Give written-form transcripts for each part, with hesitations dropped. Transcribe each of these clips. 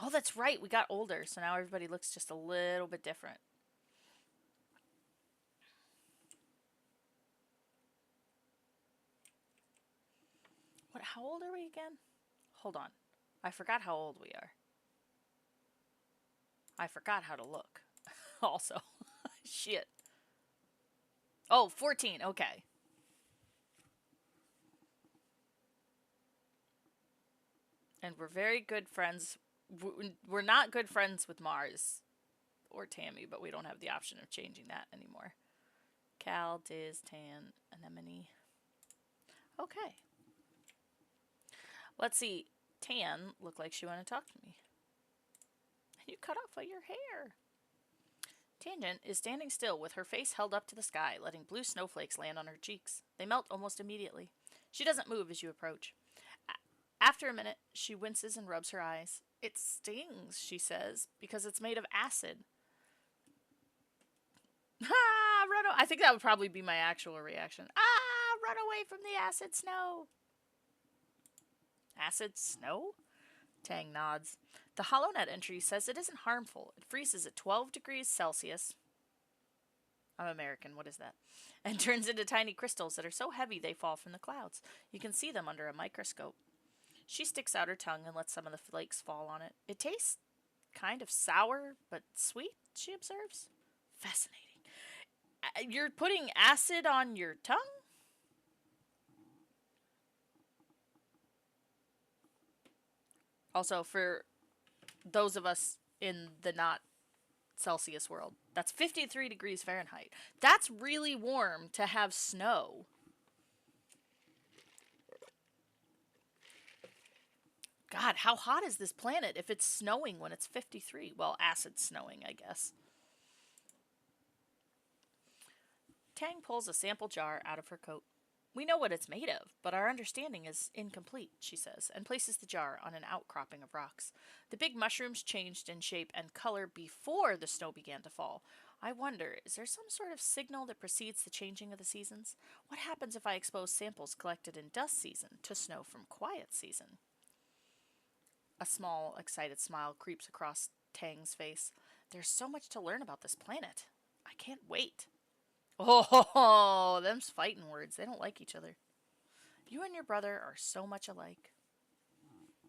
Oh, that's right. We got older, so now everybody looks just a little bit different. What? How old are we again? Hold on. I forgot how old we are. I forgot how to look. Also. Shit. Oh, 14. Okay. And we're very good friends. We're not good friends with Mars or Tammy, but we don't have the option of changing that anymore. Cal, Diz, Tan, Anemone. Okay. Let's see. Tan looked like she wanted to talk to me. You cut off all your hair. Tangent is standing still with her face held up to the sky, letting blue snowflakes land on her cheeks. They melt almost immediately. She doesn't move as you approach. After a minute, she winces and rubs her eyes. It stings, she says, because it's made of acid. Ah, run away. I think that would probably be my actual reaction. Ah, run away from the acid snow. Acid snow? Tang nods. The HoloNet entry says it isn't harmful. It freezes at 12 degrees Celsius. I'm American, what is that? And turns into tiny crystals that are so heavy they fall from the clouds. You can see them under a microscope. She sticks out her tongue and lets some of the flakes fall on it. It tastes kind of sour, but sweet, she observes. Fascinating. You're putting acid on your tongue? Also, for those of us in the not Celsius world, that's 53 degrees Fahrenheit. That's really warm to have snow. God, how hot is this planet if it's snowing when it's 53? Well, acid snowing, I guess. Tang pulls a sample jar out of her coat. We know what it's made of, but our understanding is incomplete, she says, and places the jar on an outcropping of rocks. The big mushrooms changed in shape and color before the snow began to fall. I wonder, is there some sort of signal that precedes the changing of the seasons? What happens if I expose samples collected in dust season to snow from quiet season? A small, excited smile creeps across Tang's face. There's so much to learn about this planet. I can't wait. Oh, them's fighting words. They don't like each other. You and your brother are so much alike.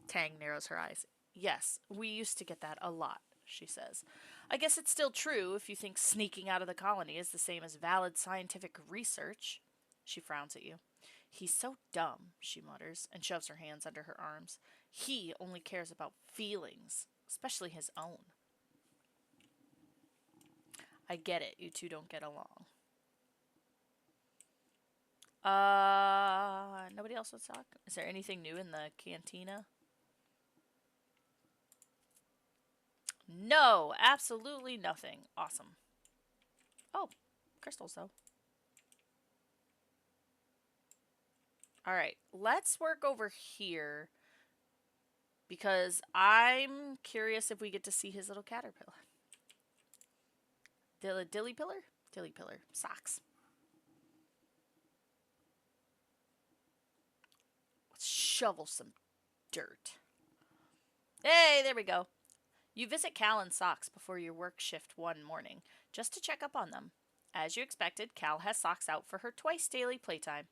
Tang narrows her eyes. Yes, we used to get that a lot, she says. I guess it's still true if you think sneaking out of the colony is the same as valid scientific research. She frowns at you. He's so dumb, she mutters, and shoves her hands under her arms. He only cares about feelings, especially his own. I get it, you two don't get along. Nobody else wants to talk? Is there anything new in the cantina? No, absolutely nothing. Awesome. Oh, crystals though. Alright, let's work over here because I'm curious if we get to see his little caterpillar. Dilly pillar? Dilly pillar. Socks. Let's shovel some dirt. Hey, there we go. You visit Cal and Socks before your work shift one morning, just to check up on them. As you expected, Cal has Socks out for her twice daily playtime.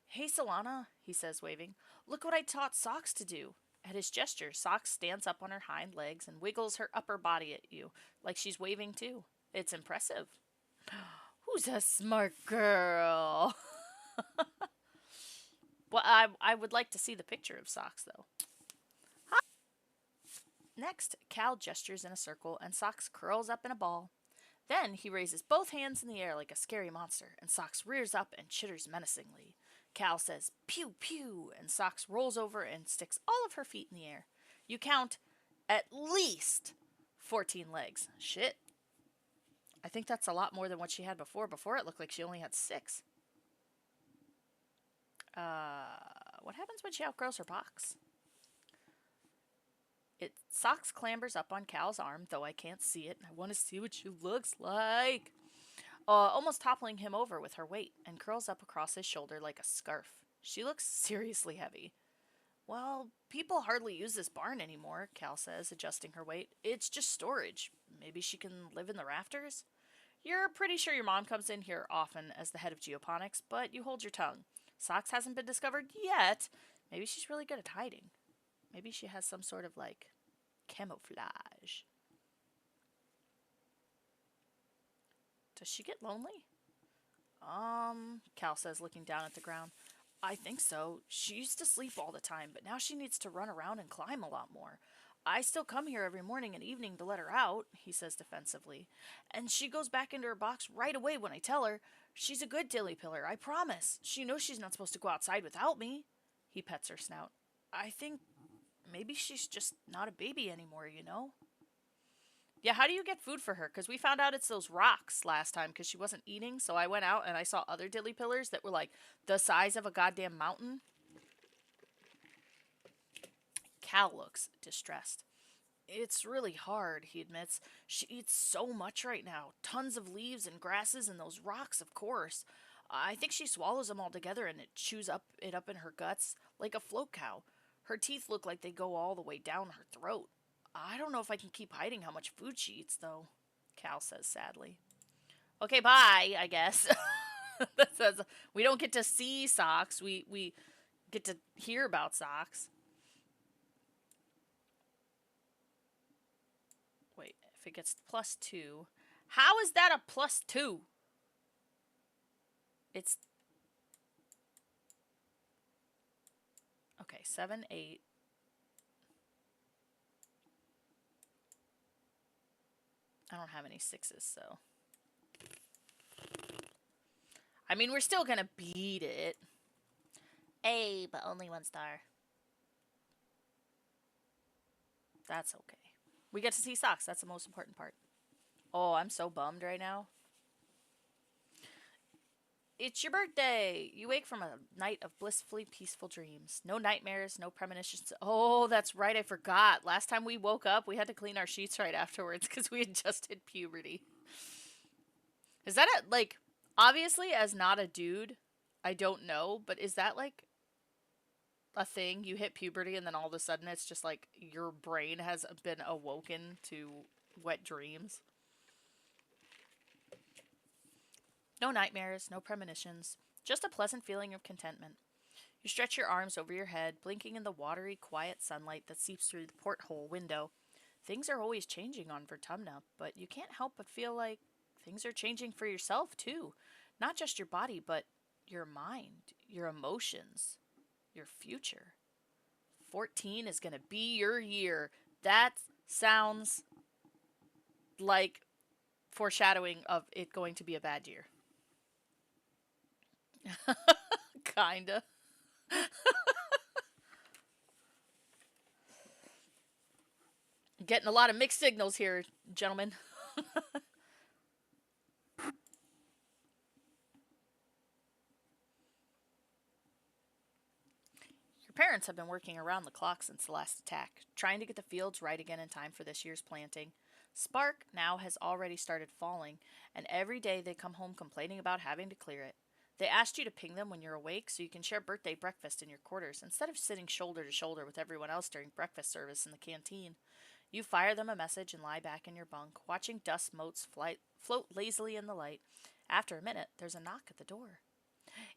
Hey, Solana, he says, waving. Look what I taught Socks to do. At his gesture, Socks stands up on her hind legs and wiggles her upper body at you, like she's waving too. It's impressive. Who's a smart girl? Well, I would like to see the picture of Socks, though. Next, Cal gestures in a circle and Socks curls up in a ball. Then he raises both hands in the air like a scary monster, and Socks rears up and chitters menacingly. Cal says, pew, pew, and Socks rolls over and sticks all of her feet in the air. You count at least 14 legs. Shit. I think that's a lot more than what she had before. Before it looked like she only had 6. What happens when she outgrows her box? Socks clambers up on Cal's arm, though I can't see it. I want to see what she looks like. Almost toppling him over with her weight, and curls up across his shoulder like a scarf. She looks seriously heavy. Well, people hardly use this barn anymore, Cal says, adjusting her weight. It's just storage. Maybe she can live in the rafters? You're pretty sure your mom comes in here often as the head of geoponics, but you hold your tongue. Socks hasn't been discovered yet. Maybe she's really good at hiding. Maybe she has some sort of like camouflage. Does she get lonely? Cal says, looking down at the ground. I think so. She used to sleep all the time, but now she needs to run around and climb a lot more. I still come here every morning and evening to let her out, he says defensively. And she goes back into her box right away when I tell her. She's a good dilly piller, I promise. She knows she's not supposed to go outside without me. He pets her snout. I think maybe she's just not a baby anymore, you know? Yeah, how do you get food for her? Because we found out it's those rocks last time because she wasn't eating. So I went out and I saw other dilly pillars that were like the size of a goddamn mountain. Cal looks distressed. It's really hard, he admits. She eats so much right now. Tons of leaves and grasses and those rocks, of course. I think she swallows them all together and it chews it up in her guts like a float cow. Her teeth look like they go all the way down her throat. I don't know if I can keep hiding how much food she eats, though, Cal says sadly. Okay, bye, I guess. That says we don't get to see socks. We get to hear about socks. Wait, if it gets +2. How is that a +2? It's... Okay, 7, 8. I don't have any 6s, so... I mean, we're still gonna beat it. A, but only 1 star. That's okay. We get to see socks. That's the most important part. Oh, I'm so bummed right now. It's your birthday! You wake from a night of blissfully peaceful dreams. No nightmares, no premonitions. Oh, that's right, I forgot. Last time we woke up, we had to clean our sheets right afterwards because we had just hit puberty. Is that a, like, obviously, as not a dude, I don't know, but is that, like, a thing? You hit puberty and then all of a sudden it's just like your brain has been awoken to wet dreams? No nightmares, no premonitions, just a pleasant feeling of contentment. You stretch your arms over your head, blinking in the watery, quiet sunlight that seeps through the porthole window. Things are always changing on Vertumna, but you can't help but feel like things are changing for yourself, too. Not just your body, but your mind, your emotions, your future. 14 is going to be your year. That sounds like foreshadowing of it going to be a bad year. Kinda. Getting a lot of mixed signals here, gentlemen. Your parents have been working around the clock since the last attack, trying to get the fields right again in time for this year's planting. Spark now has already started falling, and every day they come home complaining about having to clear it. They asked you to ping them when you're awake so you can share birthday breakfast in your quarters instead of sitting shoulder to shoulder with everyone else during breakfast service in the canteen. You fire them a message and lie back in your bunk, watching dust motes float lazily in the light. After a minute, there's a knock at the door.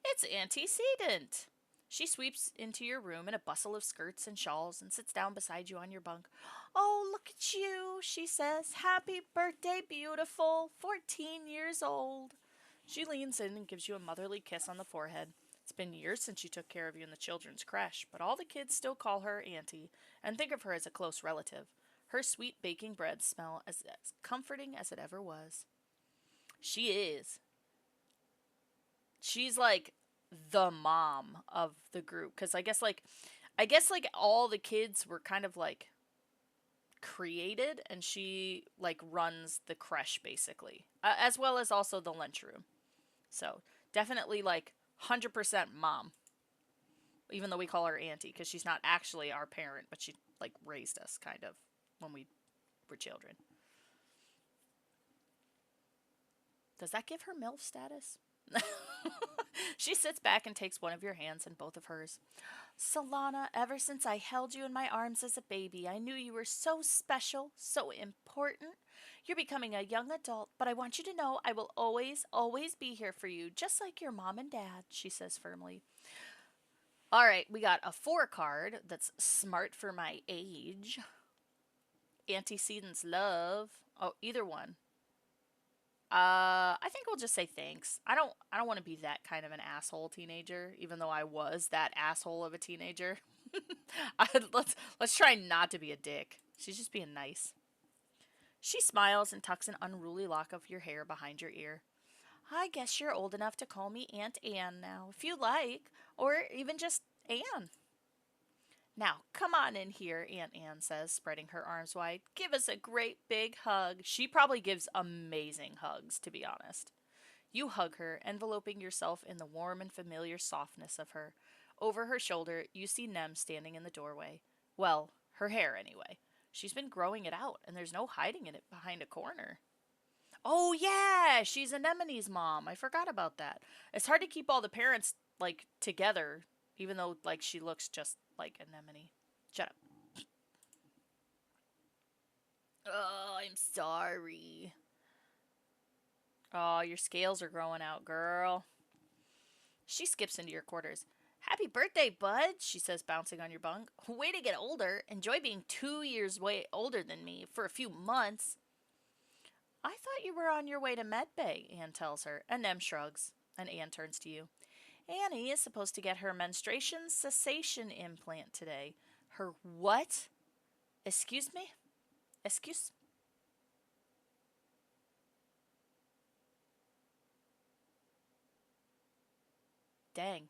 It's Antecedent! She sweeps into your room in a bustle of skirts and shawls and sits down beside you on your bunk. Oh, look at you, she says. Happy birthday, beautiful. 14 years old. She leans in and gives you a motherly kiss on the forehead. It's been years since she took care of you in the children's creche, but all the kids still call her Auntie and think of her as a close relative. Her sweet baking bread smell as comforting as it ever was. She is. She's like the mom of the group because I guess like all the kids were kind of like created and she like runs the creche basically, as well as also the lunchroom. So definitely like 100% mom, even though we call her auntie because she's not actually our parent, but she like raised us kind of when we were children. Does that give her MILF status? She sits back and takes one of your hands in both of hers. Solana, ever since I held you in my arms as a baby, I knew you were so special, so important. You're becoming a young adult, but I want you to know I will always, always be here for you, just like your mom and dad, she says firmly. All right, we got a 4 card that's smart for my age. Antecedents love. Oh, either one. I think we'll just say thanks. I don't want to be that kind of an asshole teenager, even though I was that asshole of a teenager. Let's try not to be a dick. She's just being nice. She smiles and tucks an unruly lock of your hair behind your ear. I guess you're old enough to call me Aunt Anne now, if you like, or even just Anne. Now, come on in here, Aunt Anne says, spreading her arms wide. Give us a great big hug. She probably gives amazing hugs, to be honest. You hug her, enveloping yourself in the warm and familiar softness of her. Over her shoulder, you see Nem standing in the doorway. Well, her hair, anyway. She's been growing it out, and there's no hiding it behind a corner. Oh, yeah, she's Anemone's mom. I forgot about that. It's hard to keep all the parents, like, together, even though, like, she looks just like Anemone. Shut up. Oh, I'm sorry. Oh, your scales are growing out, girl. She skips into your quarters. Happy birthday, bud, she says, bouncing on your bunk. Way to get older. Enjoy being 2 years way older than me for a few months. I thought you were on your way to medbay, Anne tells her, and Nem shrugs, and Anne turns to you. Annie is supposed to get her menstruation cessation implant today. Her what? Excuse me? Excuse? Dang.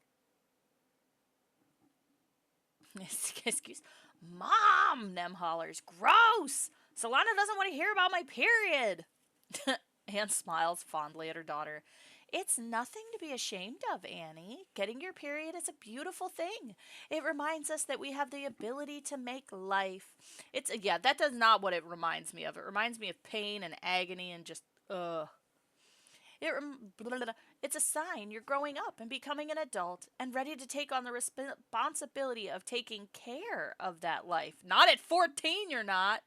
Excuse? Mom! Nem hollers. Gross! Solana doesn't want to hear about my period. Anne smiles fondly at her daughter. It's nothing to be ashamed of, Annie. Getting your period is a beautiful thing. It reminds us that we have the ability to make life. Yeah, that does not what it reminds me of. It reminds me of pain and agony and just, ugh. It's a sign you're growing up and becoming an adult and ready to take on the responsibility of taking care of that life. Not at 14, you're not.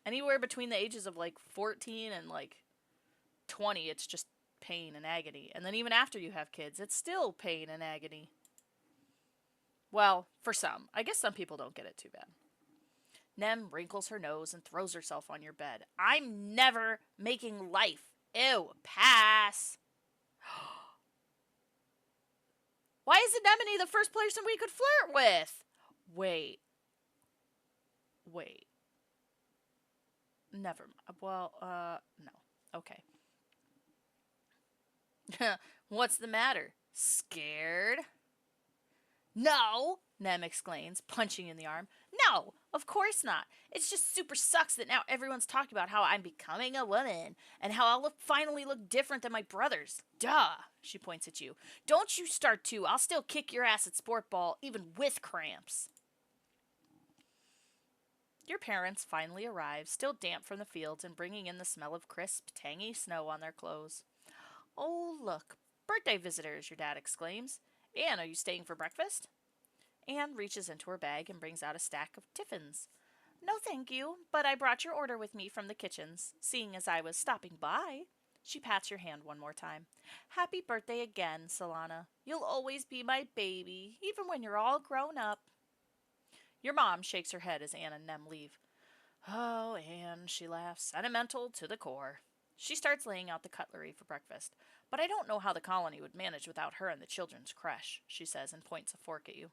Anywhere between the ages of like 14 and like 20, it's just pain and agony. And then even after you have kids, it's still pain and agony. Well, for some. I guess some people don't get it too bad. Nem wrinkles her nose and throws herself on your bed. I'm never making life. Ew, pass. Why is Anemone the first person we could flirt with? Wait. Never. Well, no. Okay. What's the matter? Scared? No, Nem exclaims, punching in the arm. No, of course not. It's just super sucks that now everyone's talking about how I'm becoming a woman and how I'll finally look different than my brothers. Duh, she points at you. Don't you start to. I'll still kick your ass at sport ball, even with cramps. Your parents finally arrive, still damp from the fields and bringing in the smell of crisp, tangy snow on their clothes. Oh, look, birthday visitors, your dad exclaims. Anne, are you staying for breakfast? Anne reaches into her bag and brings out a stack of tiffins. No, thank you, but I brought your order with me from the kitchens, seeing as I was stopping by. She pats your hand one more time. Happy birthday again, Solana. You'll always be my baby, even when you're all grown up. Your mom shakes her head as Anne and Nem leave. Oh, Anne, she laughs, sentimental to the core. She starts laying out the cutlery for breakfast. But I don't know how the colony would manage without her in the children's creche, she says and points a fork at you.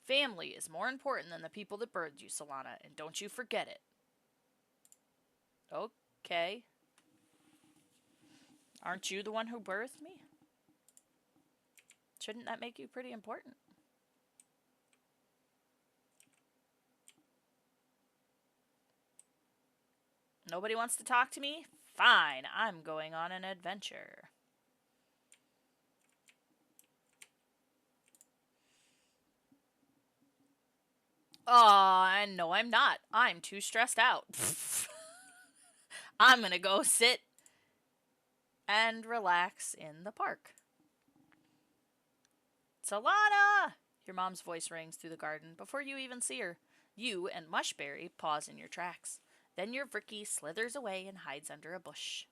Family is more important than the people that birthed you, Solana, and don't you forget it. Okay. Aren't you the one who birthed me? Shouldn't that make you pretty important? Nobody wants to talk to me? Fine, I'm going on an adventure. Aw, no, I'm not. I'm too stressed out. I'm gonna go sit and relax in the park. Solana! Your mom's voice rings through the garden before you even see her. You and Mushberry pause in your tracks. Then your Vricky slithers away and hides under a bush.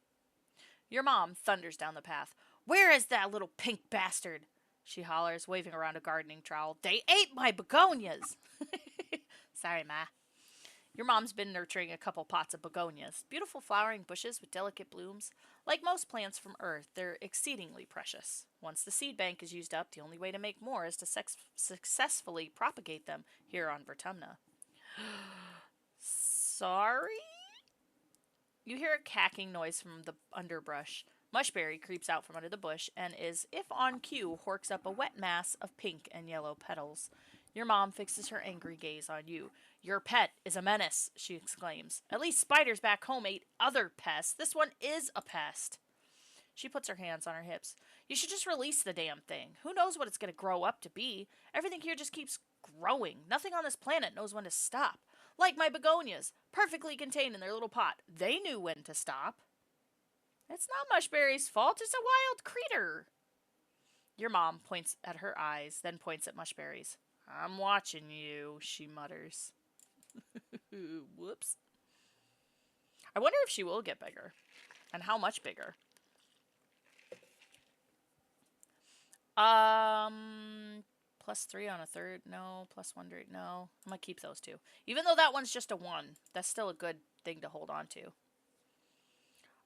Your mom thunders down the path. Where is that little pink bastard? She hollers, waving around a gardening trowel. They ate my begonias! Sorry, Ma. Your mom's been nurturing a couple pots of begonias, beautiful flowering bushes with delicate blooms. Like most plants from Earth, they're exceedingly precious. Once the seed bank is used up, the only way to make more is to successfully propagate them here on Vertumna. Sorry? You hear a cacking noise from the underbrush. Mushberry creeps out from under the bush and is, if on cue, horks up a wet mass of pink and yellow petals. Your mom fixes her angry gaze on you. Your pet is a menace, she exclaims. At least spiders back home ate other pests. This one is a pest. She puts her hands on her hips. You should just release the damn thing. Who knows what it's going to grow up to be? Everything here just keeps growing. Nothing on this planet knows when to stop. Like my begonias, perfectly contained in their little pot. They knew when to stop. It's not Mushberry's fault. It's a wild creature. Your mom points at her eyes, then points at Mushberry's. I'm watching you, she mutters. Whoops. I wonder if she will get bigger. And how much bigger? +3 on a third, no. +1 drake, no. I'm gonna keep those two. Even though that one's just a 1, that's still a good thing to hold on to.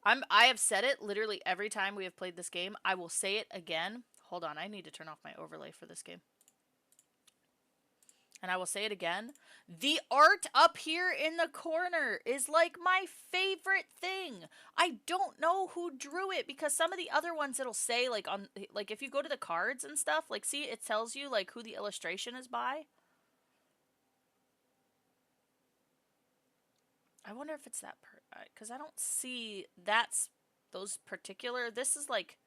I have said it literally every time we have played this game. I will say it again. Hold on, I need to turn off my overlay for this game. And I will say it again. The art up here in the corner is like my favorite thing. I don't know who drew it because some of the other ones it'll say like on like if you go to the cards and stuff, like see it tells you like who the illustration is by. I wonder if it's that because I don't see that's those particular. This is like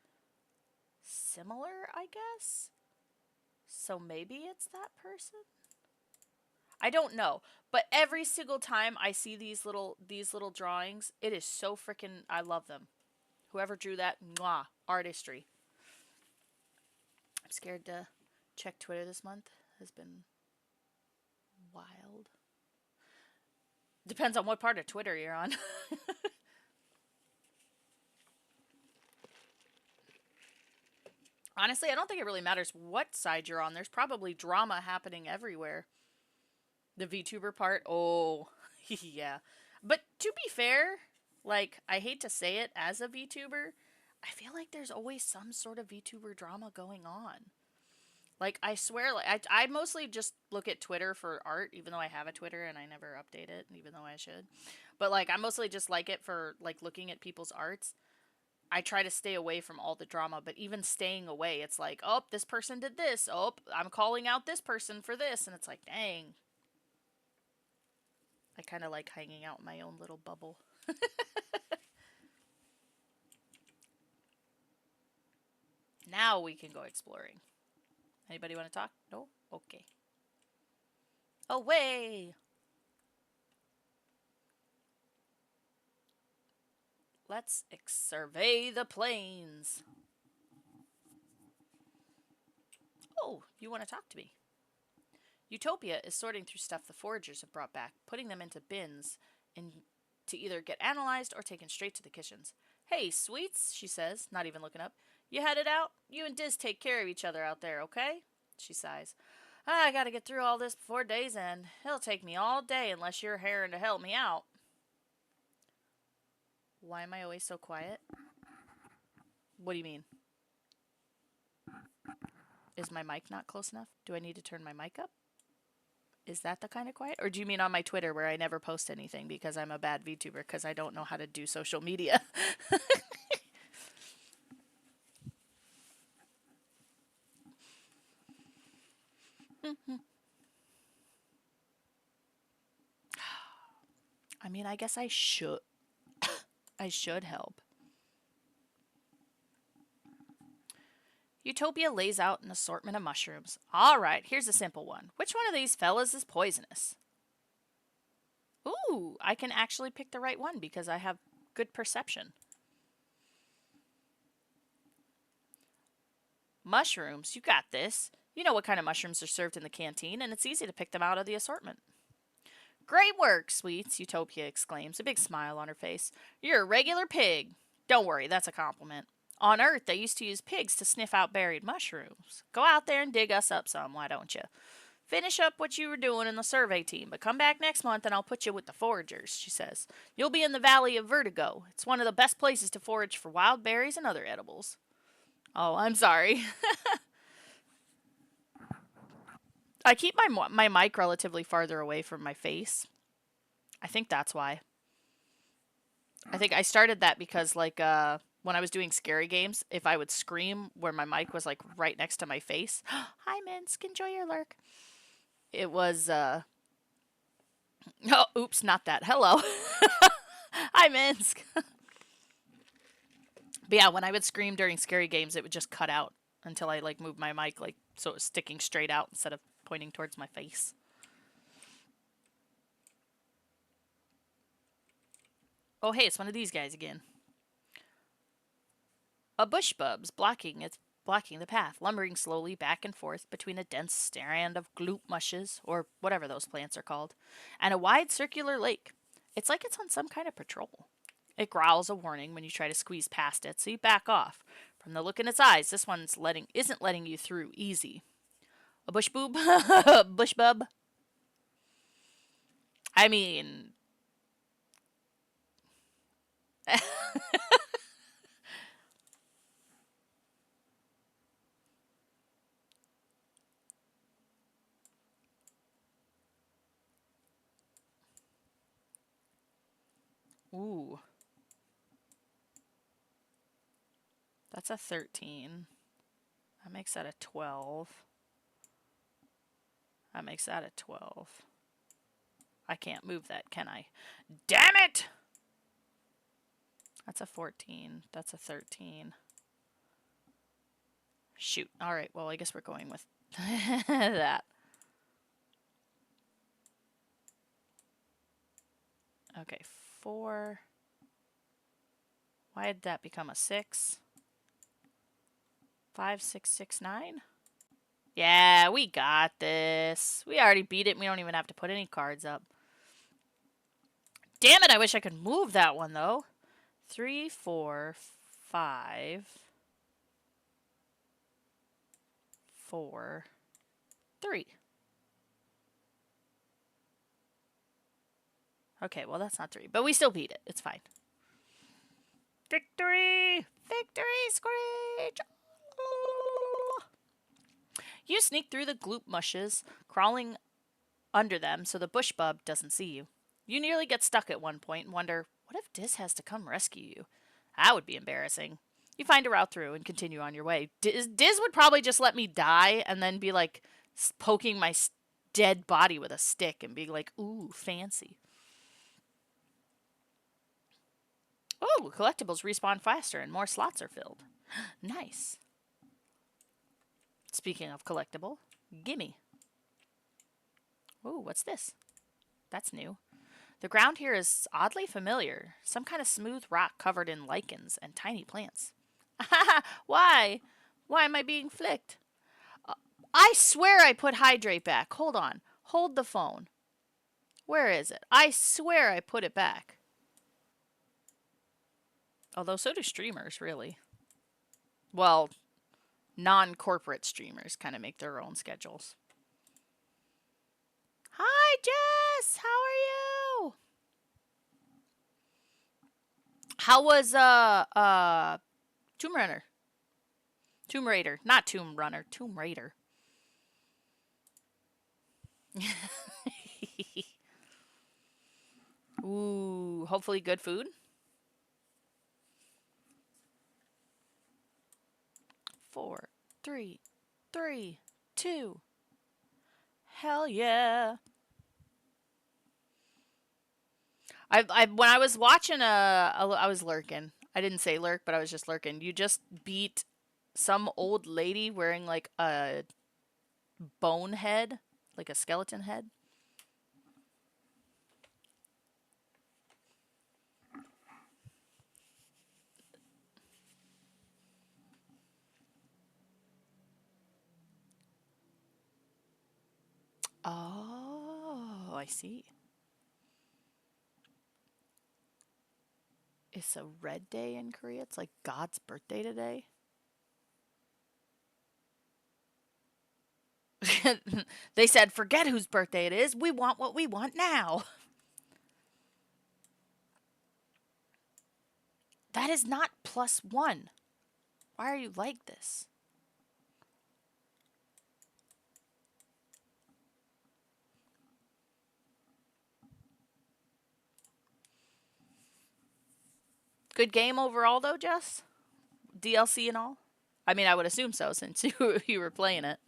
similar, I guess. So maybe it's that person. I don't know, but every single time I see these little drawings, it is so freaking. I love them. Whoever drew that, mwah, artistry. I'm scared to check Twitter this month. Has been wild. Depends on what part of Twitter you're on. Honestly, I don't think it really matters what side you're on. There's probably drama happening everywhere. The VTuber part, oh, yeah. But to be fair, like, I hate to say it as a VTuber, I feel like there's always some sort of VTuber drama going on. Like, I swear, like, I mostly just look at Twitter for art, even though I have a Twitter and I never update it, even though I should. But, like, I mostly just like it for, like, looking at people's arts. I try to stay away from all the drama, but even staying away, it's like, oh, this person did this. Oh, I'm calling out this person for this. And it's like, dang. I kind of like hanging out in my own little bubble. Now we can go exploring. Anybody want to talk? No? Okay. Away! Let's survey the plains. Oh, you want to talk to me? Utopia is sorting through stuff the foragers have brought back, putting them into bins to either get analyzed or taken straight to the kitchens. Hey, sweets, she says, not even looking up. You headed out? You and Diz take care of each other out there, okay? She sighs. I gotta get through all this before day's end. It'll take me all day unless you're here to help me out. Why am I always so quiet? What do you mean? Is my mic not close enough? Do I need to turn my mic up? Is that the kind of quiet? Or do you mean on my Twitter where I never post anything because I'm a bad VTuber because I don't know how to do social media? I mean, I guess I should. I should help. Utopia lays out an assortment of mushrooms. All right, here's a simple one. Which one of these fellas is poisonous? Ooh, I can actually pick the right one because I have good perception. Mushrooms, you got this. You know what kind of mushrooms are served in the canteen, and it's easy to pick them out of the assortment. Great work, Sweets, Utopia exclaims, a big smile on her face. You're a regular pig. Don't worry, that's a compliment. On Earth, they used to use pigs to sniff out buried mushrooms. Go out there and dig us up some, why don't you? Finish up what you were doing in the survey team, but come back next month and I'll put you with the foragers, she says. You'll be in the Valley of Vertigo. It's one of the best places to forage for wild berries and other edibles. Oh, I'm sorry. I keep my mic relatively farther away from my face. I think that's why. I think I started that because when I was doing scary games, if I would scream where my mic was like right next to my face, hi Minsk, enjoy your lurk. It was oh, oops, not that. Hello. Hi Minsk. But yeah, when I would scream during scary games, it would just cut out until I like moved my mic like so it was sticking straight out instead of pointing towards my face. Oh, hey, it's one of these guys again. A bush bub's blocking the path, lumbering slowly back and forth between a dense strand of gloop mushes, or whatever those plants are called, and a wide circular lake. It's like it's on some kind of patrol. It growls a warning when you try to squeeze past it, so you back off. From the look in its eyes, this one's isn't letting you through easy. A bush boob? Bush bub? I mean... Ooh. That's a 13. That makes that a 12. That makes that a 12. I can't move that, can I? Damn it! That's a 14. That's a 13. Shoot. Alright, well, I guess we're going with that. Okay, 4. Why did that become a 6? 5, 6, 6, 9? Yeah, we got this. We already beat it. We don't even have to put any cards up. Damn it, I wish I could move that one, though. 3, 4, 5, 4, 3. Okay, well, that's not 3. But we still beat it. It's fine. Victory! Victory, Screech! You sneak through the gloop mushes, crawling under them so the bush bub doesn't see you. You nearly get stuck at one point and wonder, what if Diz has to come rescue you? That would be embarrassing. You find a route through and continue on your way. Diz would probably just let me die and then be like poking my dead body with a stick and be like, ooh, fancy. Oh, collectibles respawn faster and more slots are filled. Nice. Speaking of collectible, gimme. Ooh, what's this? That's new. The ground here is oddly familiar. Some kind of smooth rock covered in lichens and tiny plants. Why? Why am I being flicked? I swear I put hydrate back. Hold on. Hold the phone. Where is it? I swear I put it back. Although so do streamers, really. Well, non-corporate streamers kind of make their own schedules. Hi, Jess! How are you? How was, Tomb Runner? Tomb Raider. Not Tomb Runner. Tomb Raider. Ooh, hopefully good food. 4, 3, 3, 2. Hell yeah. When I was watching I was lurking. I didn't say lurk, but I was just lurking. You just beat some old lady wearing like a bone head, like a skeleton head. Oh, I see. It's a red day in Korea. It's like God's birthday today. They said, forget whose birthday it is. We want what we want now. That is not +1. Why are you like this? Good game overall, though, Jess? DLC and all? I mean, I would assume so since you were playing it.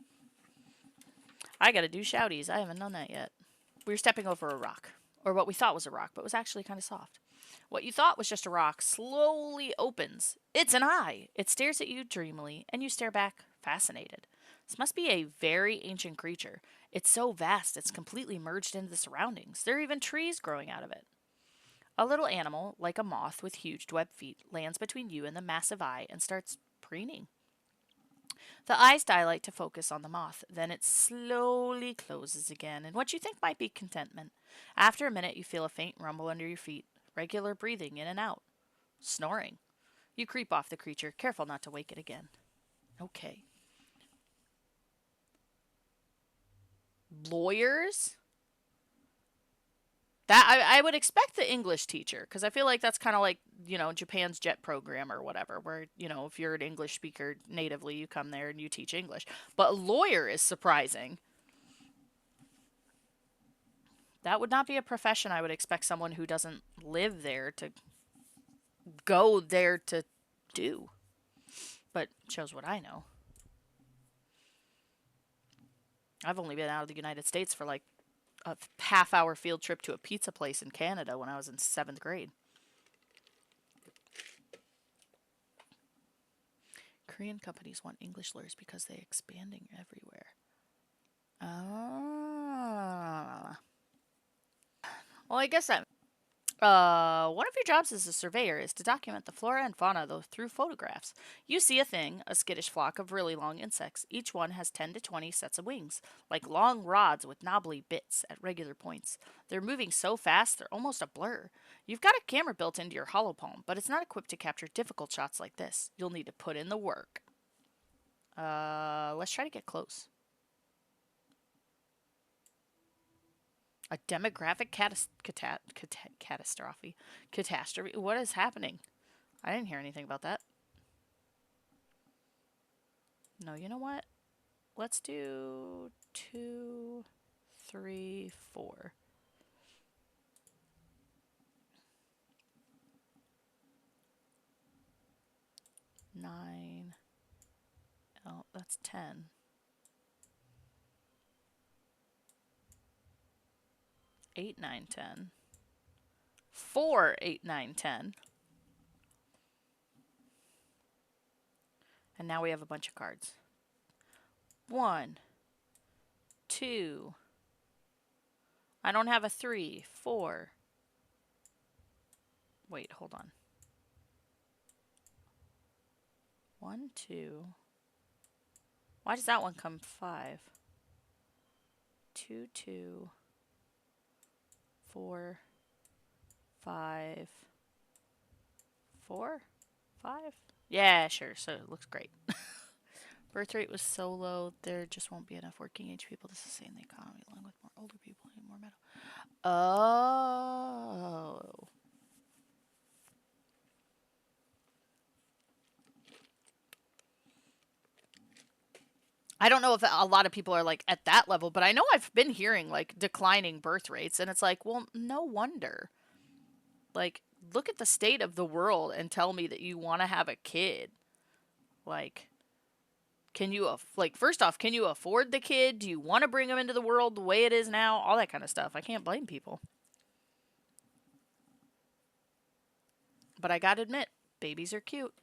I gotta do shouties. I haven't done that yet. We were stepping over a rock. Or what we thought was a rock, but was actually kind of soft. What you thought was just a rock slowly opens. It's an eye. It stares at you dreamily, and you stare back, fascinated. This must be a very ancient creature. It's so vast, it's completely merged into the surroundings. There are even trees growing out of it. A little animal, like a moth with huge webbed feet, lands between you and the massive eye and starts preening. The eyes dilate to focus on the moth, then it slowly closes again in what you think might be contentment. After a minute, you feel a faint rumble under your feet, regular breathing in and out, snoring. You creep off the creature, careful not to wake it again. Okay. Lawyers? That I would expect the English teacher, because I feel like that's kind of like, Japan's JET program or whatever, where, if you're an English speaker natively, you come there and you teach English. But a lawyer is surprising. That would not be a profession I would expect someone who doesn't live there to go there to do. But shows what I know. I've only been out of the United States for like a half-hour field trip to a pizza place in Canada when I was in 7th grade. Korean companies want English lawyers because they're expanding everywhere. Ah. Well, I guess that. One of your jobs as a surveyor is to document the flora and fauna through photographs. You see a thing, a skittish flock of really long insects. Each one has 10 to 20 sets of wings, like long rods with knobbly bits at regular points. They're moving so fast, they're almost a blur. You've got a camera built into your holopalm, but it's not equipped to capture difficult shots like this. You'll need to put in the work. Let's try to get close. A demographic catastrophe. Catastrophe? What is happening? I didn't hear anything about that. No, you know what? Let's do 2, 3, 4. Nine. Oh, that's 10. 8, 9, 10. 4, 8, 9, 10. And now we have a bunch of cards. 1, 2. I don't have a 3, 4. Wait, hold on. 1, 2. Why does that one come 5? 2, 2. 4, 5, 4, 5. Yeah, sure. So it looks great. Birth rate was so low, there just won't be enough working age people to sustain the economy, along with more older people and more metal. Oh. I don't know if a lot of people are like at that level, but I know I've been hearing like declining birth rates, and it's like, well, no wonder. Like, look at the state of the world and tell me that you want to have a kid. Like, can you, first off, can you afford the kid? Do you want to bring him into the world the way it is now? All that kind of stuff. I can't blame people. But I gotta admit, babies are cute.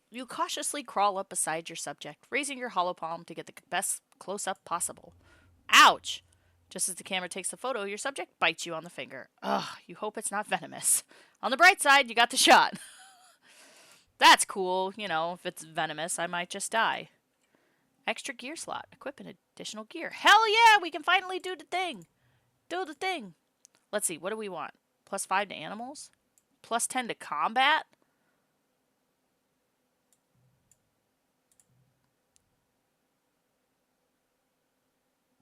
You cautiously crawl up beside your subject, raising your hollow palm to get the best close-up possible. Ouch! Just as the camera takes the photo, your subject bites you on the finger. Ugh, you hope it's not venomous. On the bright side, you got the shot. That's cool, if it's venomous, I might just die. Extra gear slot. Equip an additional gear. Hell yeah, we can finally do the thing. Do the thing. Let's see, what do we want? +5 to animals? +10 to combat?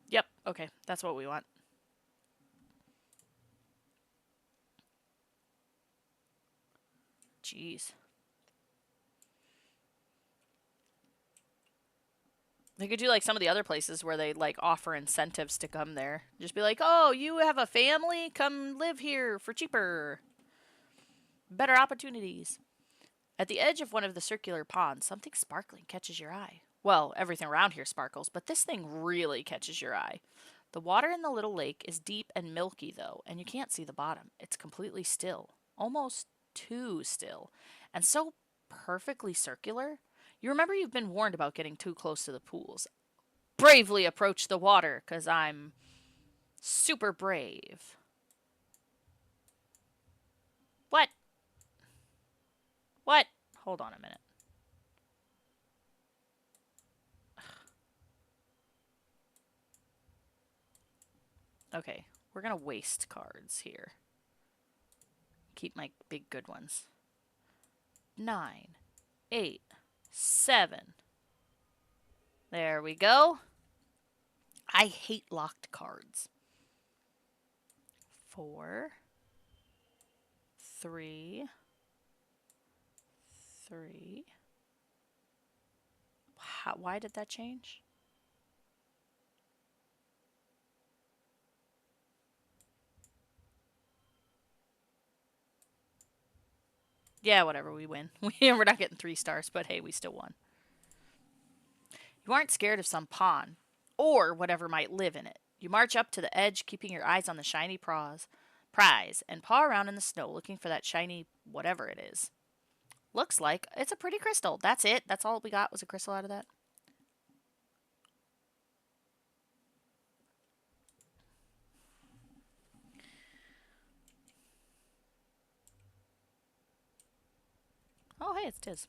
Yep, okay, that's what we want. Jeez. They could do like some of the other places where they like offer incentives to come there. Just be like, oh, you have a family? Come live here for cheaper. Better opportunities. At the edge of one of the circular ponds, something sparkling catches your eye. Well, everything around here sparkles, but this thing really catches your eye. The water in the little lake is deep and milky, though, and you can't see the bottom. It's completely still, almost too still, and so perfectly circular. You remember you've been warned about getting too close to the pools. Bravely approach the water, 'cause I'm super brave. What? What? Hold on a minute. Okay, we're gonna waste cards here. Keep my big good ones. 9, 8, 7. There we go. I hate locked cards. 4, 3, 3. Why did that change? Yeah, whatever, we win. We're not getting 3 stars, but hey, we still won. You aren't scared of some pawn, or whatever might live in it. You march up to the edge, keeping your eyes on the shiny prize, and paw around in the snow looking for that shiny whatever it is. Looks like it's a pretty crystal. That's it. That's all we got was a crystal out of that. Oh, hey, it's Diz.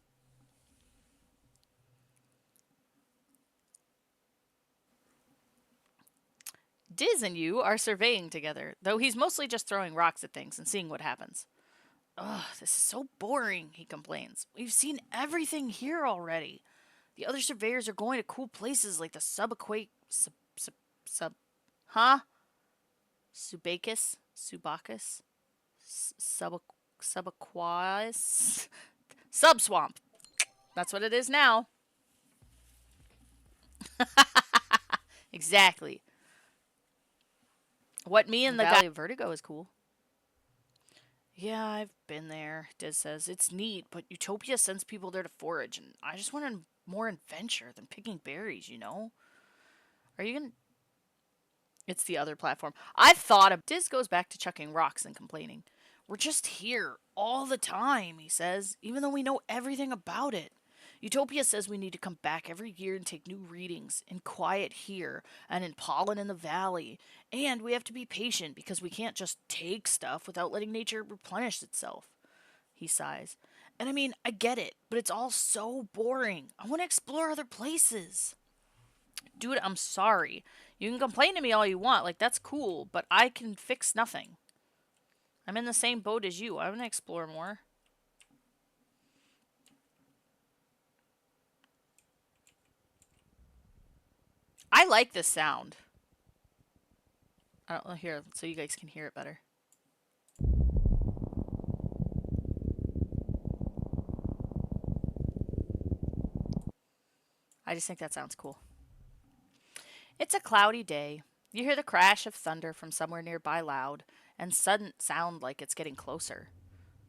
Diz and you are surveying together, though he's mostly just throwing rocks at things and seeing what happens. Ugh, this is so boring, he complains. We've seen everything here already. The other surveyors are going to cool places like the huh? Subacus? Subaquas? Subswamp. That's what it is now. Exactly. What me and the Valley of Vertigo is cool. Yeah, I've been there, Diz says. It's neat, but Utopia sends people there to forage, and I just wanted more adventure than picking berries, you know? Are you gonna... It's the other platform. I've thought of... Diz goes back to chucking rocks and complaining. We're just here all the time, he says, even though we know everything about it. Utopia says we need to come back every year and take new readings, in quiet here, and in pollen in the valley. And we have to be patient because we can't just take stuff without letting nature replenish itself. He sighs. And I mean, I get it, but it's all so boring. I want to explore other places. Dude, I'm sorry. You can complain to me all you want, like that's cool, but I can fix nothing. I'm in the same boat as you. I want to explore more. I like this sound. I don't know, here, so you guys can hear it better. I just think that sounds cool. It's a cloudy day. You hear the crash of thunder from somewhere nearby loud, and sudden sound like it's getting closer.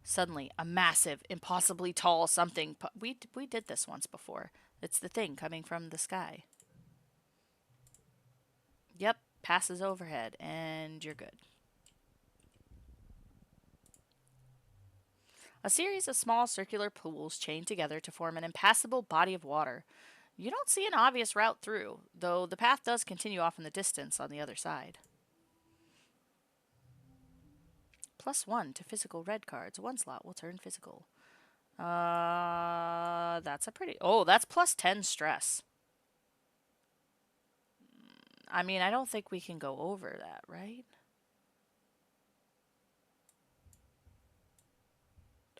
Suddenly, a massive, impossibly tall something... We did this once before. It's the thing coming from the sky. Yep, passes overhead, and you're good. A series of small circular pools chain together to form an impassable body of water. You don't see an obvious route through, though the path does continue off in the distance on the other side. +1 to physical red cards. One slot will turn physical. That's a pretty... Oh, that's +10 stress. I mean, I don't think we can go over that, right?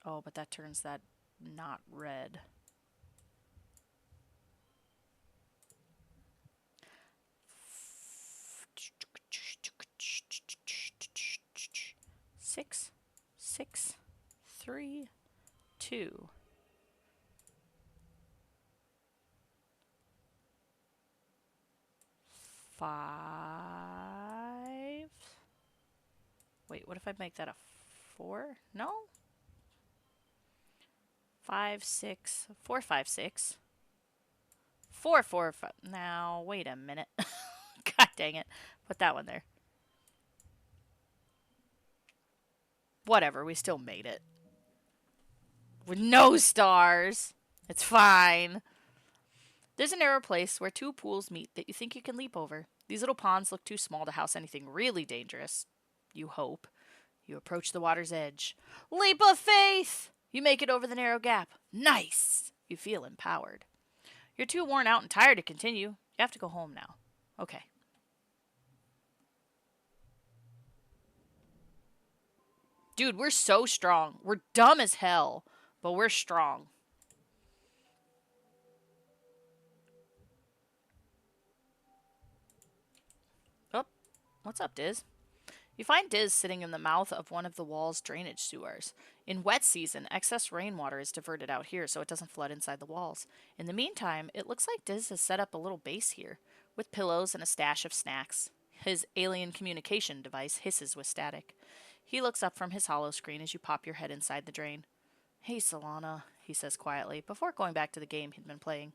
Oh, but that turns that not red. Six, six, three, two. Five. Wait, what if I make that a 4? No? 5, 6, 4, 5, 6. 4, 4, 5. Now, wait a minute. God dang it. Put that one there. Whatever, we still made it. With no stars. It's fine. There's a narrow place where two pools meet that you think you can leap over. These little ponds look too small to house anything really dangerous. You hope. You approach the water's edge. Leap of faith! You make it over the narrow gap. Nice! You feel empowered. You're too worn out and tired to continue. You have to go home now. Okay. Dude, we're so strong. We're dumb as hell, but we're strong. Oh, what's up, Diz? You find Diz sitting in the mouth of one of the wall's drainage sewers. In wet season, excess rainwater is diverted out here so it doesn't flood inside the walls. In the meantime, it looks like Diz has set up a little base here, with pillows and a stash of snacks. His alien communication device hisses with static. He looks up from his hollow screen as you pop your head inside the drain. Hey, Solana, he says quietly, before going back to the game he'd been playing.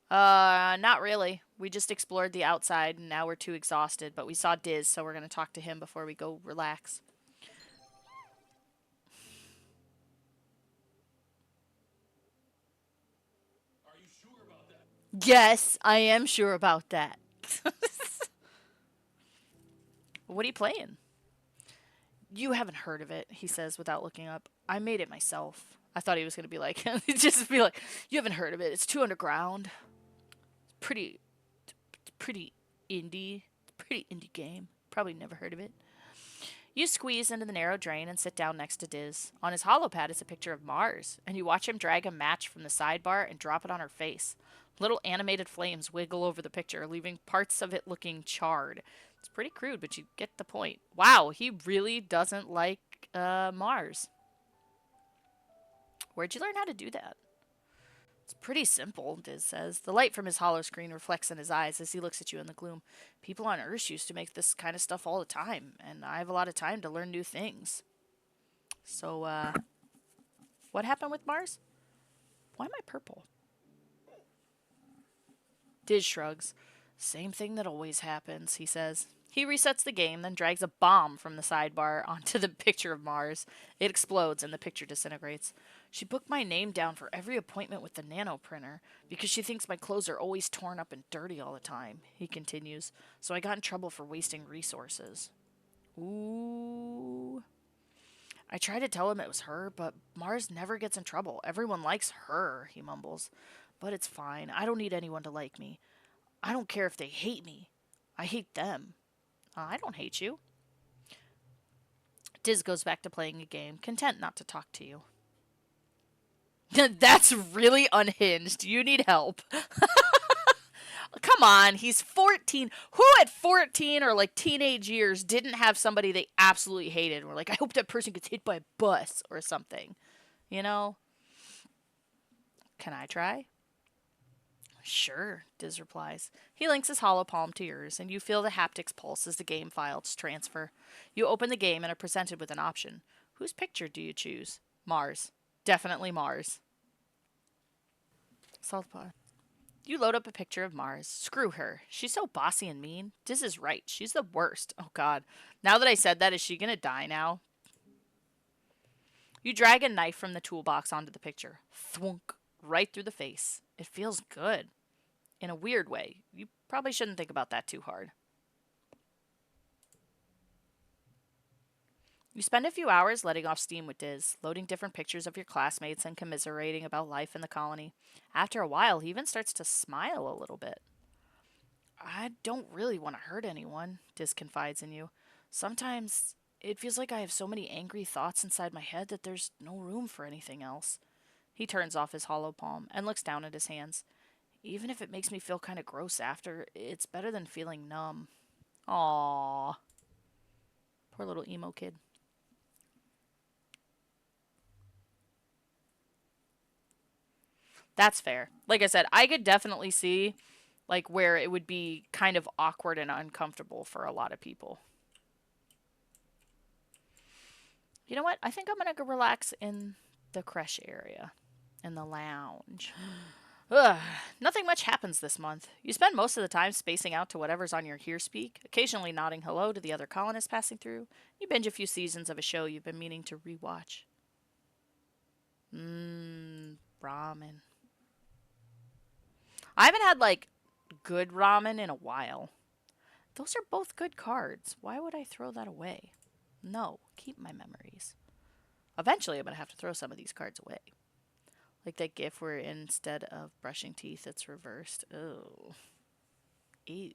Not really. We just explored the outside and now we're too exhausted, but we saw Diz, so we're going to talk to him before we go relax. Are you sure about that? Yes, I am sure about that. What are you playing? You haven't heard of it, he says without looking up. I made it myself. I thought he was going to be like, just be like, you haven't heard of it. It's too underground. Pretty, pretty indie. Pretty indie game. Probably never heard of it. You squeeze into the narrow drain and sit down next to Diz. On his holopad is a picture of Mars, and you watch him drag a match from the sidebar and drop it on her face. Little animated flames wiggle over the picture, leaving parts of it looking charred. It's pretty crude, but you get the point. Wow, he really doesn't like Mars. Where'd you learn how to do that? It's pretty simple, Diz says. The light from his hollow screen reflects in his eyes as he looks at you in the gloom. People on Earth used to make this kind of stuff all the time, and I have a lot of time to learn new things. So, what happened with Mars? Why am I purple? Diz shrugs. Same thing that always happens, he says. He resets the game, then drags a bomb from the sidebar onto the picture of Mars. It explodes and the picture disintegrates. She booked my name down for every appointment with the nano printer because she thinks my clothes are always torn up and dirty all the time, he continues. So I got in trouble for wasting resources. Ooh. I tried to tell him it was her, but Mars never gets in trouble. Everyone likes her, he mumbles. But it's fine. I don't need anyone to like me. I don't care if they hate me. I hate them. I don't hate you. Diz goes back to playing a game, content not to talk to you. That's really unhinged. You need help. Come on, he's 14. Who at 14 or like teenage years didn't have somebody they absolutely hated? Or like, I hope that person gets hit by a bus or something. You know? Can I try? Sure, Diz replies. He links his hollow palm to yours, and you feel the haptics pulse as the game files transfer. You open the game and are presented with an option. Whose picture do you choose? Mars. Definitely Mars. Saltpod. You load up a picture of Mars. Screw her. She's so bossy and mean. Diz is right. She's the worst. Oh, God. Now that I said that, is she gonna die now? You drag a knife from the toolbox onto the picture. Thwunk. Right through the face. It feels good. In a weird way. You probably shouldn't think about that too hard. You spend a few hours letting off steam with Diz, loading different pictures of your classmates and commiserating about life in the colony. After a while, he even starts to smile a little bit. I don't really want to hurt anyone, Diz confides in you. Sometimes it feels like I have so many angry thoughts inside my head that there's no room for anything else. He turns off his hollow palm and looks down at his hands. Even if it makes me feel kind of gross after, it's better than feeling numb. Aww. Poor little emo kid. That's fair. Like I said, I could definitely see like where it would be kind of awkward and uncomfortable for a lot of people. You know what? I think I'm gonna go relax in the creche area, in the lounge. Ugh, nothing much happens this month. You spend most of the time spacing out to whatever's on your hear speak, occasionally nodding hello to the other colonists passing through. You binge a few seasons of a show you've been meaning to rewatch. Ramen. I haven't had like good ramen in a while. Those are both good cards. Why would I throw that away? No, keep my memories. Eventually, I'm going to have to throw some of these cards away. Like that gif where instead of brushing teeth, it's reversed. Oh. Ew.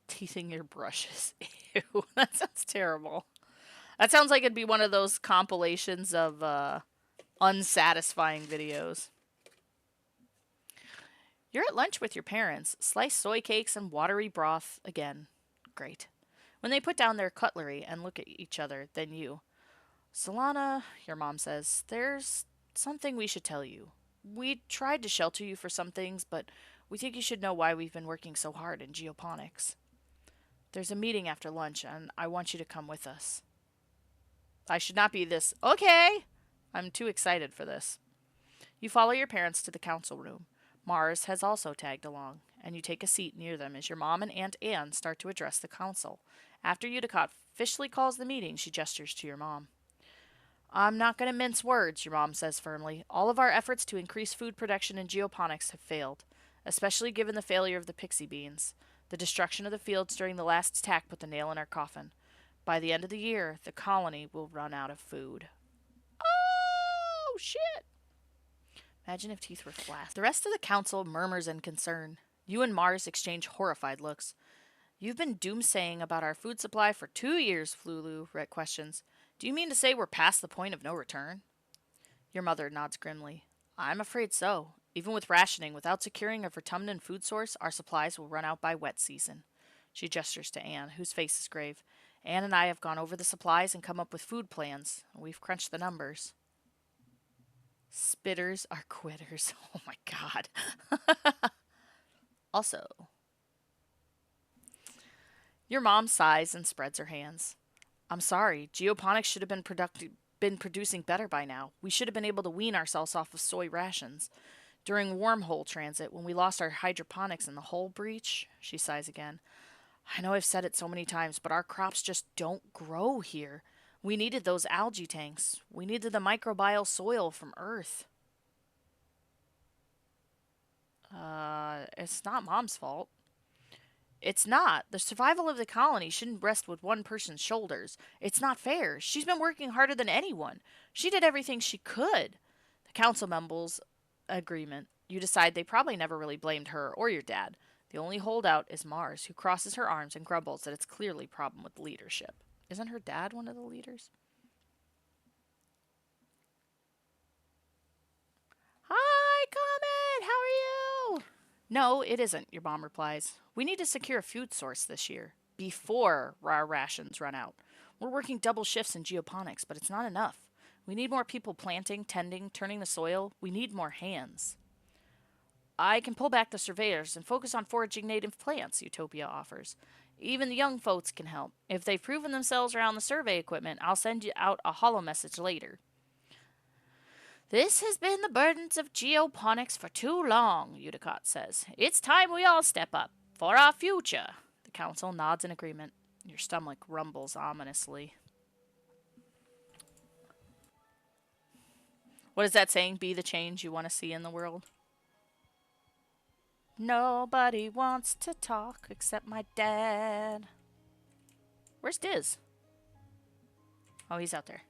Teething your brushes. Ew. That sounds terrible. That sounds like it'd be one of those compilations of unsatisfying videos. You're at lunch with your parents. Sliced soy cakes and watery broth again. Great. When they put down their cutlery and look at each other, then you. Solana, your mom says, there's something we should tell you. We tried to shelter you for some things, but we think you should know why we've been working so hard in geoponics. There's a meeting after lunch, and I want you to come with us. I should not be this. Okay! I'm too excited for this. You follow your parents to the council room. Mars has also tagged along, and you take a seat near them as your mom and Aunt Anne start to address the council. After Udicott officially calls the meeting, she gestures to your mom. I'm not going to mince words, your mom says firmly. All of our efforts to increase food production in geoponics have failed, especially given the failure of the pixie beans. The destruction of the fields during the last attack put the nail in our coffin. By the end of the year, the colony will run out of food. Oh, shit! Imagine if teeth were flat. The rest of the council murmurs in concern. You and Mars exchange horrified looks. You've been doomsaying about our food supply for 2 years, Flulu, Rhett questions. Do you mean to say we're past the point of no return? Your mother nods grimly. I'm afraid so. Even with rationing, without securing a Vertumnan food source, our supplies will run out by wet season. She gestures to Anne, whose face is grave. Anne and I have gone over the supplies and come up with food plans. We've crunched the numbers. Spitters are quitters. Oh my god. Also, your mom sighs and spreads her hands. I'm sorry. Geoponics should have been producing better by now. We should have been able to wean ourselves off of soy rations. During wormhole transit, when we lost our hydroponics in the hull breach, she sighs again. I know I've said it so many times, but our crops just don't grow here. We needed those algae tanks. We needed the microbial soil from Earth. It's not Mom's fault. It's not. The survival of the colony shouldn't rest with one person's shoulders. It's not fair. She's been working harder than anyone. She did everything she could. The council mumbles agreement. You decide they probably never really blamed her or your dad. The only holdout is Mars, who crosses her arms and grumbles that it's clearly a problem with leadership. Isn't her dad one of the leaders? Hi, Comet! How are you? No, it isn't, your mom replies. We need to secure a food source this year, before our rations run out. We're working double shifts in geoponics, but it's not enough. We need more people planting, tending, turning the soil. We need more hands. I can pull back the surveyors and focus on foraging native plants, Utopia offers. Even the young folks can help. If they've proven themselves around the survey equipment, I'll send you out a hollow message later. This has been the burdens of geoponics for too long, Udicott says. It's time we all step up. For our future. The council nods in agreement. Your stomach rumbles ominously. What is that saying? Be the change you want to see in the world? Nobody wants to talk except my dad. Where's Diz? Oh, he's out there.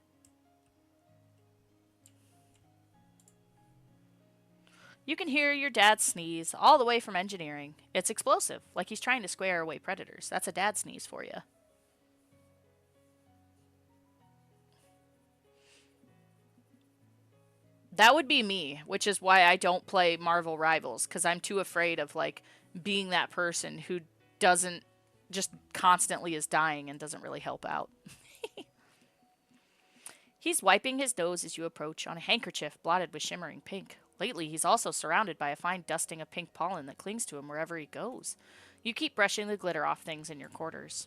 You can hear your dad sneeze all the way from engineering. It's explosive, like he's trying to square away predators. That's a dad sneeze for you. That would be me, which is why I don't play Marvel Rivals, because I'm too afraid of like being that person who doesn't just constantly is dying and doesn't really help out. He's wiping his nose as you approach on a handkerchief blotted with shimmering pink. Lately, he's also surrounded by a fine dusting of pink pollen that clings to him wherever he goes. You keep brushing the glitter off things in your quarters.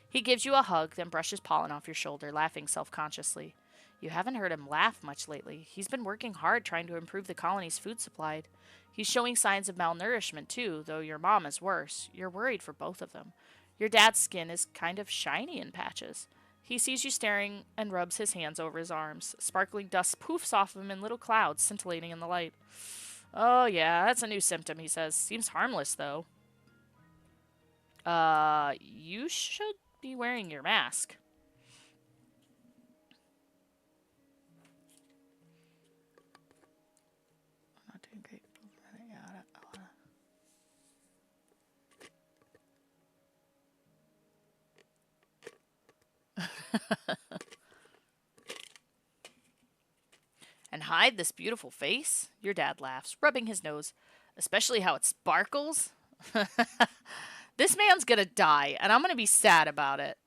He gives you a hug, then brushes pollen off your shoulder, laughing self consciously. You haven't heard him laugh much lately. He's been working hard trying to improve the colony's food supply. He's showing signs of malnourishment, too, though your mom is worse. You're worried for both of them. Your dad's skin is kind of shiny in patches. He sees you staring and rubs his hands over his arms. Sparkling dust poofs off of him in little clouds, scintillating in the light. Oh, yeah, that's a new symptom, he says. Seems harmless, though. You should be wearing your mask. I'm not doing great. And hide this beautiful face? Your dad laughs, rubbing his nose. Especially how it sparkles. This man's gonna die, and I'm gonna be sad about it.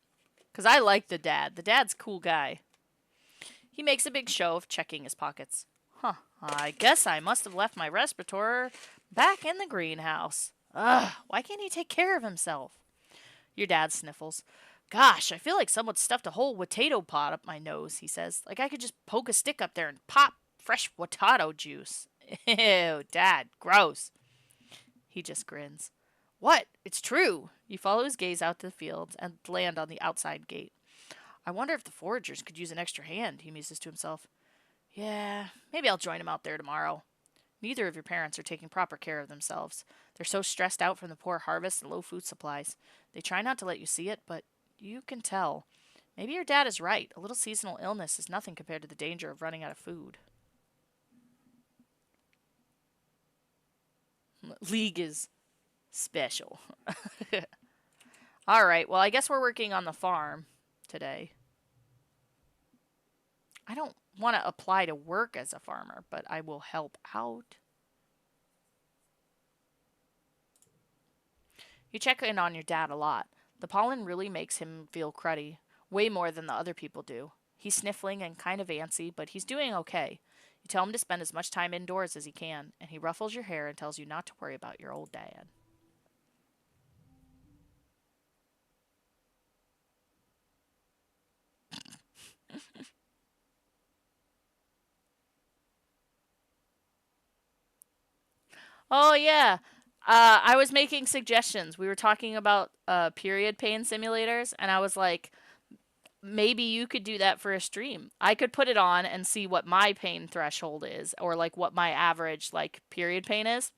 Because I like the dad. The dad's a cool guy. He makes a big show of checking his pockets. Huh, I guess I must have left my respirator back in the greenhouse. Ugh, why can't he take care of himself? Your dad sniffles. Gosh, I feel like someone stuffed a whole potato pod up my nose, he says. Like I could just poke a stick up there and pop fresh potato juice. Ew, Dad, gross. He just grins. What? It's true. You follow his gaze out to the fields and land on the outside gate. I wonder if the foragers could use an extra hand, he muses to himself. Yeah, maybe I'll join him out there tomorrow. Neither of your parents are taking proper care of themselves. They're so stressed out from the poor harvest and low food supplies. They try not to let you see it, but you can tell. Maybe your dad is right. A little seasonal illness is nothing compared to the danger of running out of food. League is special. All right, well, I guess we're working on the farm today. I don't want to apply to work as a farmer, but I will help out. You check in on your dad a lot. The pollen really makes him feel cruddy, way more than the other people do. He's sniffling and kind of antsy, but he's doing okay. You tell him to spend as much time indoors as he can, and he ruffles your hair and tells you not to worry about your old dad. Oh, yeah. I was making suggestions. We were talking about period pain simulators, and I was like, maybe you could do that for a stream. I could put it on and see what my pain threshold is, or like what my average like period pain is.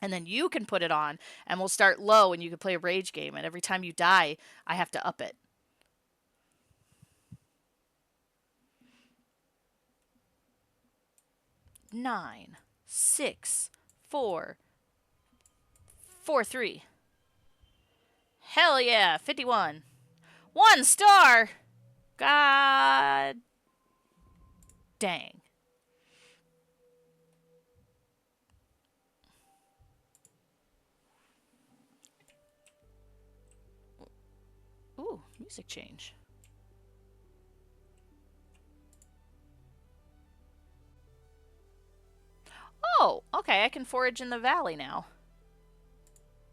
And then you can put it on, and we'll start low, and you can play a rage game. And every time you die, I have to up it. 9, 6, 4, 4, 3. Hell yeah, 51. 1 star! God dang. Ooh, music change. Oh, okay, I can forage in the valley now.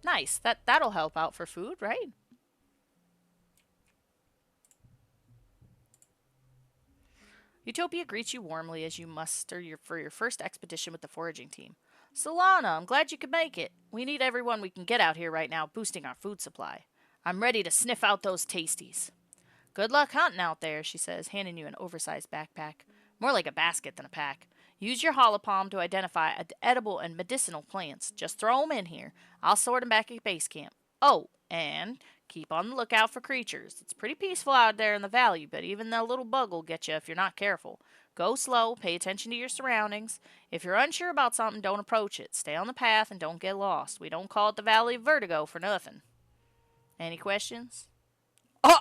Nice. That'll help out for food, right? Utopia greets you warmly as you muster for your first expedition with the foraging team. Solana, I'm glad you could make it. We need everyone we can get out here right now, boosting our food supply. I'm ready to sniff out those tasties. Good luck hunting out there, she says, handing you an oversized backpack. More like a basket than a pack. Use your holopalm to identify edible and medicinal plants. Just throw 'em in here. I'll sort 'em back at base camp. Oh, and keep on the lookout for creatures. It's pretty peaceful out there in the valley, but even the little bug will get you if you're not careful. Go slow, pay attention to your surroundings. If you're unsure about something, don't approach it. Stay on the path and don't get lost. We don't call it the Valley of Vertigo for nothing. Any questions? Oh,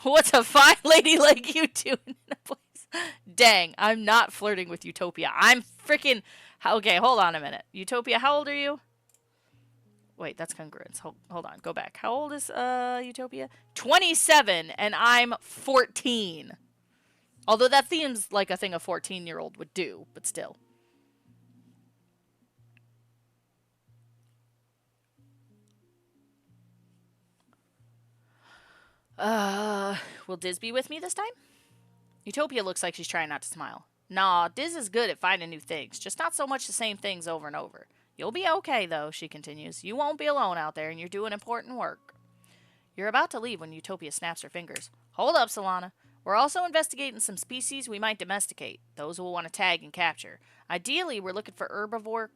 what's a fine lady like you doing in a place? Dang, I'm not flirting with Utopia. I'm freaking. Okay, hold on a minute. Utopia, how old are you? Wait, that's congruence. Hold on, go back. How old is Utopia? 27, and I'm 14. Although that seems like a thing a 14-year-old would do, but still. Will Diz be with me this time? Utopia looks like she's trying not to smile. Nah, Diz is good at finding new things, just not so much the same things over and over. You'll be okay, though, she continues. You won't be alone out there, and you're doing important work. You're about to leave when Utopia snaps her fingers. Hold up, Solana. We're also investigating some species we might domesticate, those we'll want to tag and capture. Ideally, we're looking for herbivorous?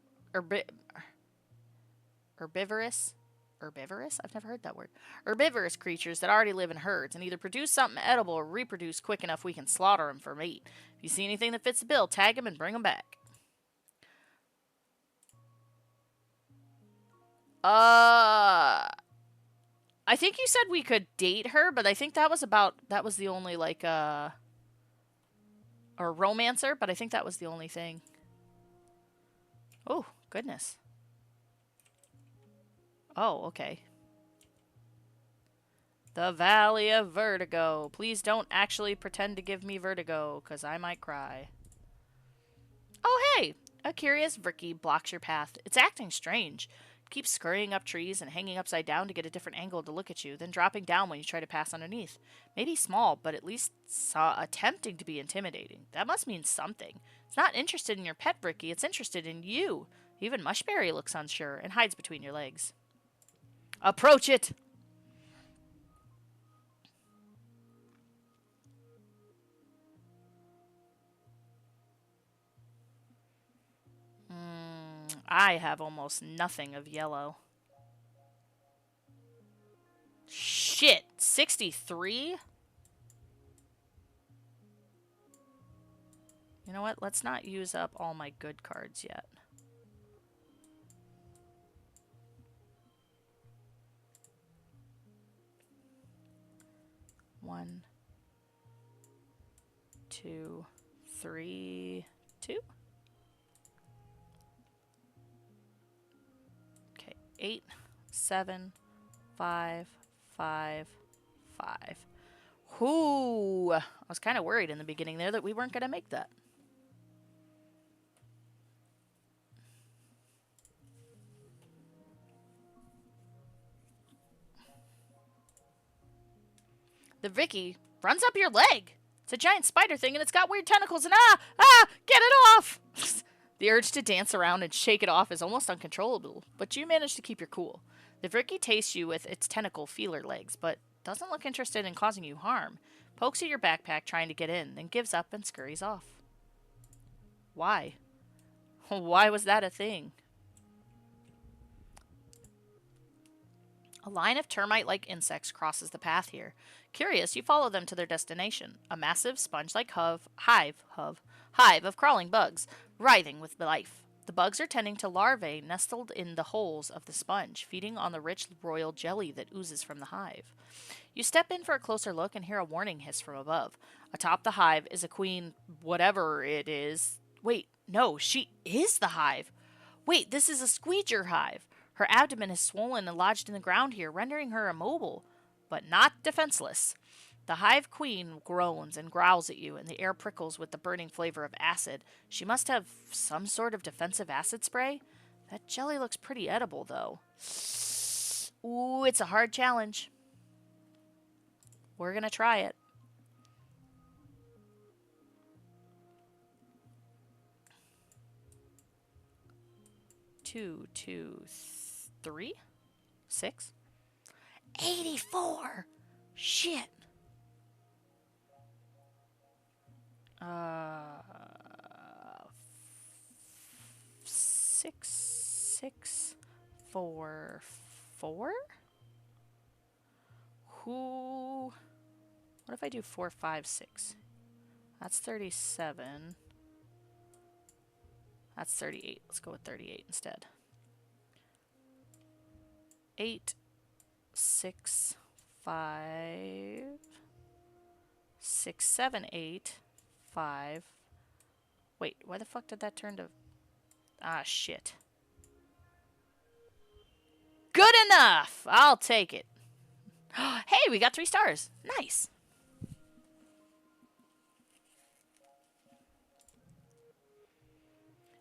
Herbivorous? I've never heard that word. Herbivorous creatures that already live in herds and either produce something edible or reproduce quick enough we can slaughter them for meat. If you see anything that fits the bill, tag them and bring them back. I think you said we could date her, but I think that was the only, like, or romancer, but I think that was the only thing. Oh, goodness. Oh, okay. The Valley of Vertigo. Please don't actually pretend to give me vertigo, because I might cry. Oh, hey! A curious Vricky blocks your path. It's acting strange. It keeps scurrying up trees and hanging upside down to get a different angle to look at you, then dropping down when you try to pass underneath. Maybe small, but at least attempting to be intimidating. That must mean something. It's not interested in your pet, Vricky. It's interested in you. Even Mushberry looks unsure and hides between your legs. Approach it! I have almost nothing of yellow. Shit! 63? You know what? Let's not use up all my good cards yet. One, two, three, two. Okay, 8, 7, 5, 5, 5. Whoo! I was kind of worried in the beginning there that we weren't going to make that. The Vicky runs up your leg. It's a giant spider thing and it's got weird tentacles and get it off! The urge to dance around and shake it off is almost uncontrollable, but you manage to keep your cool. The Vricky tastes you with its tentacle feeler legs, but doesn't look interested in causing you harm. Pokes at your backpack trying to get in, then gives up and scurries off. Why? Why was that a thing? A line of termite-like insects crosses the path here. Curious, you follow them to their destination, a massive sponge-like hive of crawling bugs, writhing with life. The bugs are tending to larvae nestled in the holes of the sponge, feeding on the rich royal jelly that oozes from the hive. You step in for a closer look and hear a warning hiss from above. Atop the hive is a queen, whatever it is. Wait, no, she is the hive. Wait, this is a squeeger hive. Her abdomen is swollen and lodged in the ground here, rendering her immobile, but not defenseless. The hive queen groans and growls at you, and the air prickles with the burning flavor of acid. She must have some sort of defensive acid spray. That jelly looks pretty edible, though. Ooh, it's a hard challenge. We're gonna try it. Two, 3, 6, 84. Shit. 6, 6, 4, 4. Who? What if I do 4, 5, 6? That's 37. That's 38. Let's go with 38 instead. 8, 6, 5, 6, 7, 8, 5. Wait, why the fuck did that turn to... Ah, shit. Good enough! I'll take it. Hey, we got 3 stars. Nice.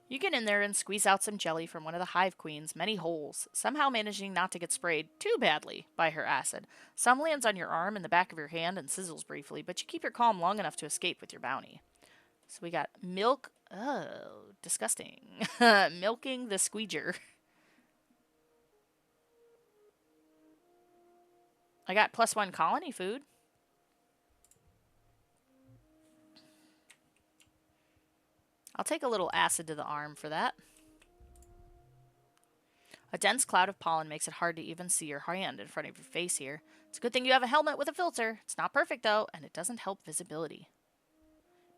You get in there and squeeze out some jelly from one of the hive queen's many holes, somehow managing not to get sprayed too badly by her acid. Some lands on your arm and the back of your hand and sizzles briefly, but you keep your calm long enough to escape with your bounty. So we got milk. Oh, disgusting. Milking the squeeger. I got +1 colony food. I'll take a little acid to the arm for that. A dense cloud of pollen makes it hard to even see your hand in front of your face here. It's a good thing you have a helmet with a filter. It's not perfect, though, and it doesn't help visibility.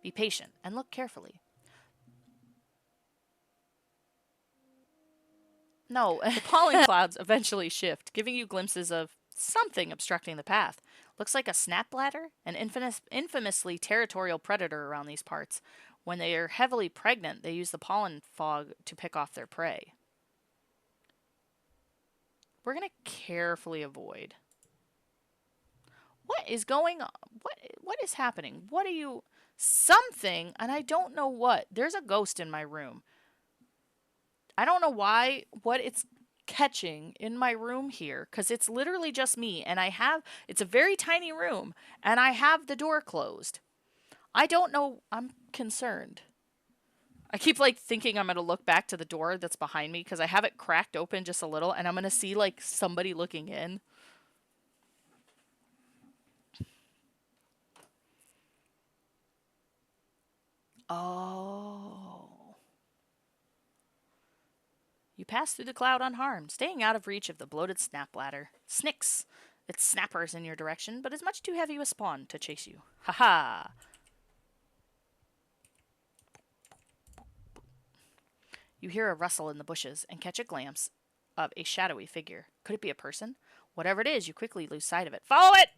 Be patient and look carefully. No, the pollen clouds eventually shift, giving you glimpses of something obstructing the path. Looks like a snap bladder, an infamously territorial predator around these parts. When they are heavily pregnant, they use the pollen fog to pick off their prey. We're going to carefully avoid. What is going on? What is happening? What are you... Something, and I don't know what. There's a ghost in my room. I don't know why, what it's catching in my room here, because it's literally just me, and it's a very tiny room, and I have the door closed. I don't know, I'm concerned. I keep, like, thinking I'm going to look back to the door that's behind me, because I have it cracked open just a little, and I'm going to see, like, somebody looking in. Oh. You pass through the cloud unharmed, staying out of reach of the bloated snap bladder. Snicks! Its snappers in your direction, but is much too heavy a spawn to chase you. Ha ha! You hear a rustle in the bushes and catch a glimpse of a shadowy figure. Could it be a person? Whatever it is, you quickly lose sight of it. Follow it!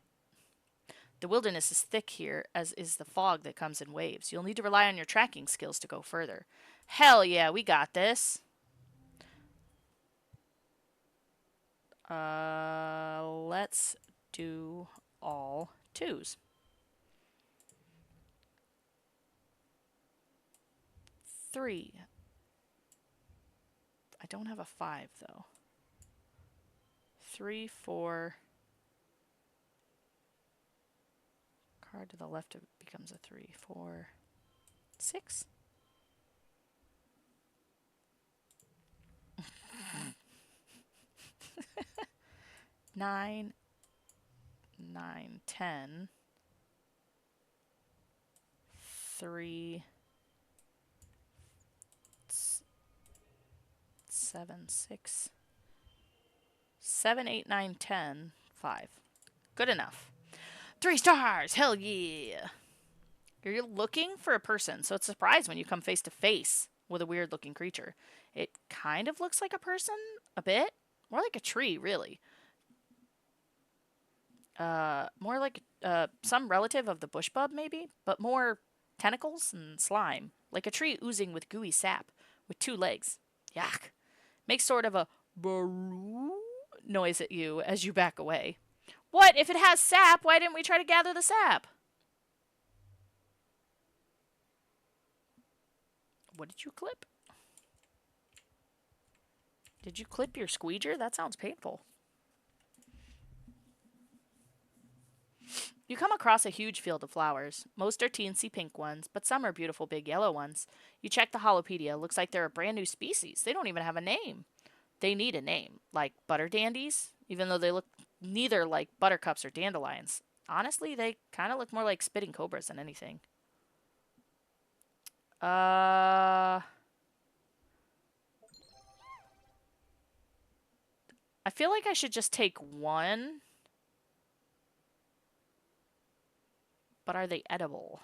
The wilderness is thick here, as is the fog that comes in waves. You'll need to rely on your tracking skills to go further. Hell yeah, we got this. Let's do all 2s. 3. I don't have a 5, though. 3, 4. Card to the left of it becomes a 3, 4, 6. Nine, 10. 3, 7, 6. 7, 8, 9, 10, 5. Good enough. 3 stars! Hell yeah! You're looking for a person, so it's a surprise when you come face to face with a weird looking creature. It kind of looks like a person, a bit. More like a tree, really. More like some relative of the bush bub, maybe, but more tentacles and slime. Like a tree oozing with gooey sap, with 2 legs. Yuck. Makes sort of a baroo noise at you as you back away. What? If it has sap, why didn't we try to gather the sap? What did you clip? Did you clip your squeeger? That sounds painful. You come across a huge field of flowers. Most are teensy pink ones, but some are beautiful big yellow ones. You check the holopedia. Looks like they're a brand new species. They don't even have a name. They need a name, like butter dandies, even though they look neither like buttercups or dandelions. Honestly, they kind of look more like spitting cobras than anything. I feel like I should just take 1. But are they edible?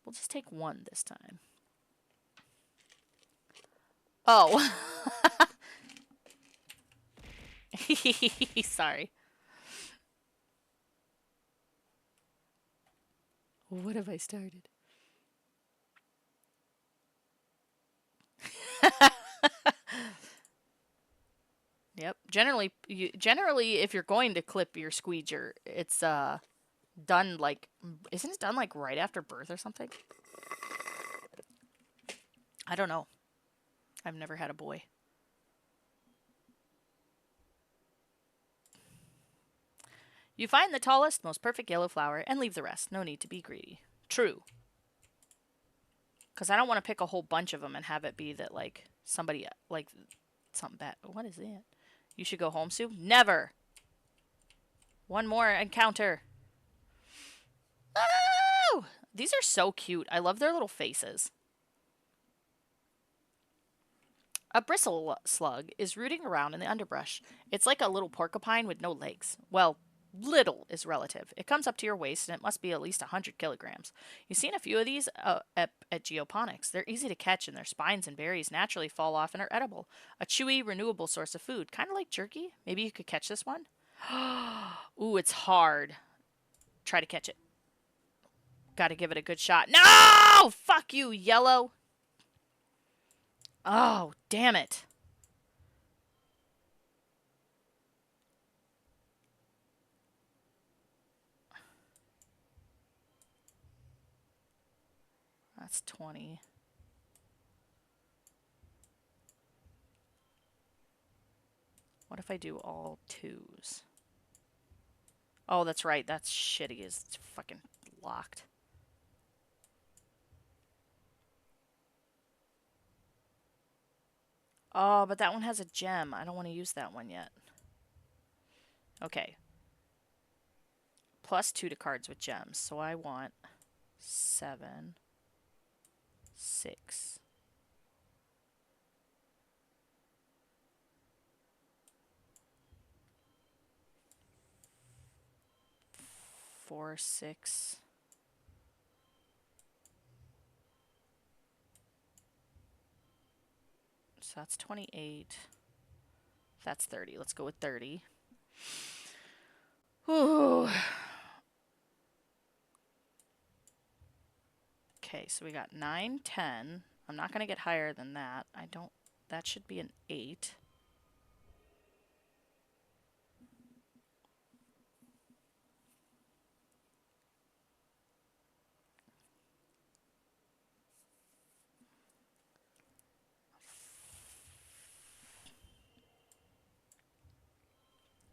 We'll just take one this time. Oh. Sorry. What have I started? Yep. Generally, if you're going to clip your squeeger, it's done like, isn't it done like right after birth or something? I don't know. I've never had a boy. You find the tallest, most perfect yellow flower and leave the rest. No need to be greedy. True. Because I don't want to pick a whole bunch of them and have it be that, like, somebody, like, something bad. What is it? You should go home, Sue? Never! One more encounter. Oh! These are so cute. I love their little faces. A bristle slug is rooting around in the underbrush. It's like a little porcupine with no legs. Well, little is relative. It comes up to your waist and it must be at least 100 kilograms. You've seen a few of these at geoponics. They're easy to catch and their spines and berries naturally fall off and are edible. A chewy, renewable source of food. Kind of like jerky. Maybe you could catch this one? Ooh, it's hard. Try to catch it. Gotta give it a good shot. No! Fuck you, yellow. Oh, damn it. That's 20. What if I do all twos? Oh, that's right. That's shitty. It's fucking locked. Oh, but that one has a gem. I don't want to use that one yet. Okay. +2 to cards with gems. So I want 7, 6. Four, 6. So that's 28. That's 30. Let's go with 30. Ooh. Okay, so we got 9, 10. I'm not going to get higher than that. I don't... That should be an 8.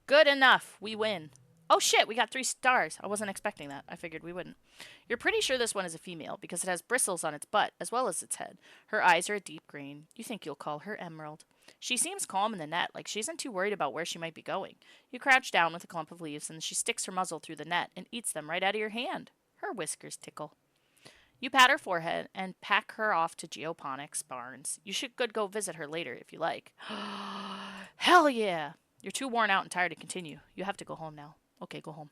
Good enough. We win. Oh shit, we got 3 stars. I wasn't expecting that. I figured we wouldn't. You're pretty sure this one is a female because it has bristles on its butt as well as its head. Her eyes are a deep green. You think you'll call her Emerald. She seems calm in the net, like she isn't too worried about where she might be going. You crouch down with a clump of leaves and she sticks her muzzle through the net and eats them right out of your hand. Her whiskers tickle. You pat her forehead and pack her off to Geoponics Barnes. You should go visit her later if you like. Hell yeah! You're too worn out and tired to continue. You have to go home now. Okay, go home.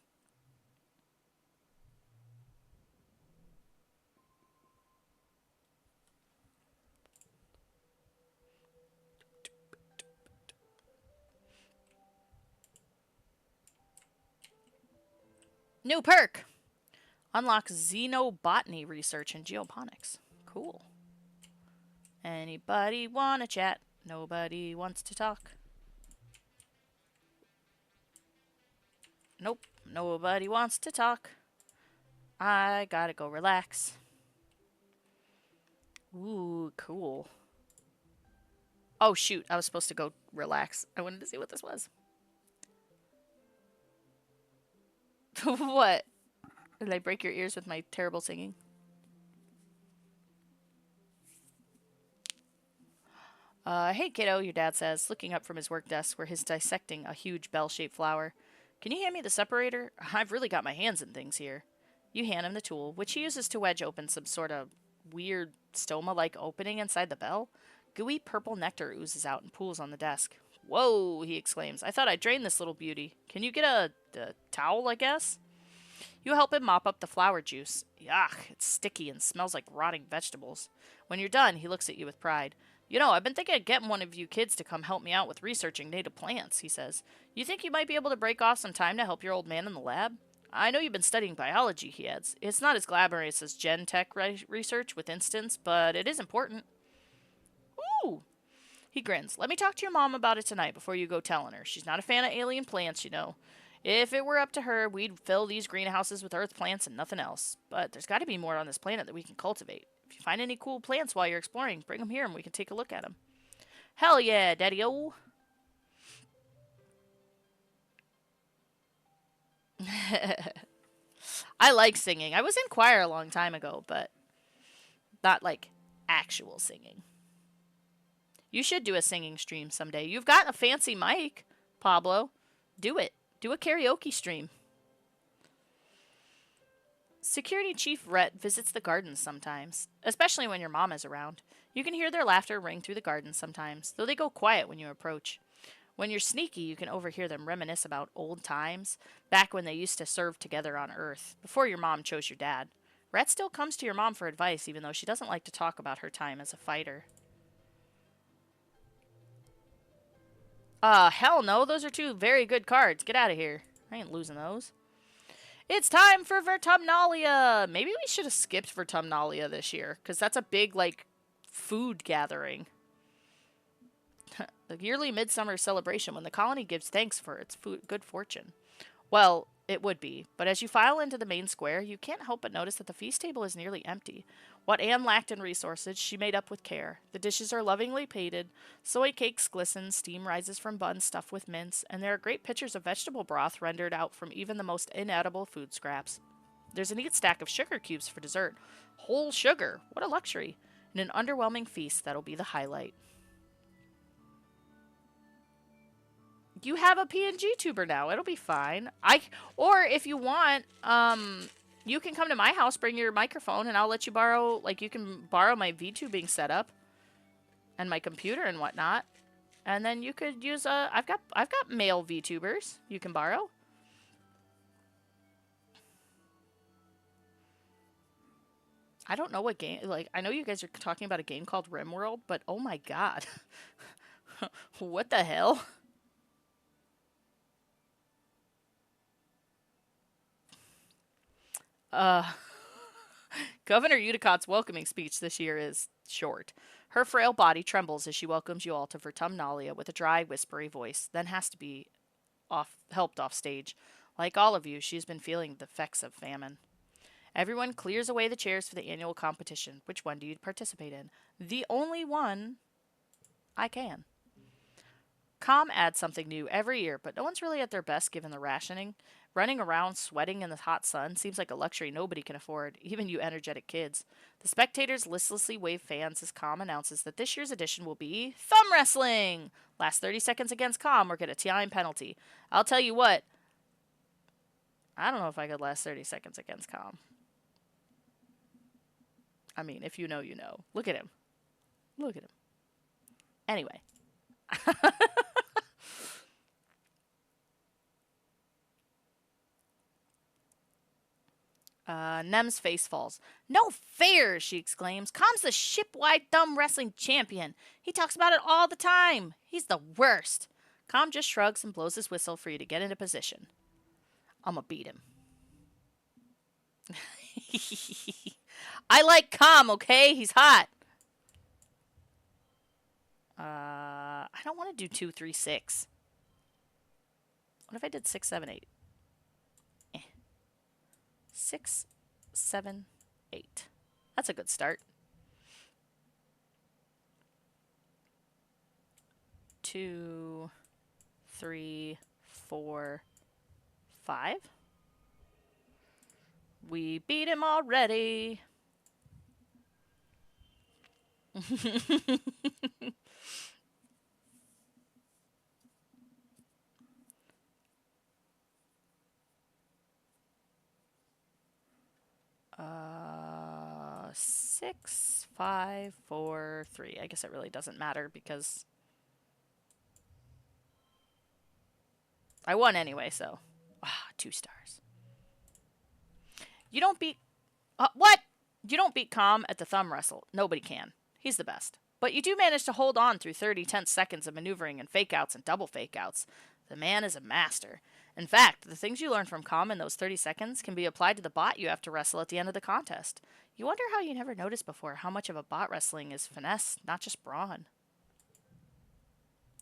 New perk! Unlocks xenobotany research in geoponics. Cool. Anybody wanna chat? Nobody wants to talk. Nope, nobody wants to talk. I gotta go relax. Ooh, cool. Oh shoot, I was supposed to go relax. I wanted to see what this was. What? Did I break your ears with my terrible singing? Hey kiddo, your dad says, looking up from his work desk where he's dissecting a huge bell-shaped flower. Can you hand me the separator? I've really got my hands in things here. You hand him the tool, which he uses to wedge open some sort of weird stoma-like opening inside the bell. Gooey purple nectar oozes out and pools on the desk. Whoa, he exclaims. I thought I drained this little beauty. Can you get a towel, I guess? You help him mop up the flower juice. Yuck, it's sticky and smells like rotting vegetables. When you're done, he looks at you with pride. You know, I've been thinking of getting one of you kids to come help me out with researching native plants, he says. You think you might be able to break off some time to help your old man in the lab? I know you've been studying biology, he adds. It's not as glamorous as gen tech research with instance, but it is important. Ooh! He grins. Let me talk to your mom about it tonight before you go telling her. She's not a fan of alien plants, you know. If it were up to her, we'd fill these greenhouses with earth plants and nothing else. But there's got to be more on this planet that we can cultivate. If you find any cool plants while you're exploring, bring them here and we can take a look at them. Hell yeah, Daddy-o. I like singing. I was in choir a long time ago, but not like actual singing. You should do a singing stream someday. You've got a fancy mic, Pablo. Do it. Do a karaoke stream. Security Chief Rhett visits the gardens sometimes, especially when your mom is around. You can hear their laughter ring through the gardens sometimes, though they go quiet when you approach. When you're sneaky, you can overhear them reminisce about old times, back when they used to serve together on Earth, before your mom chose your dad. Rhett still comes to your mom for advice, even though she doesn't like to talk about her time as a fighter. Hell no, those are two very good cards. Get out of here. I ain't losing those. It's time for Vertumnalia! Maybe we should have skipped Vertumnalia this year, because that's a big, like, food gathering. The yearly midsummer celebration when the colony gives thanks for its good fortune. Well, it would be, but as you file into the main square, you can't help but notice that the feast table is nearly empty. What Anne lacked in resources, she made up with care. The dishes are lovingly plated, soy cakes glisten, steam rises from buns stuffed with mince, and there are great pitchers of vegetable broth rendered out from even the most inedible food scraps. There's a neat stack of sugar cubes for dessert. Whole sugar! What a luxury! And an underwhelming feast that'll be the highlight. You have a PNG tuber now. It'll be fine. Or if you want, you can come to my house, bring your microphone, and I'll let you borrow, like, you can borrow my VTubing setup and my computer and whatnot. And then you could use I've got male VTubers you can borrow. I don't know what game, like, I know you guys are talking about a game called RimWorld, but oh my god. What the hell? Uh, Governor Eudicott's welcoming speech this year is short. Her frail body trembles as she welcomes you all to Vertumnalia with a dry, whispery voice, then has to be helped off stage. Like all of you, she's been feeling the effects of famine. Everyone clears away the chairs for the annual competition. Which one do you participate in? The only one I can. Com adds something new every year, but no one's really at their best given the rationing. Running around sweating in the hot sun seems like a luxury nobody can afford, even you energetic kids. The spectators listlessly wave fans as Com announces that this year's edition will be thumb wrestling! Last 30 seconds against Com or get a time penalty. I'll tell you what, I don't know if I could last 30 seconds against Com. I mean, if you know, you know. Look at him. Look at him. Anyway. Nem's face falls. No fair, she exclaims. Com's the ship-wide thumb wrestling champion. He talks about it all the time. He's the worst. Com just shrugs and blows his whistle for you to get into position. I'ma beat him. I like Com, okay? He's hot. I don't want to do 2, 3, 6. What if I did 6, 7, 8? 6, 7, 8. That's a good start. 2, 3, 4, 5. We beat him already. uh, 6, 5, 4, 3. I guess it really doesn't matter because I won anyway, so 2 stars. You don't beat... what? You don't beat Calm at the thumb wrestle. Nobody can. He's the best. But you do manage to hold on through 30 tense seconds of maneuvering and fake-outs and double fake-outs. The man is a master. In fact, the things you learn from Calm in those 30 seconds can be applied to the bot you have to wrestle at the end of the contest. You wonder how you never noticed before how much of a bot wrestling is finesse, not just brawn.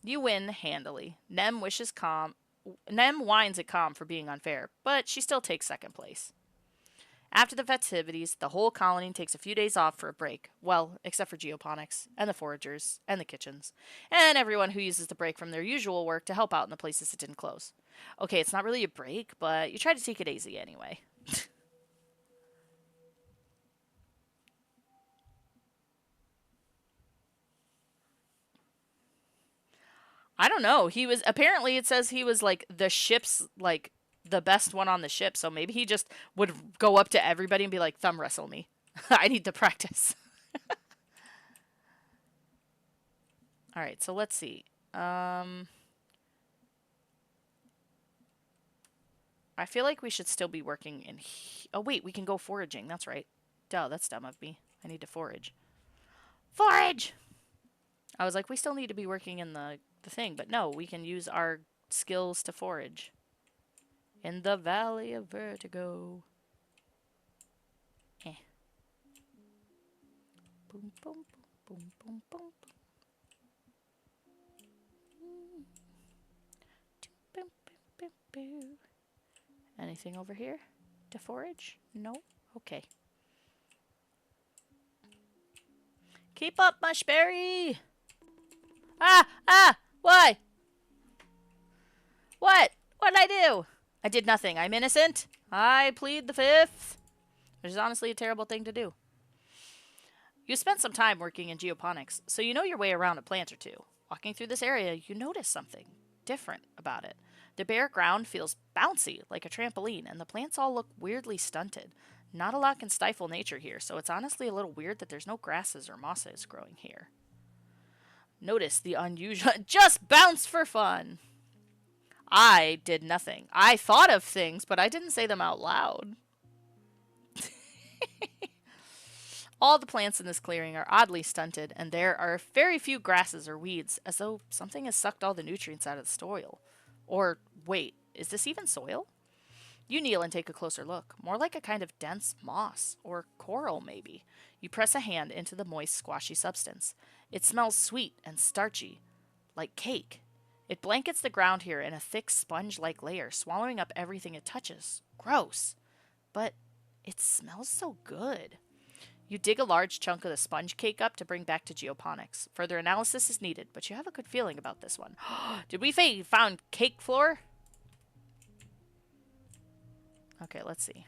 You win handily. Nem whines at Calm for being unfair, but she still takes second place. After the festivities, the whole colony takes a few days off for a break. Well, except for geoponics, and the foragers, and the kitchens, and everyone who uses the break from their usual work to help out in the places that didn't close. Okay, it's not really a break, but you try to take it easy anyway. I don't know. He was, apparently it says he was like the ship's, like, the best one on the ship, so maybe he just would go up to everybody and be like, thumb wrestle me. I need to practice. Alright, so let's see. I feel like we should still be working in... oh, wait, we can go foraging. That's right. Duh, that's dumb of me. I need to forage. Forage! I was like, we still need to be working in the thing, but no, we can use our skills to forage. In the Valley of Vertigo. Eh. Boom, boom, boom, boom, boom, boom. Boom, boom, boom, boom. Anything over here to forage? No? Okay. Keep up, Mushberry! Ah! Why? What? What'd I do? I did nothing. I'm innocent. I plead the fifth. Which is honestly a terrible thing to do. You spent some time working in geoponics, so you know your way around a plant or two. Walking through this area, you notice something different about it. The bare ground feels bouncy, like a trampoline, and the plants all look weirdly stunted. Not a lot can stifle nature here, so it's honestly a little weird that there's no grasses or mosses growing here. Notice the unusual... just bounce for fun! I did nothing. I thought of things, but I didn't say them out loud. All the plants in this clearing are oddly stunted, and there are very few grasses or weeds, as though something has sucked all the nutrients out of the soil. Or, wait, is this even soil? You kneel and take a closer look, more like a kind of dense moss, or coral maybe. You press a hand into the moist, squashy substance. It smells sweet and starchy, like cake. It blankets the ground here in a thick sponge-like layer, swallowing up everything it touches. Gross. But it smells so good. You dig a large chunk of the sponge cake up to bring back to geoponics. Further analysis is needed, but you have a good feeling about this one. Did we found cake floor? Okay, let's see.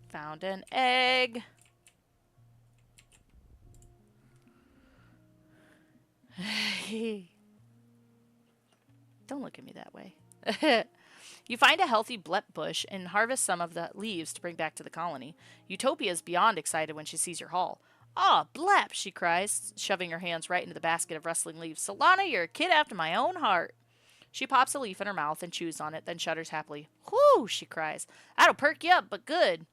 Found an egg. Don't look at me that way. You find a healthy blep bush and harvest some of the leaves to bring back to the colony. Utopia is beyond excited when she sees your haul. "Ah, blep!" she cries, shoving her hands right into the basket of rustling leaves. "Solana, you're a kid after my own heart." She pops a leaf in her mouth and chews on it, then shudders happily. "Whew!" she cries. "That'll perk you up, but good.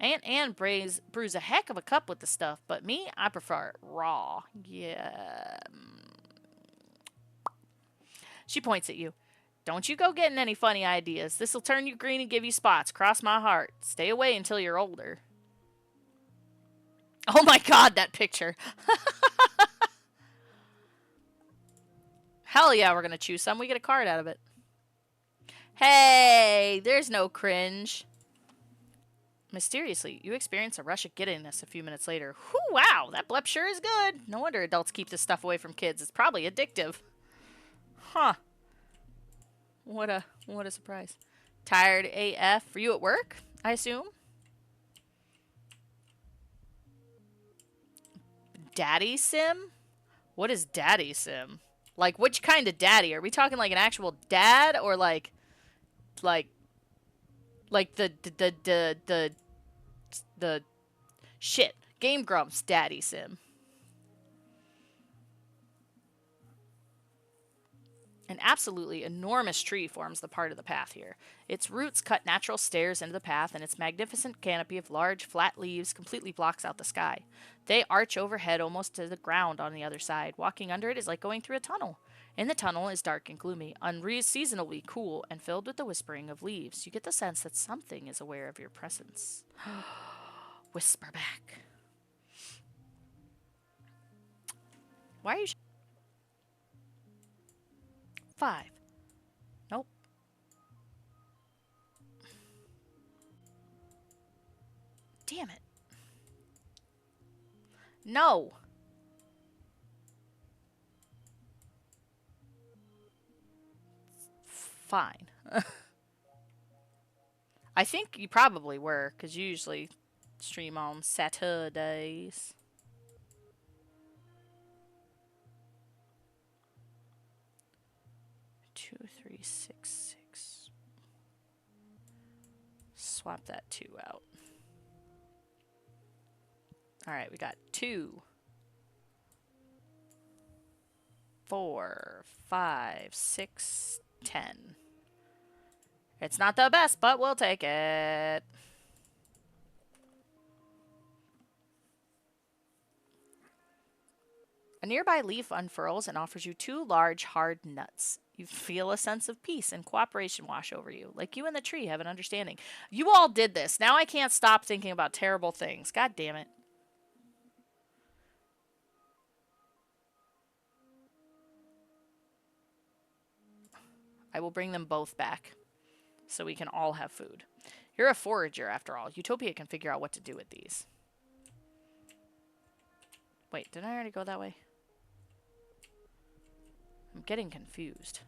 Aunt Anne brews a heck of a cup with the stuff, but me, I prefer it raw. Yeah." She points at you. "Don't you go getting any funny ideas. This'll turn you green and give you spots. Cross my heart. Stay away until you're older." Oh my god, that picture. Hell yeah, we're gonna choose some. We get a card out of it. Hey, there's no cringe. Mysteriously, you experience a rush of giddiness a few minutes later. Whew, wow, that blep sure is good. No wonder adults keep this stuff away from kids. It's probably addictive. Huh. What a surprise. Tired AF. For you at work, I assume? Daddy sim? What is daddy sim? Like, which kind of daddy? Are we talking like an actual dad or like the shit, Game Grumps daddy sim? An absolutely enormous tree forms the part of the path here. Its roots cut natural stairs into the path, and its magnificent canopy of large, flat leaves completely blocks out the sky. They arch overhead almost to the ground on the other side. Walking under it is like going through a tunnel. In the tunnel is dark and gloomy, unseasonably cool, and filled with the whispering of leaves. You get the sense that something is aware of your presence. Whisper back. Why are you... 5. Nope. Damn it. No. Fine. I think you probably were, because you usually stream on Saturdays. 2, 3, 6, 6. Swap that 2 out. Alright, we got 2, 4, 5, 6, 10. It's not the best, but we'll take it. A nearby leaf unfurls and offers you 2 large, hard nuts. You feel a sense of peace and cooperation wash over you, like you and the tree have an understanding. You all did this. Now I can't stop thinking about terrible things. God damn it. I will bring them both back so we can all have food. You're a forager, after all. Utopia can figure out what to do with these. Wait, did I already go that way? I'm getting confused.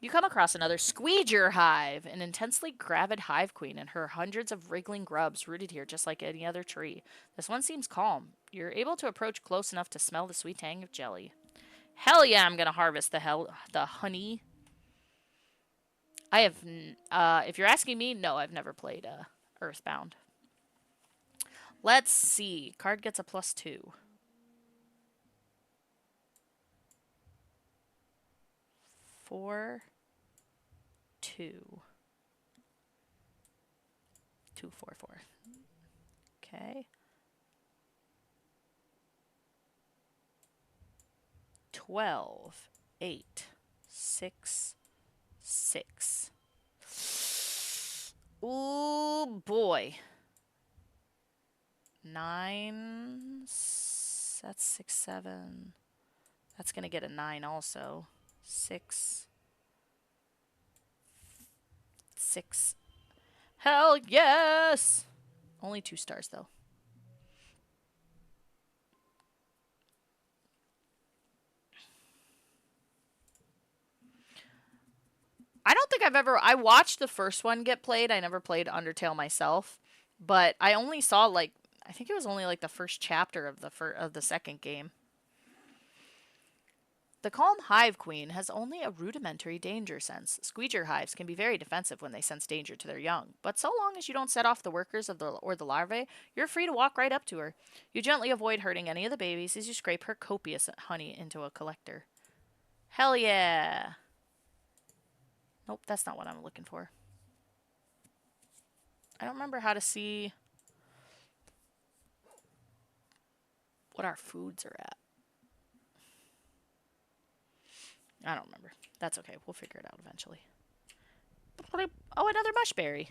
You come across another squeeger hive, an intensely gravid hive queen and her hundreds of wriggling grubs rooted here just like any other tree. This one seems calm. You're able to approach close enough to smell the sweet tang of jelly. Hell yeah, I'm gonna harvest the honey. I have, if you're asking me, no, I've never played Earthbound. Let's see. Card gets a +2. 4, 2. 2, 4, 4. Okay. 12, 8, 6, 6. Ooh, boy. 9. That's 6, 7. That's going to get a 9 also. 6. 6. Hell yes! Only 2 stars, though. I don't think I've ever... I watched the first one get played. I never played Undertale myself. But I only saw, like... I think it was only, like, the first chapter of the second game. The calm hive queen has only a rudimentary danger sense. Squeeger hives can be very defensive when they sense danger to their young, but so long as you don't set off the workers or the larvae, you're free to walk right up to her. You gently avoid hurting any of the babies as you scrape her copious honey into a collector. Hell yeah! Nope, that's not what I'm looking for. I don't remember how to see what our foods are at. I don't remember. That's okay. We'll figure it out eventually. Oh, another mushberry.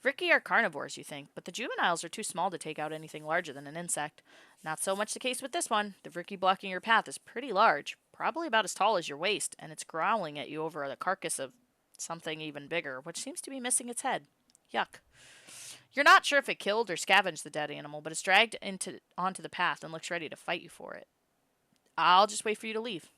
Vriki are carnivores, you think, but the juveniles are too small to take out anything larger than an insect. Not so much the case with this one. The Vriki blocking your path is pretty large, probably about as tall as your waist, and it's growling at you over the carcass of something even bigger, which seems to be missing its head. Yuck. You're not sure if it killed or scavenged the dead animal, but it's dragged onto the path and looks ready to fight you for it. I'll just wait for you to leave.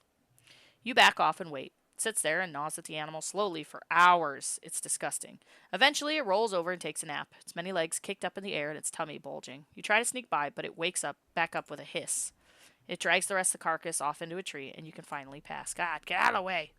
You back off and wait. It sits there and gnaws at the animal slowly for hours. It's disgusting. Eventually, it rolls over and takes a nap, its many legs kicked up in the air and its tummy bulging. You try to sneak by, but it wakes up, back up with a hiss. It drags the rest of the carcass off into a tree, and you can finally pass. God, get out of the way!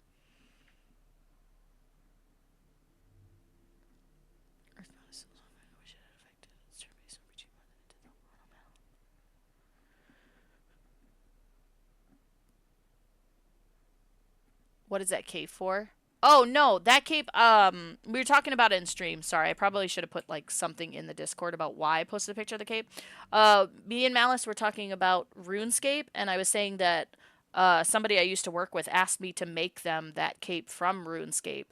What is that cape for? Oh no, that cape. We were talking about it in stream. Sorry, I probably should have put like something in the Discord about why I posted a picture of the cape. Me and Malice were talking about RuneScape, and I was saying that somebody I used to work with asked me to make them that cape from RuneScape,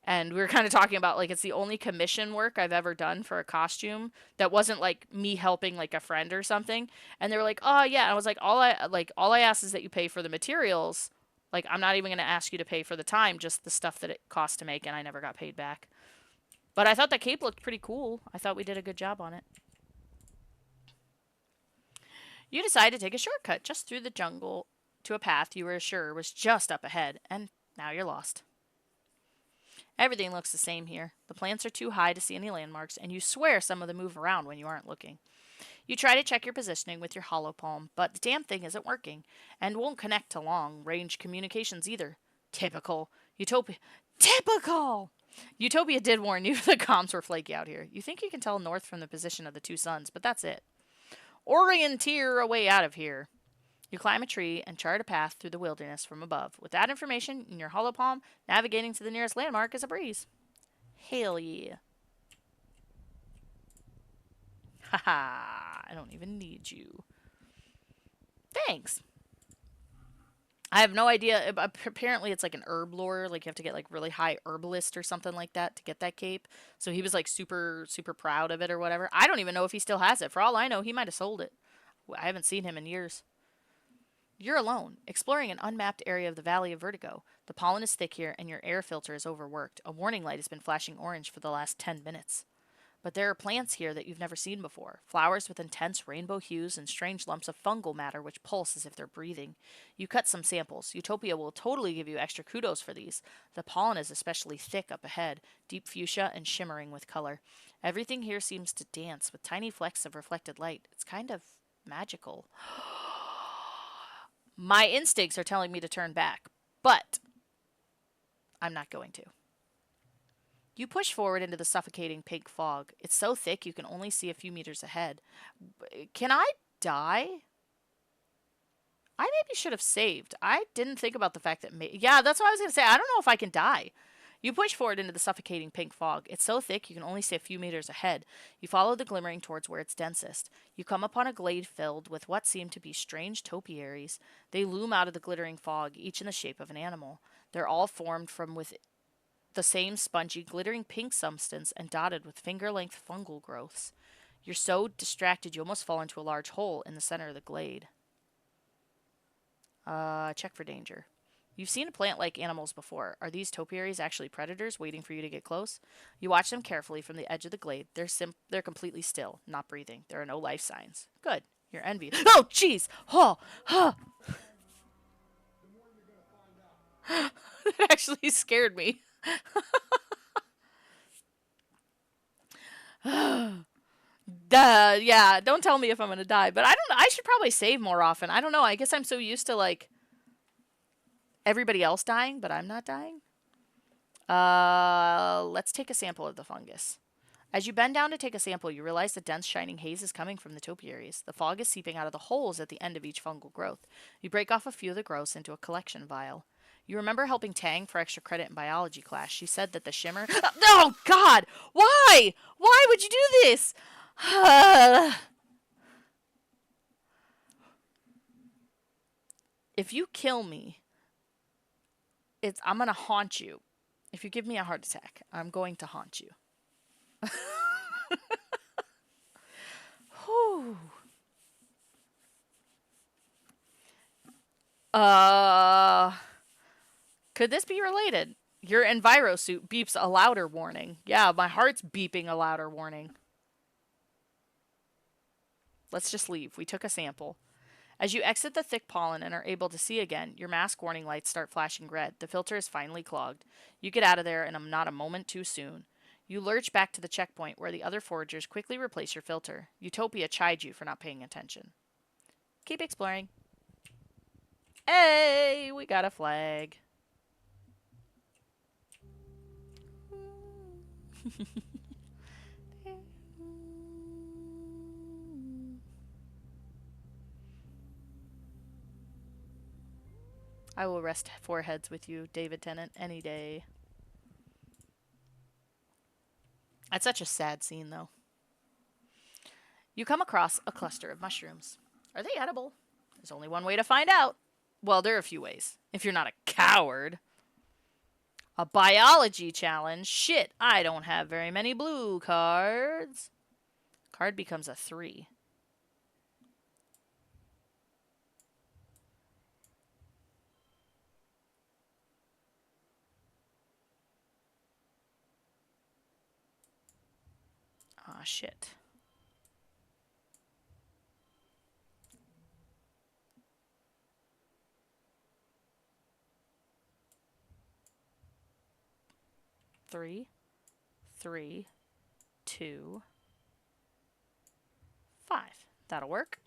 and we were kind of talking about like it's the only commission work I've ever done for a costume that wasn't like me helping like a friend or something. And they were like, "Oh yeah," and I was like, all I ask is that you pay for the materials. Like I'm not even gonna ask you to pay for the time, just the stuff that it costs to make, and I never got paid back. But I thought that cape looked pretty cool. I thought we did a good job on it. You decide to take a shortcut just through the jungle to a path you were sure was just up ahead, and now you're lost. Everything looks the same here. The plants are too high to see any landmarks, and you swear some of them move around when you aren't looking. You try to check your positioning with your hollow palm, but the damn thing isn't working, and won't connect to long range communications either. Typical. Utopia. Typical! Utopia did warn you the comms were flaky out here. You think you can tell north from the position of the two suns, but that's it. Orienteer a way out of here. You climb a tree and chart a path through the wilderness from above. With that information in your hollow palm, navigating to the nearest landmark is a breeze. Hell yeah. Haha, I don't even need you. Thanks. I have no idea. Apparently, it's like an herb lore. Like you have to get like really high herbalist or something like that to get that cape. So he was like super super proud of it or whatever. I don't even know if he still has it. For all I know, he might have sold it. I haven't seen him in years. You're alone, exploring an unmapped area of the Valley of Vertigo. The pollen is thick here, and your air filter is overworked. A warning light has been flashing orange for the last 10 minutes. But there are plants here that you've never seen before. Flowers with intense rainbow hues and strange lumps of fungal matter which pulse as if they're breathing. You cut some samples. Utopia will totally give you extra kudos for these. The pollen is especially thick up ahead, deep fuchsia and shimmering with color. Everything here seems to dance with tiny flecks of reflected light. It's kind of magical. My instincts are telling me to turn back, but I'm not going to. You push forward into the suffocating pink fog. It's so thick you can only see a few meters ahead. Can I die? I maybe should have saved. I didn't think about the fact that... yeah, that's what I was going to say. I don't know if I can die. You push forward into the suffocating pink fog. It's so thick you can only see a few meters ahead. You follow the glimmering towards where it's densest. You come upon a glade filled with what seem to be strange topiaries. They loom out of the glittering fog, each in the shape of an animal. They're all formed from within the same spongy, glittering pink substance and dotted with finger-length fungal growths. You're so distracted you almost fall into a large hole in the center of the glade. Check for danger. You've seen plant-like animals before. Are these topiaries actually predators waiting for you to get close? You watch them carefully from the edge of the glade. They're completely still, not breathing. There are no life signs. Good. You're envious. Oh, jeez! Oh, oh. That actually scared me. Duh, yeah, don't tell me if I'm gonna die. But I don't know. I should probably save more often. I don't know. I guess I'm so used to like everybody else dying, but I'm not dying. Let's take a sample of the fungus. As you bend down to take a sample, you realize the dense shining haze is coming from the topiaries. The fog is seeping out of the holes at the end of each fungal growth. You break off a few of the growths into a collection vial. You remember helping Tang for extra credit in biology class. She said that the shimmer... oh, God! Why? Why would you do this? If you kill me, I'm gonna haunt you. If you give me a heart attack, I'm going to haunt you. Whew. Uh, could this be related? Your enviro suit beeps a louder warning. Yeah, my heart's beeping a louder warning. Let's just leave. We took a sample. As you exit the thick pollen and are able to see again, your mask warning lights start flashing red. The filter is finally clogged. You get out of there, and I'm not a moment too soon. You lurch back to the checkpoint where the other foragers quickly replace your filter. Utopia chides you for not paying attention. Keep exploring. Hey, we got a flag. I will rest 4 heads with you, David Tennant, any day. That's such a sad scene, though. You come across a cluster of mushrooms. Are they edible? There's only one way to find out. Well, there are a few ways. If you're not a coward. A biology challenge? Shit, I don't have very many blue cards. Card becomes a 3. Ah, shit. Three, 2, 5. That'll work.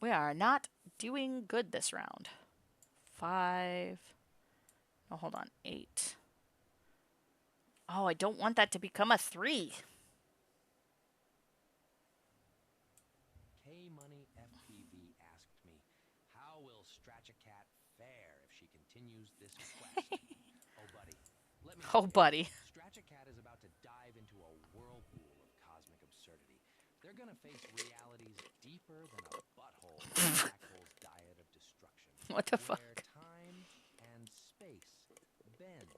We are not doing good this round. 5. Oh, hold on. 8. Oh, I don't want that to become a 3. K-Money FPV asked me, how will Strachacat fare if she continues this quest? Oh, buddy. Let me Oh, buddy. Strachacat is about to dive into a whirlpool of cosmic absurdity. They're gonna face realities deeper than a butthole in a black hole's diet of destruction. What the fuck? Where time and space bend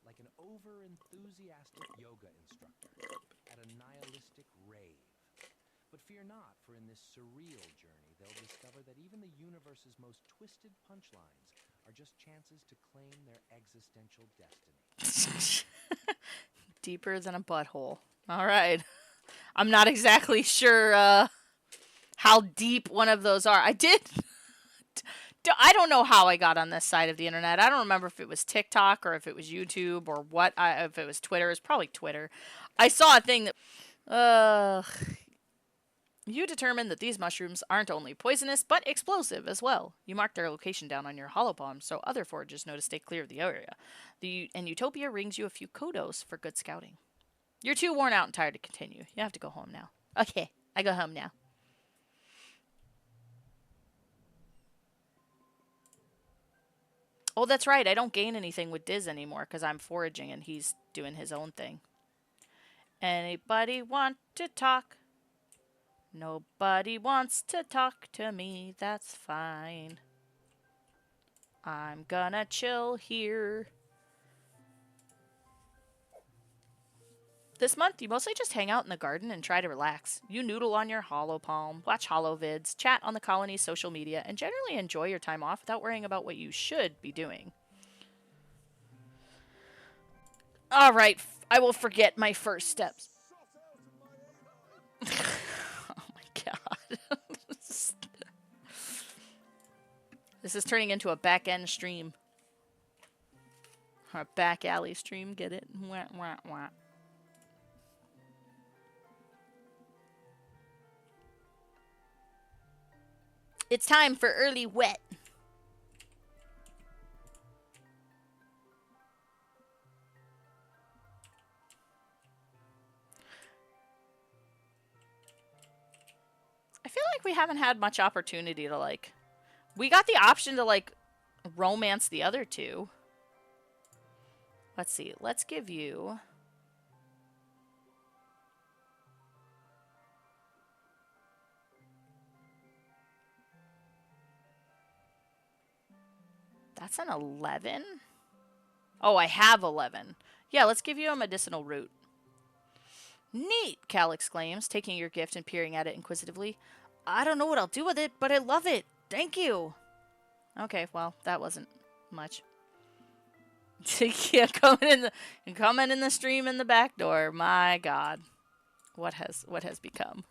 like an over-enthusiastic yoga instructor at a nihilistic rave. But fear not, for in this surreal journey, they'll discover that even the universe's most twisted punchlines are just chances to claim their existential destiny. Deeper than a butthole. All right. I'm not exactly sure how deep one of those are. I don't know how I got on this side of the internet. I don't remember if it was TikTok or if it was YouTube or what. If it was Twitter. It's probably Twitter. I saw a thing that... You determine that these mushrooms aren't only poisonous, but explosive as well. You mark their location down on your holopalm so other foragers know to stay clear of the area. And Utopia rings you a few kudos for good scouting. You're too worn out and tired to continue. You have to go home now. Okay, I go home now. Oh, that's right. I don't gain anything with Diz anymore because I'm foraging and he's doing his own thing. Anybody want to talk? Nobody wants to talk to me. That's fine. I'm gonna chill here. This month, you mostly just hang out in the garden and try to relax. You noodle on your holopalm, watch holovids, chat on the colony's social media, and generally enjoy your time off without worrying about what you should be doing. Alright, I will forget my first steps. Oh my god. This is turning into a back-end stream. Or a back alley stream, get it? Wah, wah, wah. It's time for early wet. I feel like we haven't had much opportunity to, like... We got the option to, like, romance the other two. Let's see. Let's give you... That's an 11? Oh, I have 11. Yeah, let's give you a medicinal root. Neat, Cal exclaims, taking your gift and peering at it inquisitively. I don't know what I'll do with it, but I love it. Thank you. Okay, well, that wasn't much. Yeah, coming in the stream in the back door. My God, what has become?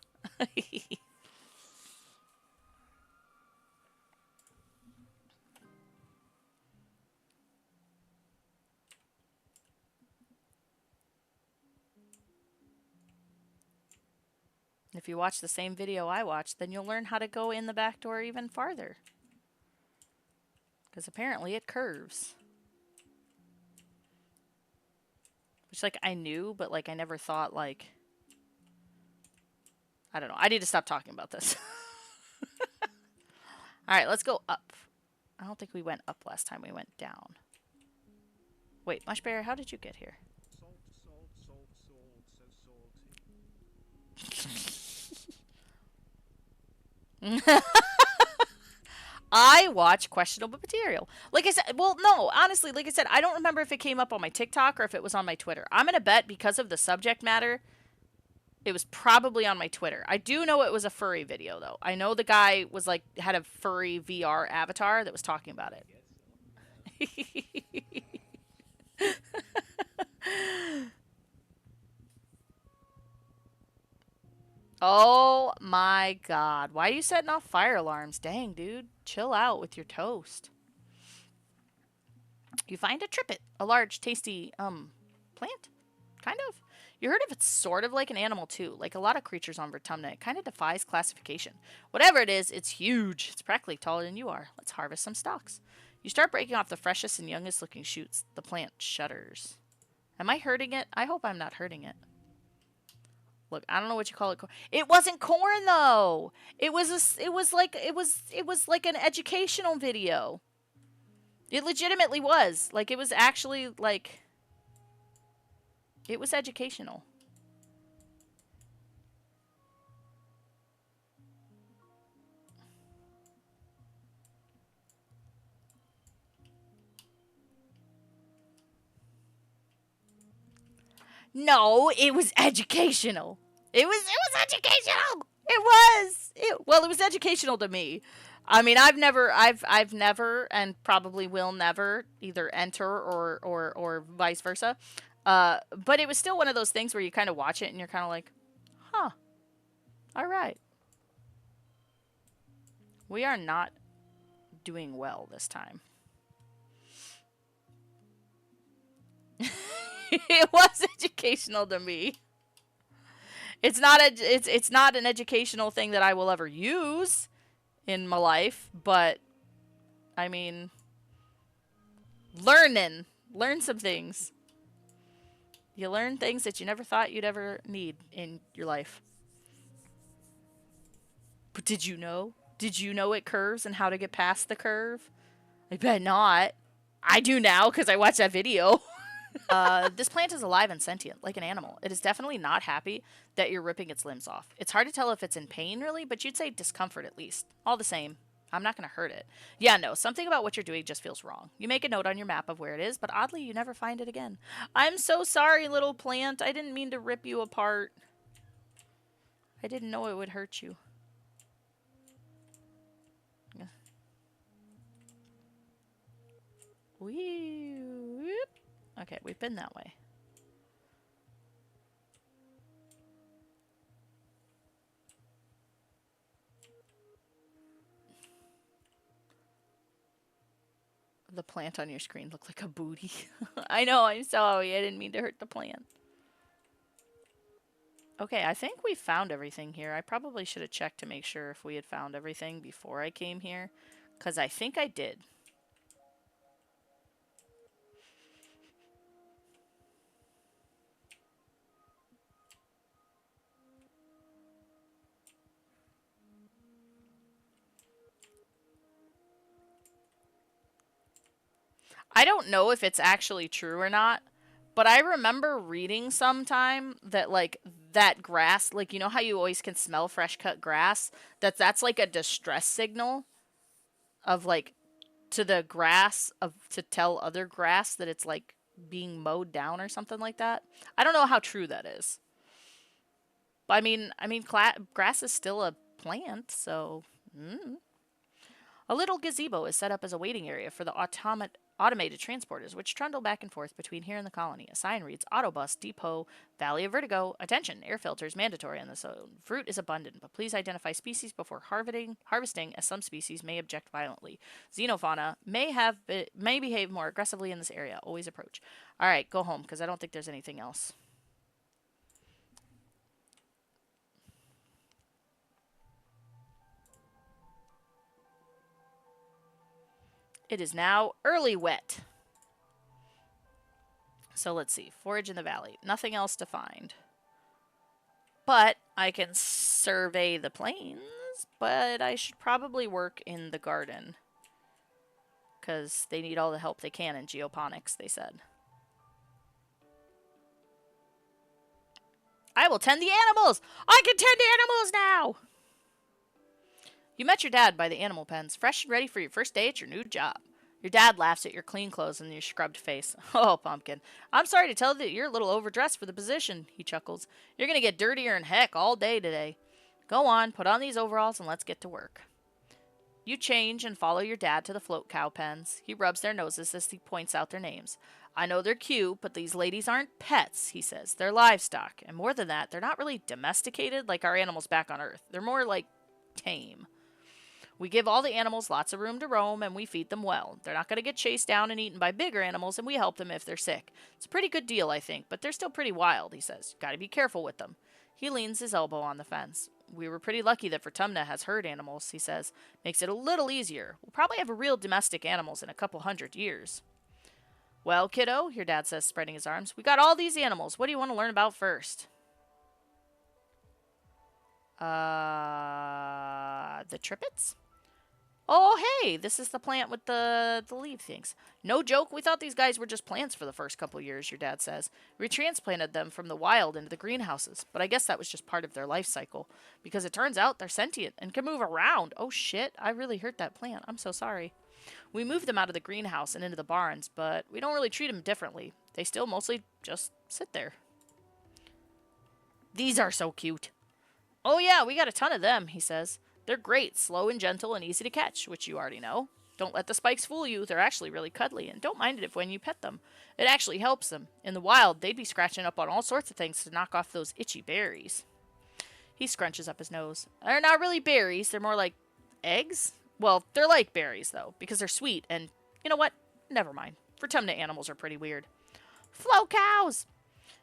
If you watch the same video I watched, then you'll learn how to go in the back door even farther. Because apparently it curves. Which, like, I knew, but, like, I never thought, like... I don't know. I need to stop talking about this. Alright, let's go up. I don't think we went up last time. We went down. Wait, Mushberry, how did you get here? Salt, salt, salt, salt, so salty. I watch questionable material. Like I said, well, no, honestly, like I said, I don't remember if it came up on my TikTok or if it was on my Twitter. I'm going to bet because of the subject matter, it was probably on my Twitter. I do know it was a furry video, though. I know the guy was like, had a furry VR avatar that was talking about it. Oh my god. Why are you setting off fire alarms? Dang, dude. Chill out with your toast. You find a trippet, a large, tasty, plant. Kind of. You heard of it's sort of like an animal too, like a lot of creatures on Vertumna. It kind of defies classification. Whatever it is, it's huge. It's practically taller than you are. Let's harvest some stalks. You start breaking off the freshest and youngest looking shoots. The plant shudders. Am I hurting it? I hope I'm not hurting it. Look, I don't know what you call it. It wasn't corn though. It was like an educational video. It legitimately was. Like it was actually like it was educational. No, it was educational. It was educational. It was educational to me. I mean, I've never and probably will never either enter or vice versa. But it was still one of those things where you kind of watch it and you're kind of like, "Huh. All right. We are not doing well this time." It was educational to me. It's not an educational thing that I will ever use in my life, but I mean, learn some things. You learn things that you never thought you'd ever need in your life. But did you know? Did you know it curves and how to get past the curve? I bet not. I do now because I watched that video. This plant is alive and sentient, like an animal. It is definitely not happy that you're ripping its limbs off. It's hard to tell if it's in pain, really, but you'd say discomfort at least. All the same, I'm not going to hurt it. Yeah, no, something about what you're doing just feels wrong. You make a note on your map of where it is, but oddly, you never find it again. I'm so sorry, little plant. I didn't mean to rip you apart. I didn't know it would hurt you. Yeah. Whoop. Okay, we've been that way. The plant on your screen looked like a booty. I know, I'm sorry. I didn't mean to hurt the plant. Okay, I think we found everything here. I probably should have checked to make sure if we had found everything before I came here, because I think I did. I don't know if it's actually true or not, but I remember reading sometime that like that grass, like you know how you always can smell fresh cut grass, that's like a distress signal of like to the grass of to tell other grass that it's like being mowed down or something like that. I don't know how true that is. But grass is still a plant, so a little gazebo is set up as a waiting area for the automated transporters, which trundle back and forth between here and the colony. A sign reads, Autobus, Depot, Valley of Vertigo. Attention, air filters mandatory on the zone. Fruit is abundant, but please identify species before harvesting, as some species may object violently. Xenofauna may behave more aggressively in this area. Always approach. All right, go home, because I don't think there's anything else. It is now early wet. So let's see. Forage in the valley. Nothing else to find. But I can survey the plains, but I should probably work in the garden. because they need all the help they can in geoponics, they said. I will tend the animals! I can tend the animals now! You met your dad by the animal pens, fresh and ready for your first day at your new job. Your dad laughs at your clean clothes and your scrubbed face. Oh, Pumpkin, I'm sorry to tell you that you're a little overdressed for the position, he chuckles. You're going to get dirtier than heck all day today. Go on, put on these overalls and let's get to work. You change and follow your dad to the float cow pens. He rubs their noses as he points out their names. I know they're cute, but these ladies aren't pets, he says. They're livestock. And more than that, they're not really domesticated like our animals back on Earth. They're more like tame. We give all the animals lots of room to roam, and we feed them well. They're not going to get chased down and eaten by bigger animals, and we help them if they're sick. It's a pretty good deal, I think, but they're still pretty wild, he says. Got to be careful with them. He leans his elbow on the fence. We were pretty lucky that Vertumna has herd animals, he says. Makes it a little easier. We'll probably have a real domestic animals in a couple 100 years. Well, kiddo, your dad says, spreading his arms, we got all these animals. What do you want to learn about first? The trippets? Oh, hey, this is the plant with the leaf things. No joke, we thought these guys were just plants for the first couple years, your dad says. We transplanted them from the wild into the greenhouses, but I guess that was just part of their life cycle, because it turns out they're sentient and can move around. Oh, shit, I really hurt that plant. I'm so sorry. We moved them out of the greenhouse and into the barns, but we don't really treat them differently. They still mostly just sit there. These are so cute. Oh, yeah, we got a ton of them, he says. They're great, slow and gentle and easy to catch, which you already know. Don't let the spikes fool you. They're actually really cuddly, and don't mind it if when you pet them. It actually helps them. In the wild, they'd be scratching up on all sorts of things to knock off those itchy berries. He scrunches up his nose. They're not really berries. They're more like eggs. Well, they're like berries, though, because they're sweet, and you know what? Never mind. Vertumna animals are pretty weird. Float cows!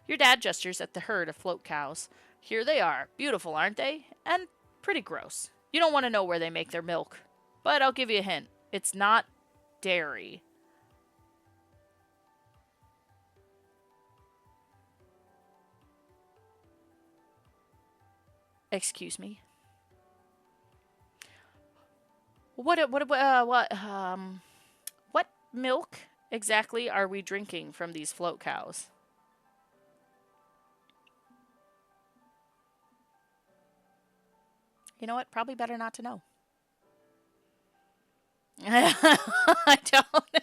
Your dad gestures at the herd of float cows. Here they are. Beautiful, aren't they? And pretty gross. You don't want to know where they make their milk. But I'll give you a hint. It's not dairy. Excuse me. What milk exactly are we drinking from these float cows? You know what? Probably better not to know. I don't.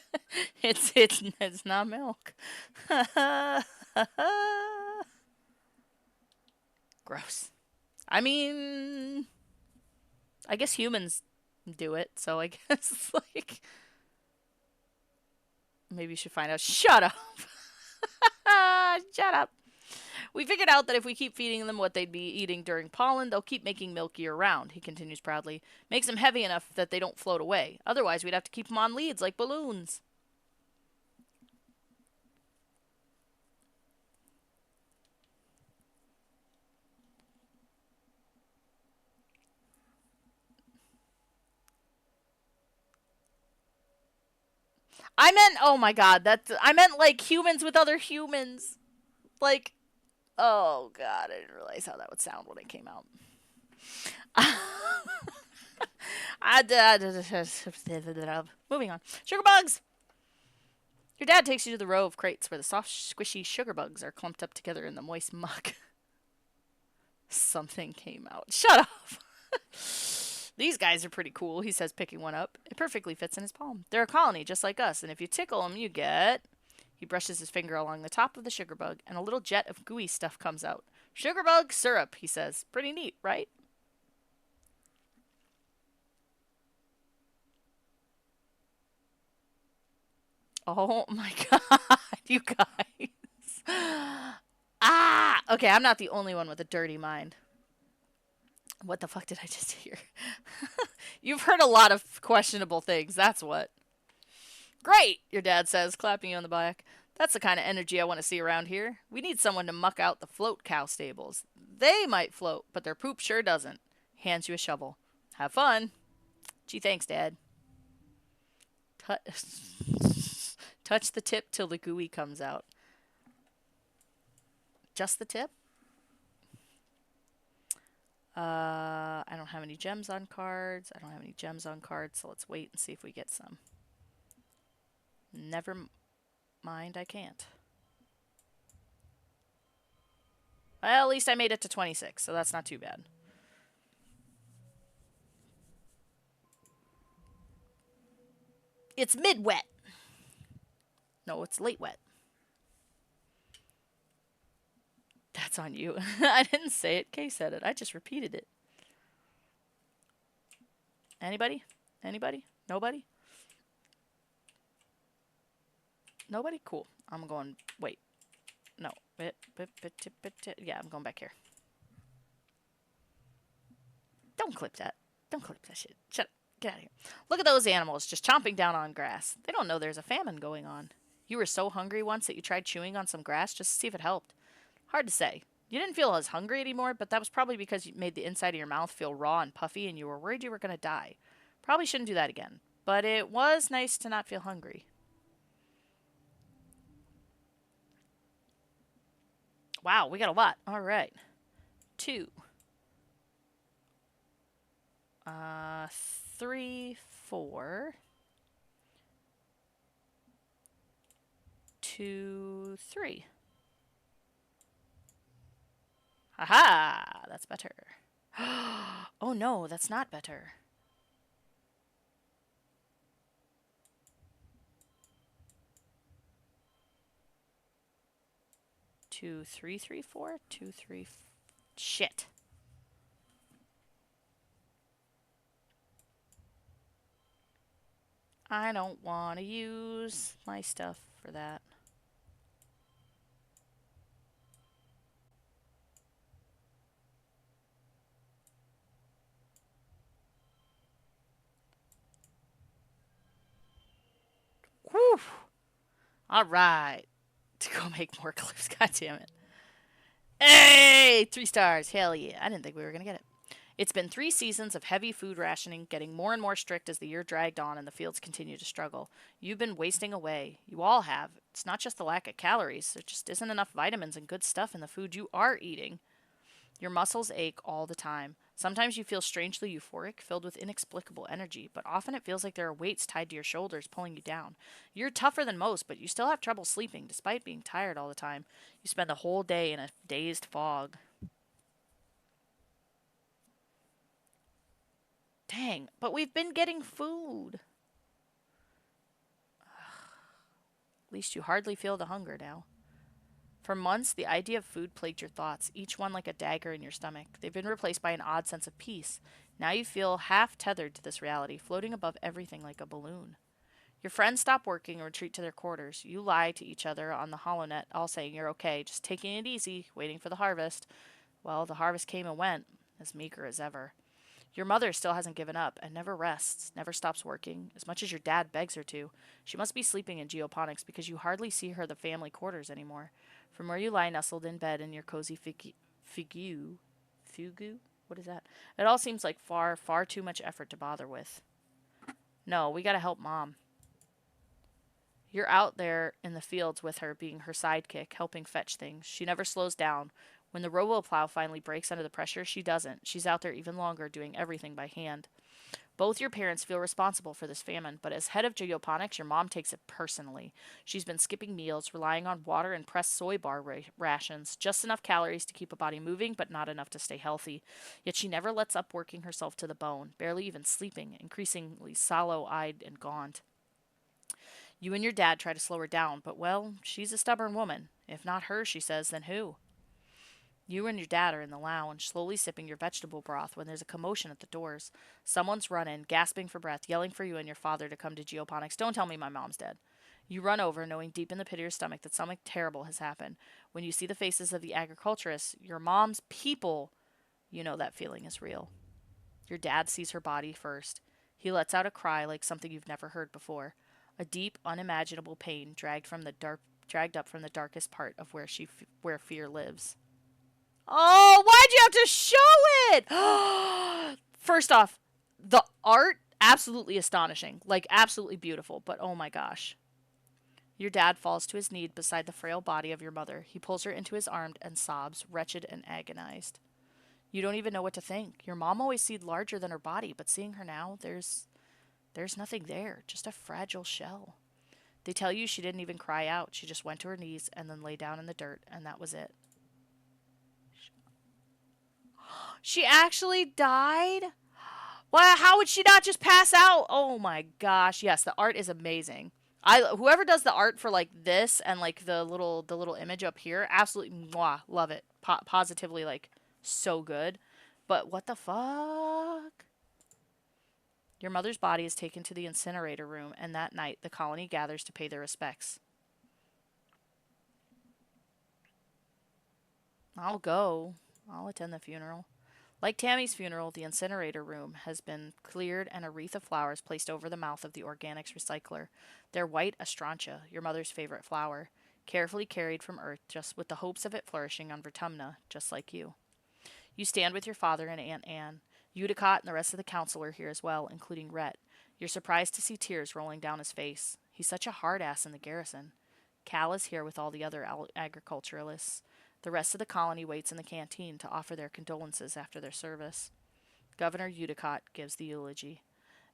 It's not milk. Gross. I mean, I guess humans do it, so I guess it's like maybe you should find out. Shut up. Shut up. We figured out that if we keep feeding them what they'd be eating during pollen, they'll keep making milk year-round, he continues proudly. Makes them heavy enough that they don't float away. Otherwise, we'd have to keep them on leads like balloons. I meant, oh my god, I meant like humans with other humans. Like, oh god, I didn't realize how that would sound when it came out. Moving on. Sugar bugs! Your dad takes you to the row of crates where the soft, squishy sugar bugs are clumped up together in the moist muck. Something came out. Shut up! These guys are pretty cool, he says, picking one up. It perfectly fits in his palm. They're a colony, just like us, and if you tickle them, you get... He brushes his finger along the top of the sugar bug, and a little jet of gooey stuff comes out. Sugar bug syrup, he says. Pretty neat, right? Oh my god, you guys. Ah! Okay, I'm not the only one with a dirty mind. What the fuck did I just hear? You've heard a lot of questionable things, that's what. Great, your dad says, clapping you on the back. That's the kind of energy I want to see around here. We need someone to muck out the float cow stables. They might float, but their poop sure doesn't. Hands you a shovel. Have fun. Gee, thanks, Dad. Touch the tip till the gooey comes out. Just the tip? I don't have any gems on cards. So let's wait and see if we get some. Never mind, I can't. Well, at least I made it to 26, so that's not too bad. It's mid-wet. No, it's late wet. That's on you. I didn't say it. Kay said it. I just repeated it. Anybody? Anybody? Nobody? Nobody? Cool. I'm going. Wait. No. Yeah, I'm going back here. Don't clip that. Don't clip that shit. Shut up. Get out of here. Look at those animals just chomping down on grass. They don't know there's a famine going on. You were so hungry once that you tried chewing on some grass just to see if it helped. Hard to say. You didn't feel as hungry anymore, but that was probably because you made the inside of your mouth feel raw and puffy and you were worried you were going to die. Probably shouldn't do that again. But it was nice to not feel hungry. Wow, we got a lot. All right. 2. 3, 4. 2, 3. Haha! That's better. Oh no, that's not better. 2, 3, 3, 4. 2, 3. Shit. I don't want to use my stuff for that. Whew. All right. To go make more clips. God damn it. Hey! 3 stars. Hell yeah. I didn't think we were going to get it. It's been 3 seasons of heavy food rationing, getting more and more strict as the year dragged on and the fields continue to struggle. You've been wasting away. You all have. It's not just the lack of calories. There just isn't enough vitamins and good stuff in the food you are eating. Your muscles ache all the time. Sometimes you feel strangely euphoric, filled with inexplicable energy, but often it feels like there are weights tied to your shoulders pulling you down. You're tougher than most, but you still have trouble sleeping despite being tired all the time. You spend the whole day in a dazed fog. Dang, but we've been getting food. At least you hardly feel the hunger now. For months, the idea of food plagued your thoughts, each one like a dagger in your stomach. They've been replaced by an odd sense of peace. Now you feel half tethered to this reality, floating above everything like a balloon. Your friends stop working and retreat to their quarters. You lie to each other on the HoloNet, all saying you're okay, just taking it easy, waiting for the harvest. Well, the harvest came and went, as meager as ever. Your mother still hasn't given up and never rests, never stops working, as much as your dad begs her to. She must be sleeping in geoponics because you hardly see her the family quarters anymore. From where you lie nestled in bed in your cozy fugu? What is that? It all seems like far, far too much effort to bother with. No, we gotta help Mom. You're out there in the fields with her, being her sidekick, helping fetch things. She never slows down. When the robo-plow finally breaks under the pressure, she doesn't. She's out there even longer, doing everything by hand. Both your parents feel responsible for this famine, but as head of geoponics, your mom takes it personally. She's been skipping meals, relying on water and pressed soy bar rations, just enough calories to keep a body moving, but not enough to stay healthy. Yet she never lets up working herself to the bone, barely even sleeping, increasingly sallow-eyed and gaunt. You and your dad try to slow her down, but well, she's a stubborn woman. If not her, she says, then who? You and your dad are in the lounge, slowly sipping your vegetable broth when there's a commotion at the doors. Someone's run in, gasping for breath, yelling for you and your father to come to geoponics. Don't tell me my mom's dead. You run over, knowing deep in the pit of your stomach that something terrible has happened. When you see the faces of the agriculturists, your mom's people, you know that feeling is real. Your dad sees her body first. He lets out a cry like something you've never heard before. A deep, unimaginable pain dragged up from the darkest part of where fear lives. Oh, why'd you have to show it? First off, the art, absolutely astonishing. Like, absolutely beautiful. But oh my gosh. Your dad falls to his knees beside the frail body of your mother. He pulls her into his arms and sobs, wretched and agonized. You don't even know what to think. Your mom always seemed larger than her body, but seeing her now, there's nothing there, just a fragile shell. They tell you she didn't even cry out. She just went to her knees and then lay down in the dirt, and that was it. She actually died? Well, how would she not just pass out? Oh my gosh. Yes, the art is amazing. Whoever does the art for like this and like the little image up here, absolutely mwah, love it. Positively like so good. But what the fuck? Your mother's body is taken to the incinerator room, and that night the colony gathers to pay their respects. I'll go. I'll attend the funeral. Like Tammy's funeral, the incinerator room has been cleared and a wreath of flowers placed over the mouth of the organics recycler. They're white astrantia, your mother's favorite flower, carefully carried from Earth just with the hopes of it flourishing on Vertumna, just like you. You stand with your father and Aunt Anne. Udicott and the rest of the council are here as well, including Rhett. You're surprised to see tears rolling down his face. He's such a hard ass in the garrison. Cal is here with all the other agriculturalists. The rest of the colony waits in the canteen to offer their condolences after their service. Governor Udicott gives the eulogy.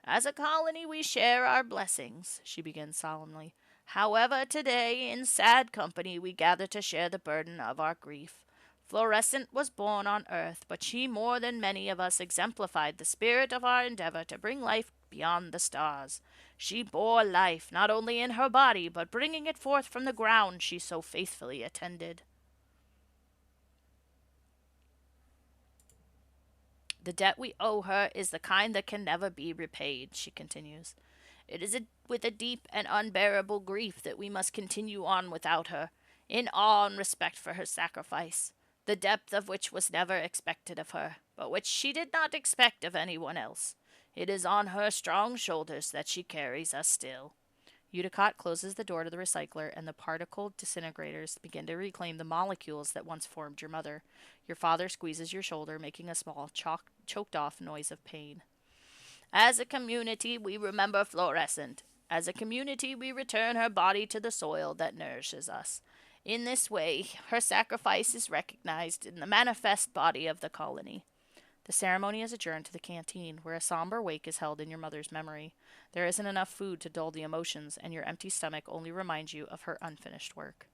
As a colony, we share our blessings, she begins solemnly. However, today, in sad company, we gather to share the burden of our grief. Fluorescent was born on Earth, but she more than many of us exemplified the spirit of our endeavor to bring life beyond the stars. She bore life, not only in her body, but bringing it forth from the ground she so faithfully attended. The debt we owe her is the kind that can never be repaid, she continues. It is with a deep and unbearable grief that we must continue on without her, in awe and respect for her sacrifice, the depth of which was never expected of her, but which she did not expect of anyone else. It is on her strong shoulders that she carries us still. Udicott closes the door to the recycler, and the particle disintegrators begin to reclaim the molecules that once formed your mother. Your father squeezes your shoulder, making a small, choked off noise of pain. As a community, we remember Fluorescent. As a community, we return her body to the soil that nourishes us. In this way, her sacrifice is recognized in the manifest body of the colony. The ceremony is adjourned to the canteen, where a somber wake is held in your mother's memory. There isn't enough food to dull the emotions, and your empty stomach only reminds you of her unfinished work.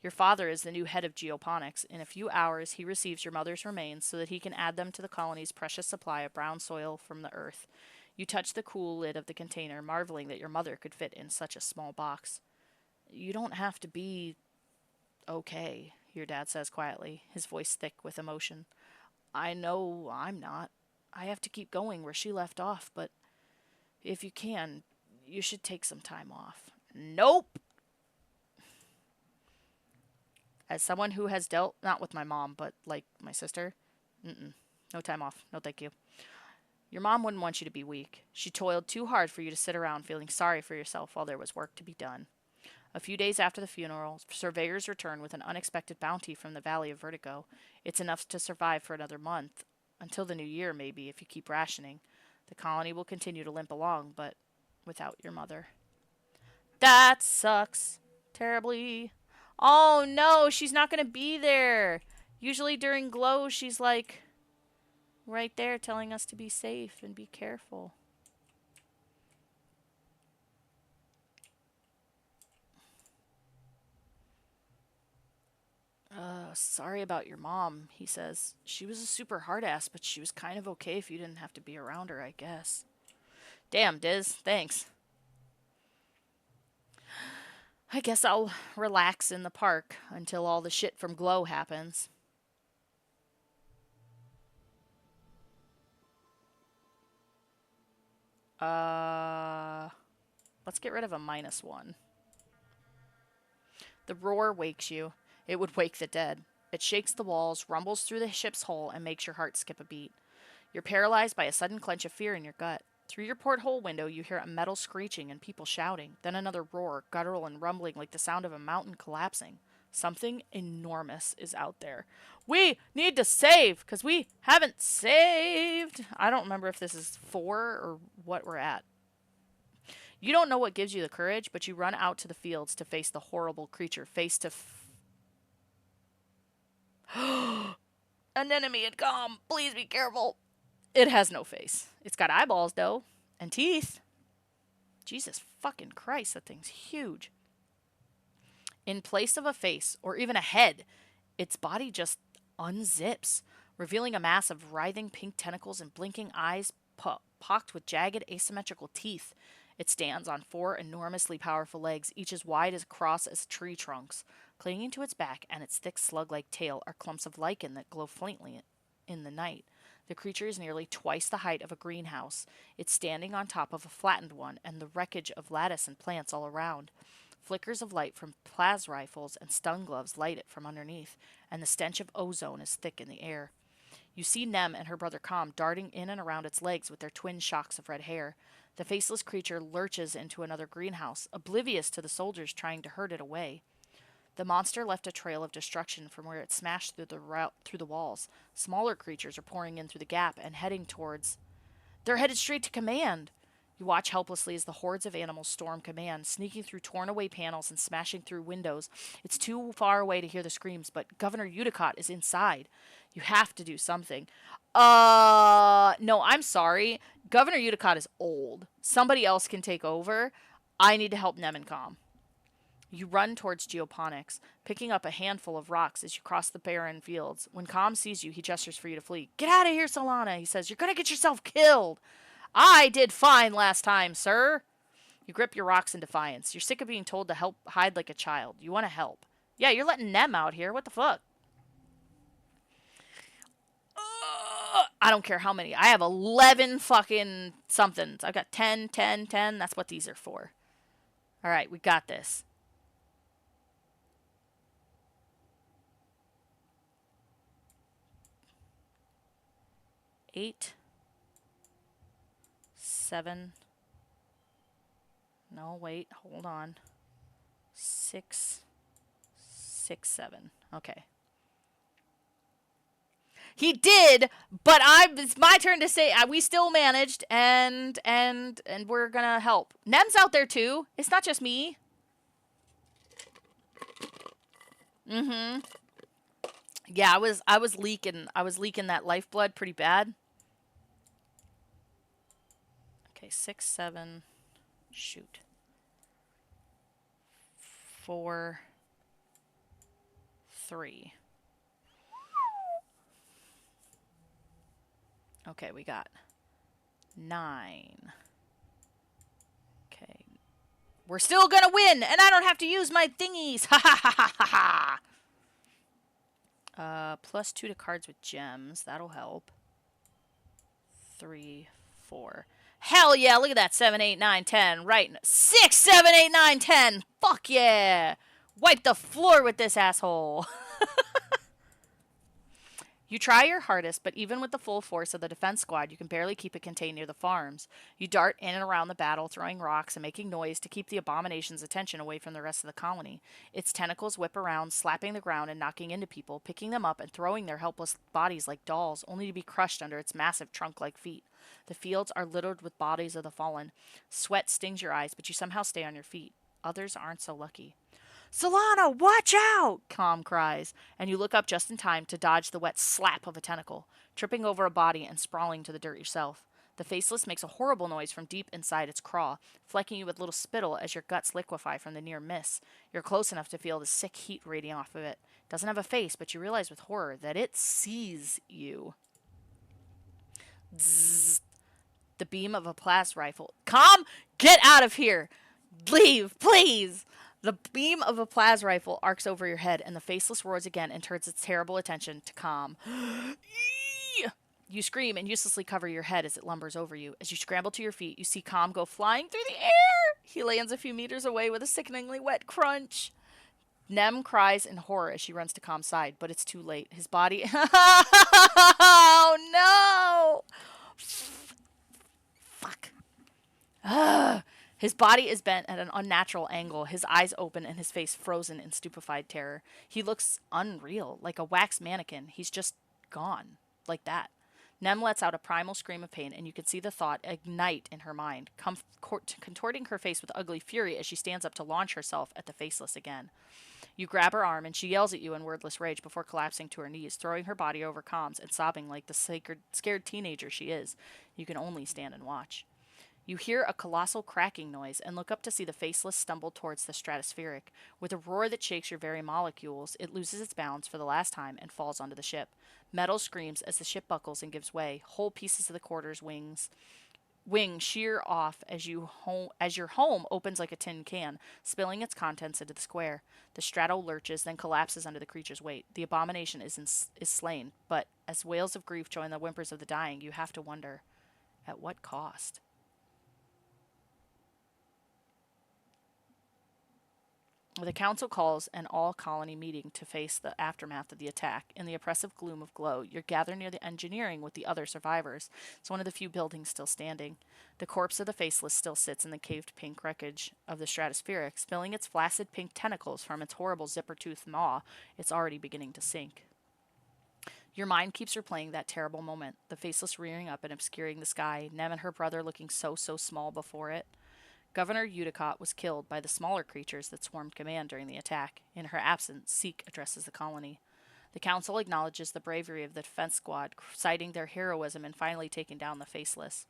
Your father is the new head of geoponics. In a few hours, he receives your mother's remains so that he can add them to the colony's precious supply of brown soil from the earth. You touch the cool lid of the container, marveling that your mother could fit in such a small box. You don't have to be okay, your dad says quietly, his voice thick with emotion. I know I'm not. I have to keep going where she left off, but if you can, you should take some time off. Nope! As someone who has dealt, not with my mom, but like my sister, no time off. No thank you. Your mom wouldn't want you to be weak. She toiled too hard for you to sit around feeling sorry for yourself while there was work to be done. A few days after the funeral, surveyors return with an unexpected bounty from the Valley of Vertigo. It's enough to survive for another month. Until the new year, maybe, if you keep rationing. The colony will continue to limp along, but without your mother. That sucks. Terribly. Oh no, she's not going to be there. Usually during Glow, she's like right there telling us to be safe and be careful. Sorry about your mom, he says. She was a super hard ass, but she was kind of okay if you didn't have to be around her, I guess. Damn, Diz, thanks. I guess I'll relax in the park until all the shit from Glow happens. Let's get rid of a -1. The roar wakes you. It would wake the dead. It shakes the walls, rumbles through the ship's hull, and makes your heart skip a beat. You're paralyzed by a sudden clench of fear in your gut. Through your porthole window, you hear a metal screeching and people shouting, then another roar, guttural and rumbling like the sound of a mountain collapsing. Something enormous is out there. We need to save, because we haven't saved. I don't remember if this is 4 or what we're at. You don't know what gives you the courage, but you run out to the fields to face the horrible creature face to An enemy had come. Please be careful. It has no face. It's got eyeballs, though, and teeth. Jesus fucking Christ, that thing's huge. In place of a face or even a head, its body just unzips, revealing a mass of writhing pink tentacles and blinking eyes pocked with jagged asymmetrical teeth. It stands on 4 enormously powerful legs, each as wide across as tree trunks. Clinging to its back and its thick slug-like tail are clumps of lichen that glow faintly in the night. The creature is nearly twice the height of a greenhouse. It's standing on top of a flattened one, and the wreckage of lattice and plants all around. Flickers of light from plas rifles and stun gloves light it from underneath, and the stench of ozone is thick in the air. You see Nem and her brother Com darting in and around its legs with their twin shocks of red hair. The faceless creature lurches into another greenhouse, oblivious to the soldiers trying to herd it away. The monster left a trail of destruction from where it smashed through the walls. Smaller creatures are pouring in through the gap and heading towards... They're headed straight to command! You watch helplessly as the hordes of animals storm command, sneaking through torn-away panels and smashing through windows. It's too far away to hear the screams, but Governor Udicott is inside. You have to do something. No, I'm sorry. Governor Udicott is old. Somebody else can take over. I need to help Nem and Com. You run towards geoponics, picking up a handful of rocks as you cross the barren fields. When Com sees you, he gestures for you to flee. Get out of here, Solana, he says. You're going to get yourself killed. I did fine last time, sir. You grip your rocks in defiance. You're sick of being told to help hide like a child. You want to help. Yeah, you're letting Nem out here. What the fuck? I don't care how many. I have 11 fucking somethings. I've got 10, 10, 10. That's what these are for. All right, we got this. Eight. 7. No, wait, hold on. 6, 6, 7. Okay. He did, but it's my turn to say we still managed, and we're gonna help. Nem's out there too. It's not just me. Mm-hmm. Yeah, I was leaking that lifeblood pretty bad. Okay, 6, 7. Shoot. 4, 3. Okay, we got 9. Okay. We're still gonna win, and I don't have to use my thingies. Ha ha ha ha ha ha. +2 to cards with gems. That'll help. 3, 4. Hell yeah, look at that. 7, 8, 9, 10. Right. 6, 7, 8, 9, 10. Fuck yeah. Wipe the floor with this asshole. You try your hardest, but even with the full force of the defense squad, you can barely keep it contained near the farms. You dart in and around the battle, throwing rocks and making noise to keep the abomination's attention away from the rest of the colony. Its tentacles whip around, slapping the ground and knocking into people, picking them up and throwing their helpless bodies like dolls, only to be crushed under its massive trunk-like feet. The fields are littered with bodies of the fallen. Sweat stings your eyes, but you somehow stay on your feet. Others aren't so lucky. Solana, watch out! Com cries, and you look up just in time to dodge the wet slap of a tentacle, tripping over a body and sprawling to the dirt yourself. The faceless makes a horrible noise from deep inside its craw, flecking you with little spittle as your guts liquefy from the near miss. You're close enough to feel the sick heat radiating off of it. It doesn't have a face, but you realize with horror that it sees you. Zzz. The beam of a plas rifle. Com, get out of here! Leave, please! The beam of a plas rifle arcs over your head, and the faceless roars again and turns its terrible attention to Com. You scream and uselessly cover your head as it lumbers over you. As you scramble to your feet, you see Com go flying through the air. He lands a few meters away with a sickeningly wet crunch. Nem cries in horror as she runs to Com's side, but it's too late. His body... Oh, no! Fuck. Ugh. His body is bent at an unnatural angle, his eyes open and his face frozen in stupefied terror. He looks unreal, like a wax mannequin. He's just gone, like that. Nem lets out a primal scream of pain, and you can see the thought ignite in her mind, contorting her face with ugly fury as she stands up to launch herself at the faceless again. You grab her arm, and she yells at you in wordless rage before collapsing to her knees, throwing her body over Com's and sobbing like the scared teenager she is. You can only stand and watch. You hear a colossal cracking noise and look up to see the Faceless stumble towards the stratospheric. With a roar that shakes your very molecules, it loses its balance for the last time and falls onto the ship. Metal screams as the ship buckles and gives way. Whole pieces of the quarter's wings shear off as your home opens like a tin can, spilling its contents into the square. The strato lurches, then collapses under the creature's weight. The abomination is slain, but as wails of grief join the whimpers of the dying, you have to wonder, at what cost? The council calls an all-colony meeting to face the aftermath of the attack. In the oppressive gloom of glow, you're gathered near the engineering with the other survivors. It's one of the few buildings still standing. The corpse of the Faceless still sits in the caved pink wreckage of the stratospheric, spilling its flaccid pink tentacles from its horrible zipper-toothed maw. It's already beginning to sink. Your mind keeps replaying that terrible moment, the Faceless rearing up and obscuring the sky, Nem and her brother looking so small before it. Governor Udicott was killed by the smaller creatures that swarmed command during the attack. In her absence, Seek addresses the colony. The council acknowledges the bravery of the defense squad, citing their heroism in finally taking down the Faceless.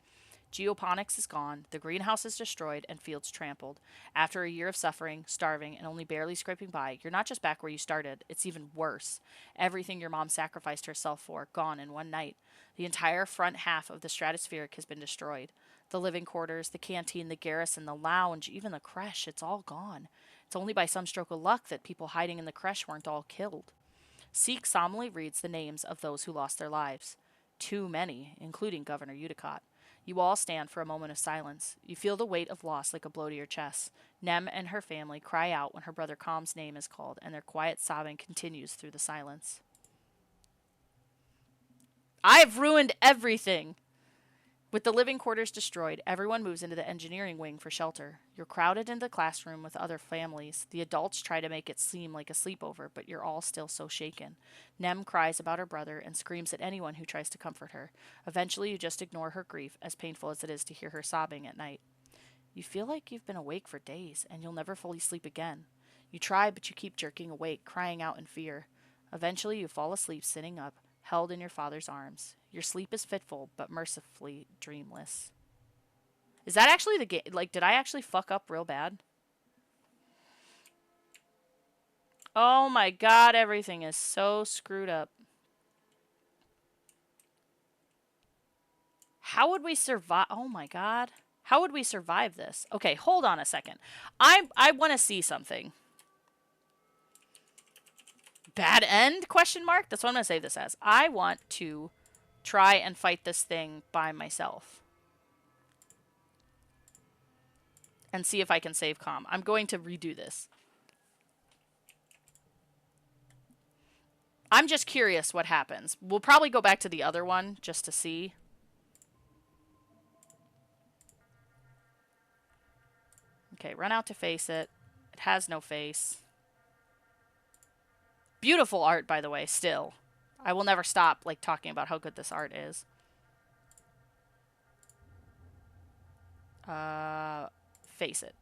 Geoponics is gone, the greenhouse is destroyed, and fields trampled. After a year of suffering, starving, and only barely scraping by, you're not just back where you started, it's even worse. Everything your mom sacrificed herself for, gone in one night. The entire front half of the stratospheric has been destroyed. The living quarters, the canteen, the garrison, the lounge, even the creche, it's all gone. It's only by some stroke of luck that people hiding in the creche weren't all killed. Seek solemnly reads the names of those who lost their lives. Too many, including Governor Udicott. You all stand for a moment of silence. You feel the weight of loss like a blow to your chest. Nem and her family cry out when her brother Calm's name is called, and their quiet sobbing continues through the silence. I've ruined everything! With the living quarters destroyed, everyone moves into the engineering wing for shelter. You're crowded into the classroom with other families. The adults try to make it seem like a sleepover, but you're all still so shaken. Nem cries about her brother and screams at anyone who tries to comfort her. Eventually, you just ignore her grief, as painful as it is to hear her sobbing at night. You feel like you've been awake for days, and you'll never fully sleep again. You try, but you keep jerking awake, crying out in fear. Eventually, you fall asleep sitting up, held in your father's arms. Your sleep is fitful, but mercifully dreamless. Is that actually the game? Like, did I actually fuck up real bad? Oh my god, everything is so screwed up. How would we survive? Oh my god. How would we survive this? Okay, hold on a second. I want to see something. Bad end? Question mark? That's what I'm going to save this as. I want to try and fight this thing by myself. And see if I can save Calm. I'm going to redo this. I'm just curious what happens. We'll probably go back to the other one just to see. Okay, run out to face it. It has no face. Beautiful art, by the way, still. I will never stop, like, talking about how good this art is. Face it.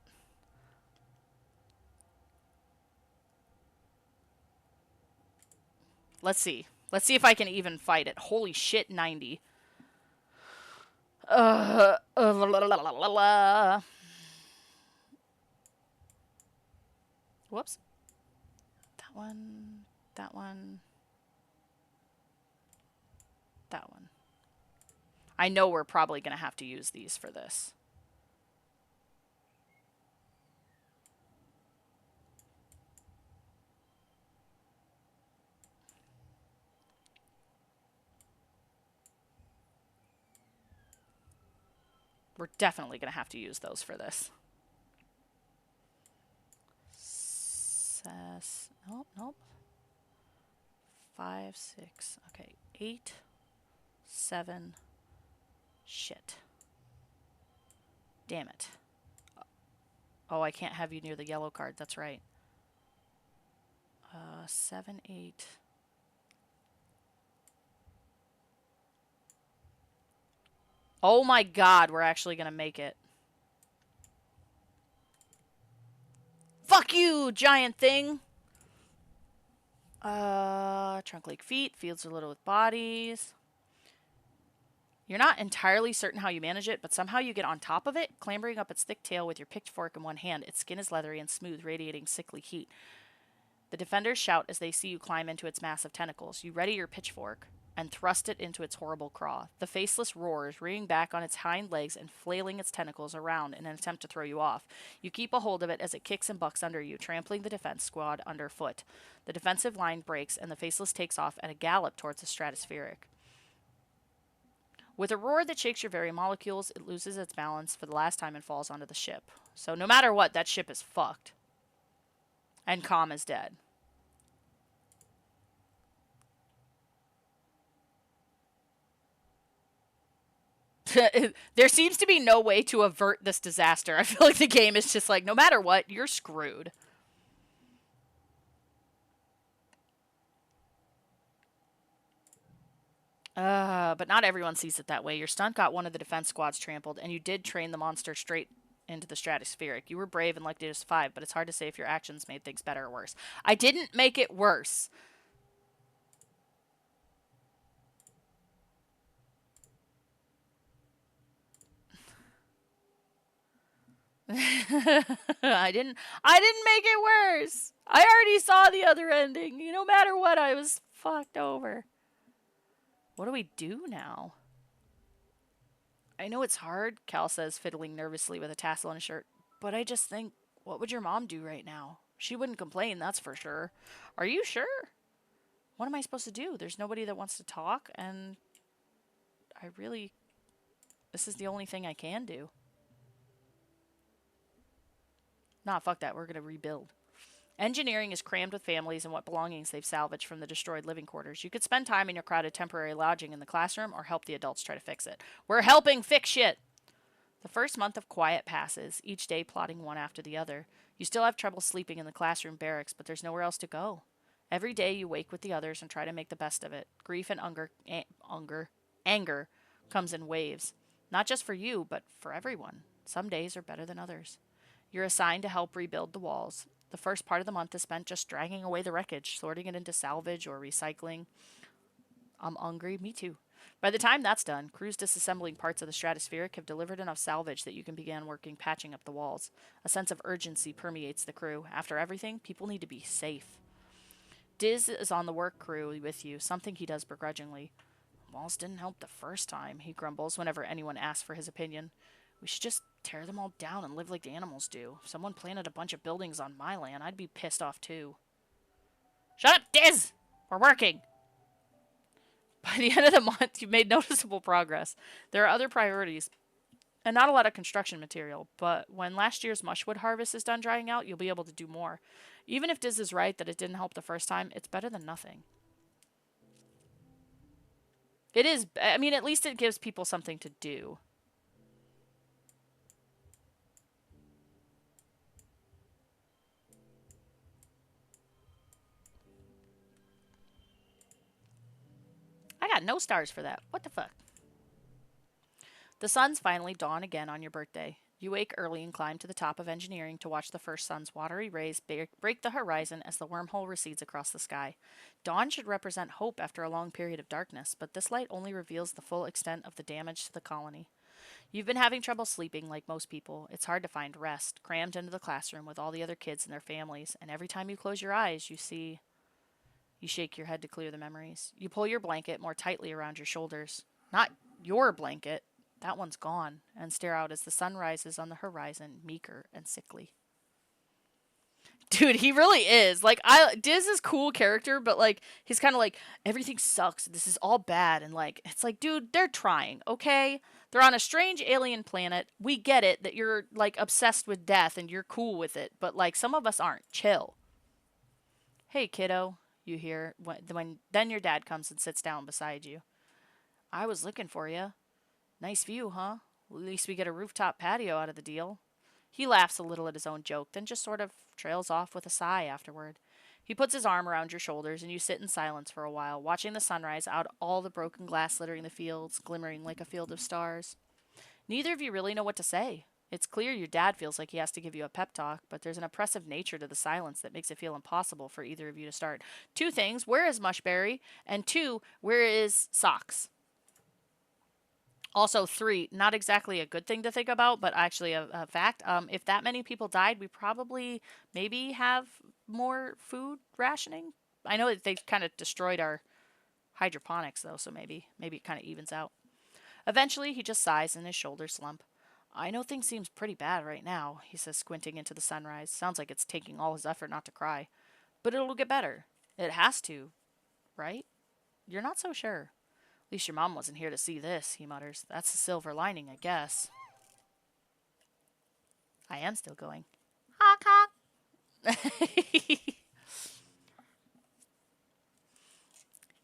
Let's see. Let's see if I can even fight it. Holy shit, 90. Whoops. That one. That one. That one. I know we're probably going to have to use these for this. We're definitely going to have to use those for this. Nope, nope. 5, 6. Okay, 8, 7. Shit. Damn it. Oh, I can't have you near the yellow card. That's right. 7, 8. Oh my god, we're actually gonna make it. Fuck you, giant thing! Trunk like feet, fields are little with bodies. You're not entirely certain how you manage it, but somehow you get on top of it, clambering up its thick tail with your pitchfork in one hand. Its skin is leathery and smooth, radiating sickly heat. The defenders shout as they see you climb into its massive tentacles. You ready your pitchfork and thrust it into its horrible craw. The faceless roars, rearing back on its hind legs and flailing its tentacles around in an attempt to throw you off. You keep a hold of it as it kicks and bucks under you, trampling the defense squad underfoot. The defensive line breaks, and the faceless takes off at a gallop towards the stratospheric. With a roar that shakes your very molecules, it loses its balance for the last time and falls onto the ship. So no matter what, that ship is fucked. And Calm is dead. There seems to be no way to avert this disaster. I feel like the game is just like, no matter what, you're screwed. But not everyone sees it that way. Your stunt got one of the defense squads trampled, and you did train the monster straight into the stratospheric. You were brave and lucky to survive, but it's hard to say if your actions made things better or worse. I didn't make it worse. I didn't make it worse. I already saw the other ending. No matter what, I was fucked over. What do we do now? I know it's hard, Cal says, fiddling nervously with a tassel on his shirt, but I just think, what would your mom do right now? She wouldn't complain, that's for sure. Are you sure? What am I supposed to do? There's nobody that wants to talk, and this is the only thing I can do. Nah, fuck that. We're going to rebuild. Engineering is crammed with families and what belongings they've salvaged from the destroyed living quarters. You could spend time in your crowded temporary lodging in the classroom or help the adults try to fix it. We're helping fix shit! The first month of quiet passes, each day plodding one after the other. You still have trouble sleeping in the classroom barracks, but there's nowhere else to go. Every day you wake with the others and try to make the best of it. Grief and anger comes in waves. Not just for you, but for everyone. Some days are better than others. You're assigned to help rebuild the walls. The first part of the month is spent just dragging away the wreckage, sorting it into salvage or recycling. I'm hungry. Me too. By the time that's done, crews disassembling parts of the stratospheric have delivered enough salvage that you can begin working patching up the walls. A sense of urgency permeates the crew. After everything, people need to be safe. Diz is on the work crew with you, something he does begrudgingly. Walls didn't help the first time, he grumbles whenever anyone asks for his opinion. We should just tear them all down and live like the animals do. If someone planted a bunch of buildings on my land, I'd be pissed off too. Shut up, Diz! We're working! By the end of the month, you've made noticeable progress. There are other priorities, and not a lot of construction material, but when last year's mushwood harvest is done drying out, you'll be able to do more. Even if Diz is right that it didn't help the first time, it's better than nothing. It is, I mean, at least it gives people something to do. I got no stars for that. What the fuck? The suns finally dawn again on your birthday. You wake early and climb to the top of engineering to watch the first sun's watery rays break the horizon as the wormhole recedes across the sky. Dawn should represent hope after a long period of darkness, but this light only reveals the full extent of the damage to the colony. You've been having trouble sleeping like most people. It's hard to find rest, crammed into the classroom with all the other kids and their families, and every time you close your eyes, you shake your head to clear the memories. You pull your blanket more tightly around your shoulders. Not your blanket. That one's gone. And stare out as the sun rises on the horizon, meeker and sickly. Dude, he really is. Like, Diz is cool character, but, like, he's kind of like, everything sucks. This is all bad. And, like, it's like, dude, they're trying, okay? They're on a strange alien planet. We get it that you're, like, obsessed with death and you're cool with it. But, like, some of us aren't. Chill. Hey, kiddo, you hear. Then your dad comes and sits down beside you. I was looking for you. Nice view, huh? Well, at least we get a rooftop patio out of the deal. He laughs a little at his own joke, then just sort of trails off with a sigh afterward. He puts his arm around your shoulders, and you sit in silence for a while, watching the sunrise out all the broken glass littering the fields, glimmering like a field of stars. Neither of you really know what to say. It's clear your dad feels like he has to give you a pep talk, but there's an oppressive nature to the silence that makes it feel impossible for either of you to start. Two things: where is Mushberry? And two, where is Socks? Also, three, not exactly a good thing to think about, but actually a fact. If that many people died, we probably maybe have more food rationing. I know that they kind of destroyed our hydroponics, though, so maybe it kind of evens out. Eventually, he just sighs and his shoulders slump. I know things seems pretty bad right now, he says, squinting into the sunrise. Sounds like it's taking all his effort not to cry. But it'll get better. It has to, right? You're not so sure. At least your mom wasn't here to see this, he mutters. That's the silver lining, I guess. I am still going. Honk honk.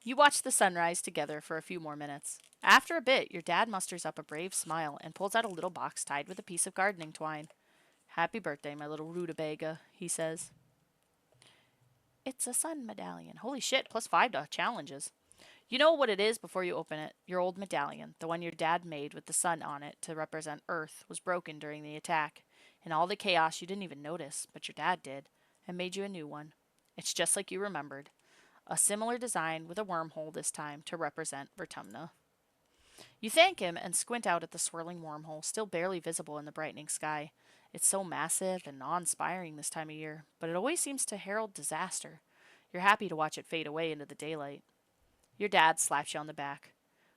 You watch the sunrise together for a few more minutes. After a bit, your dad musters up a brave smile and pulls out a little box tied with a piece of gardening twine. Happy birthday, my little rutabaga, he says. It's a sun medallion. Holy shit, +5 to challenges. You know what it is before you open it. Your old medallion, the one your dad made with the sun on it to represent Earth, was broken during the attack. In all the chaos, you didn't even notice, but your dad did, and made you a new one. It's just like you remembered. A similar design with a wormhole this time to represent Vertumna. You thank him and squint out at the swirling wormhole, still barely visible in the brightening sky. It's so massive and awe inspiring this time of year, but it always seems to herald disaster. You're happy to watch it fade away into the daylight. Your dad slaps you on the back.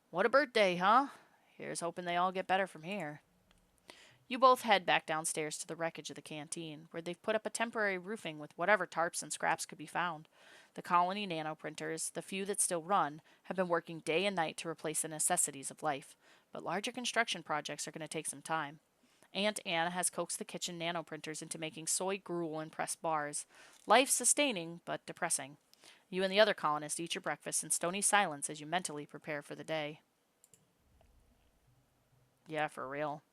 What a birthday, huh? Here's hoping they all get better from here. You both head back downstairs to the wreckage of the canteen, where they've put up a temporary roofing with whatever tarps and scraps could be found. The colony nanoprinters, the few that still run, have been working day and night to replace the necessities of life, but larger construction projects are going to take some time. Aunt Anne has coaxed the kitchen nanoprinters into making soy gruel and pressed bars. Life sustaining, but depressing. You and the other colonists eat your breakfast in stony silence as you mentally prepare for the day. Yeah, for real.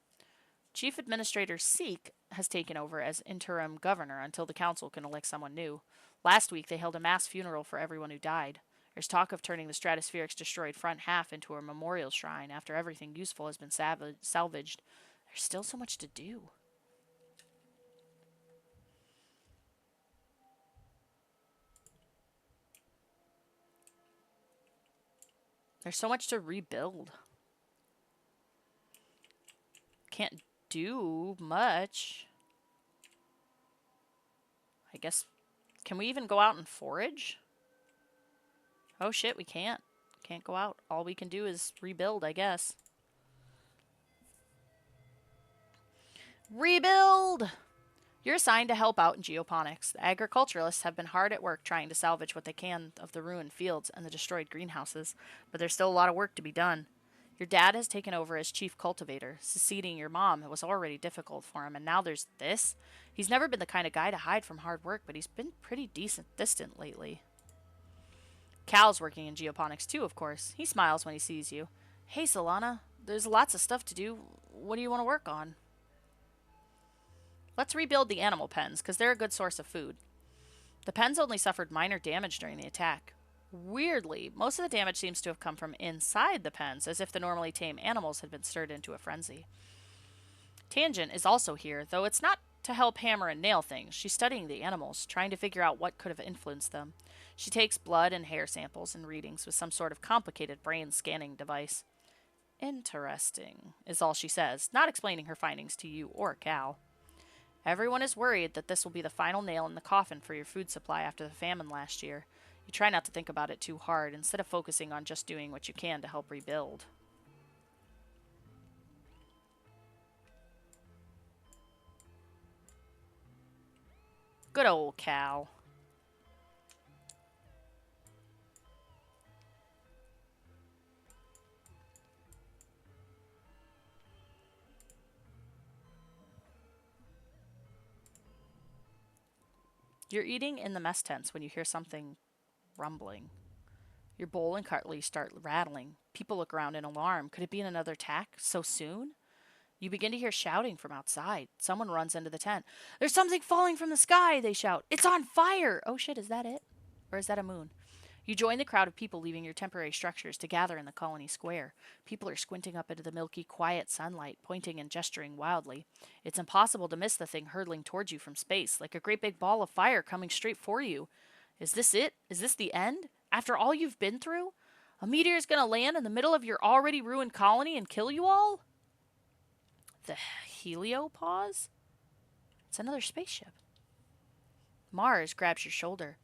Chief Administrator Seek has taken over as interim governor until the council can elect someone new. Last week, they held a mass funeral for everyone who died. There's talk of turning the Stratospheric's destroyed front half into a memorial shrine after everything useful has been salvaged. There's still so much to do. There's so much to rebuild. Can't do much. I guess. Can we even go out and forage? Oh shit, we can't. Can't go out. All we can do is rebuild, I guess. Rebuild! You're assigned to help out in geoponics. The agriculturalists have been hard at work trying to salvage what they can of the ruined fields and the destroyed greenhouses, but there's still a lot of work to be done. Your dad has taken over as chief cultivator. Succeeding your mom was already difficult for him, and now there's this? He's never been the kind of guy to hide from hard work, but he's been pretty distant lately. Cal's working in geoponics too, of course. He smiles when he sees you. Hey, Solana, there's lots of stuff to do. What do you want to work on? Let's rebuild the animal pens, because they're a good source of food. The pens only suffered minor damage during the attack. Weirdly, most of the damage seems to have come from inside the pens, as if the normally tame animals had been stirred into a frenzy. Tangent is also here, though it's not to help hammer and nail things. She's studying the animals, trying to figure out what could have influenced them. She takes blood and hair samples and readings with some sort of complicated brain scanning device. Interesting, is all she says, not explaining her findings to you or Cal. Everyone is worried that this will be the final nail in the coffin for your food supply after the famine last year. You try not to think about it too hard, instead of focusing on just doing what you can to help rebuild. Good old Cal. You're eating in the mess tents when you hear something rumbling. Your bowl and cutlery start rattling. People look around in alarm. Could it be another attack? So soon? You begin to hear shouting from outside. Someone runs into the tent. There's something falling from the sky, they shout. It's on fire! Oh shit, is that it? Or is that a moon? You join the crowd of people leaving your temporary structures to gather in the colony square. People are squinting up into the milky, quiet sunlight, pointing and gesturing wildly. It's impossible to miss the thing hurtling towards you from space, like a great big ball of fire coming straight for you. Is this it? Is this the end? After all you've been through? A meteor's gonna land in the middle of your already ruined colony and kill you all? The heliopause? It's another spaceship. Mars grabs your shoulder.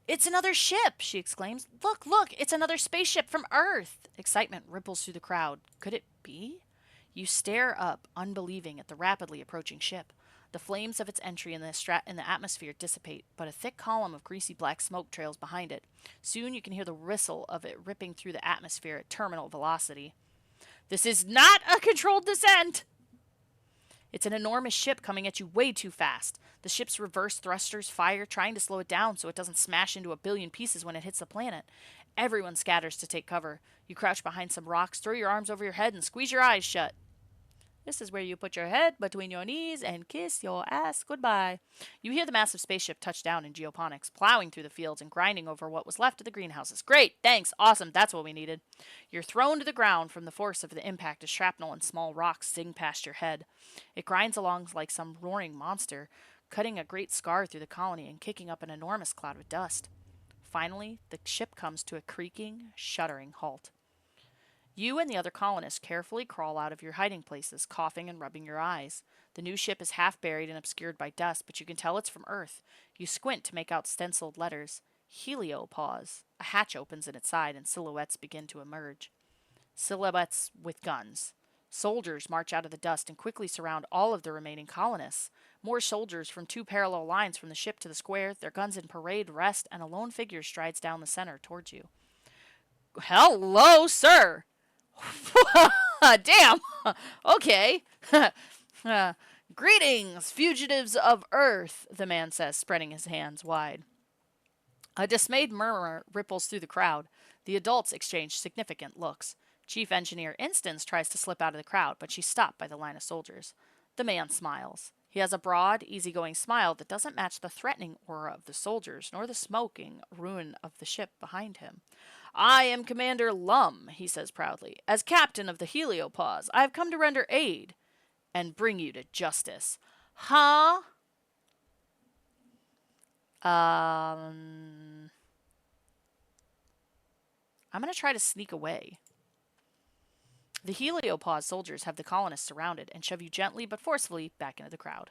It's another ship, she exclaims. Look, look, it's another spaceship from Earth. Excitement ripples through the crowd. Could it be? You stare up, unbelieving, at the rapidly approaching ship. The flames of its entry in the atmosphere dissipate, but a thick column of greasy black smoke trails behind it. Soon you can hear the whistle of it ripping through the atmosphere at terminal velocity. This is not a controlled descent! It's an enormous ship coming at you way too fast. The ship's reverse thrusters fire, trying to slow it down so it doesn't smash into a billion pieces when it hits the planet. Everyone scatters to take cover. You crouch behind some rocks, throw your arms over your head, and squeeze your eyes shut. This is where you put your head between your knees and kiss your ass goodbye. You hear the massive spaceship touch down in geoponics, plowing through the fields and grinding over what was left of the greenhouses. Great, thanks, awesome, that's what we needed. You're thrown to the ground from the force of the impact as shrapnel and small rocks zing past your head. It grinds along like some roaring monster, cutting a great scar through the colony and kicking up an enormous cloud of dust. Finally, the ship comes to a creaking, shuddering halt. You and the other colonists carefully crawl out of your hiding places, coughing and rubbing your eyes. The new ship is half buried and obscured by dust, but you can tell it's from Earth. You squint to make out stenciled letters. Heliopause. A hatch opens in its side and silhouettes begin to emerge. Silhouettes with guns. Soldiers march out of the dust and quickly surround all of the remaining colonists. More soldiers from two parallel lines from the ship to the square, their guns in parade rest, and a lone figure strides down the center towards you. Hello, sir! Damn! Okay. Greetings, fugitives of Earth, the man says, spreading his hands wide. A dismayed murmur ripples through the crowd. The adults exchange significant looks. Chief Engineer Instance tries to slip out of the crowd, but she's stopped by the line of soldiers. The man smiles. He has a broad, easygoing smile that doesn't match the threatening aura of the soldiers, nor the smoking ruin of the ship behind him. I am Commander Lum, he says proudly. As captain of the Heliopause, I have come to render aid and bring you to justice. Huh? I'm going to try to sneak away. The Heliopause soldiers have the colonists surrounded and shove you gently but forcefully back into the crowd.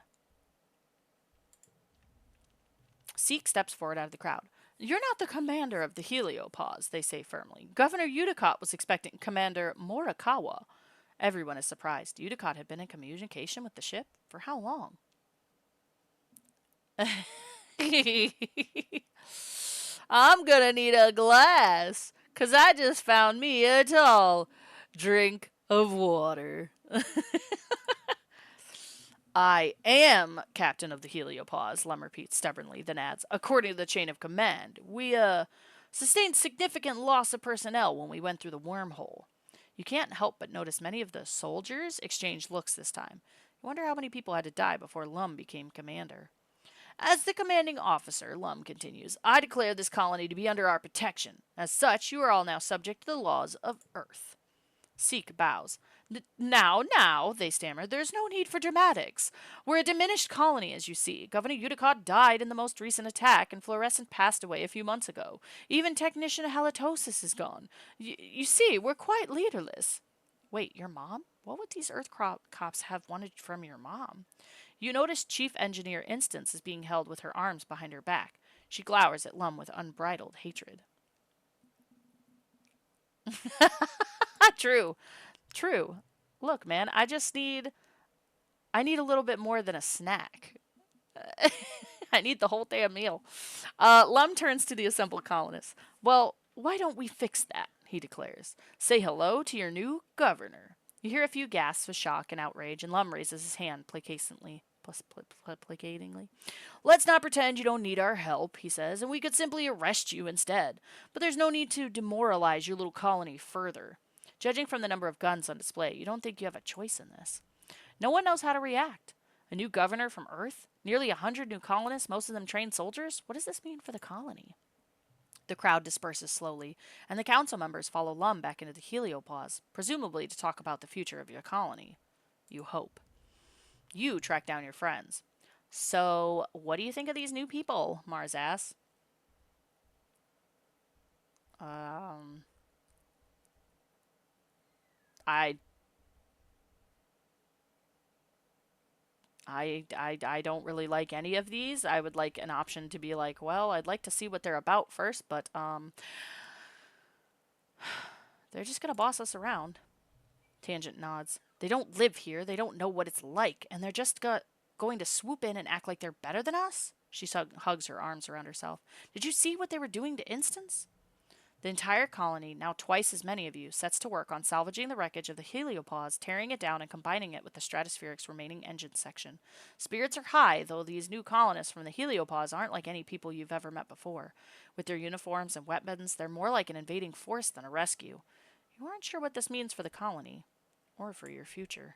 Seek steps forward out of the crowd. You're not the commander of the Heliopause, they say firmly. Governor Udicott was expecting Commander Morikawa. Everyone is surprised. Udicott had been in communication with the ship? For how long? I'm gonna need a glass, 'cause I just found me a tall drink of water. I am captain of the Heliopause, Lum repeats stubbornly, then adds, according to the chain of command, we, sustained significant loss of personnel when we went through the wormhole. You can't help but notice many of the soldiers exchange looks this time. You wonder how many people had to die before Lum became commander. As the commanding officer, Lum continues, I declare this colony to be under our protection. As such, you are all now subject to the laws of Earth. Seek bows. Now, they stammer, there's no need for dramatics. We're a diminished colony, as you see. Governor Udicott died in the most recent attack, and Fluorescent passed away a few months ago. Even Technician Halitosis is gone. You see, we're quite leaderless. Wait, your mom? What would these Earth cops have wanted from your mom? You notice Chief Engineer Instance is being held with her arms behind her back. She glowers at Lum with unbridled hatred. True. Look, man, I need a little bit more than a snack. I need the whole damn meal. Lum turns to the assembled colonists. Well, why don't we fix that, he declares. Say hello to your new governor. You hear a few gasps of shock and outrage, and Lum raises his hand placatingly. Let's not pretend you don't need our help, he says, and we could simply arrest you instead. But there's no need to demoralize your little colony further. Judging from the number of guns on display, you don't think you have a choice in this. No one knows how to react. A new governor from Earth? Nearly 100 new colonists, most of them trained soldiers? What does this mean for the colony? The crowd disperses slowly, and the council members follow Lum back into the Heliopause, presumably to talk about the future of your colony. You hope. You track down your friends. So, what do you think of these new people? Mars asks. I I don't really like any of these. I would like an option to be like, well, I'd like to see what they're about first, but they're just gonna boss us around. Tangent nods. They don't live here. They don't know what it's like, and they're just going to swoop in and act like they're better than us. She hugs her arms around herself. Did you see what they were doing to Instance? The entire colony, now twice as many of you, sets to work on salvaging the wreckage of the heliopause, tearing it down and combining it with the Stratospheric's remaining engine section. Spirits are high, though these new colonists from the heliopause aren't like any people you've ever met before. With their uniforms and weapons, they're more like an invading force than a rescue. You aren't sure what this means for the colony, or for your future.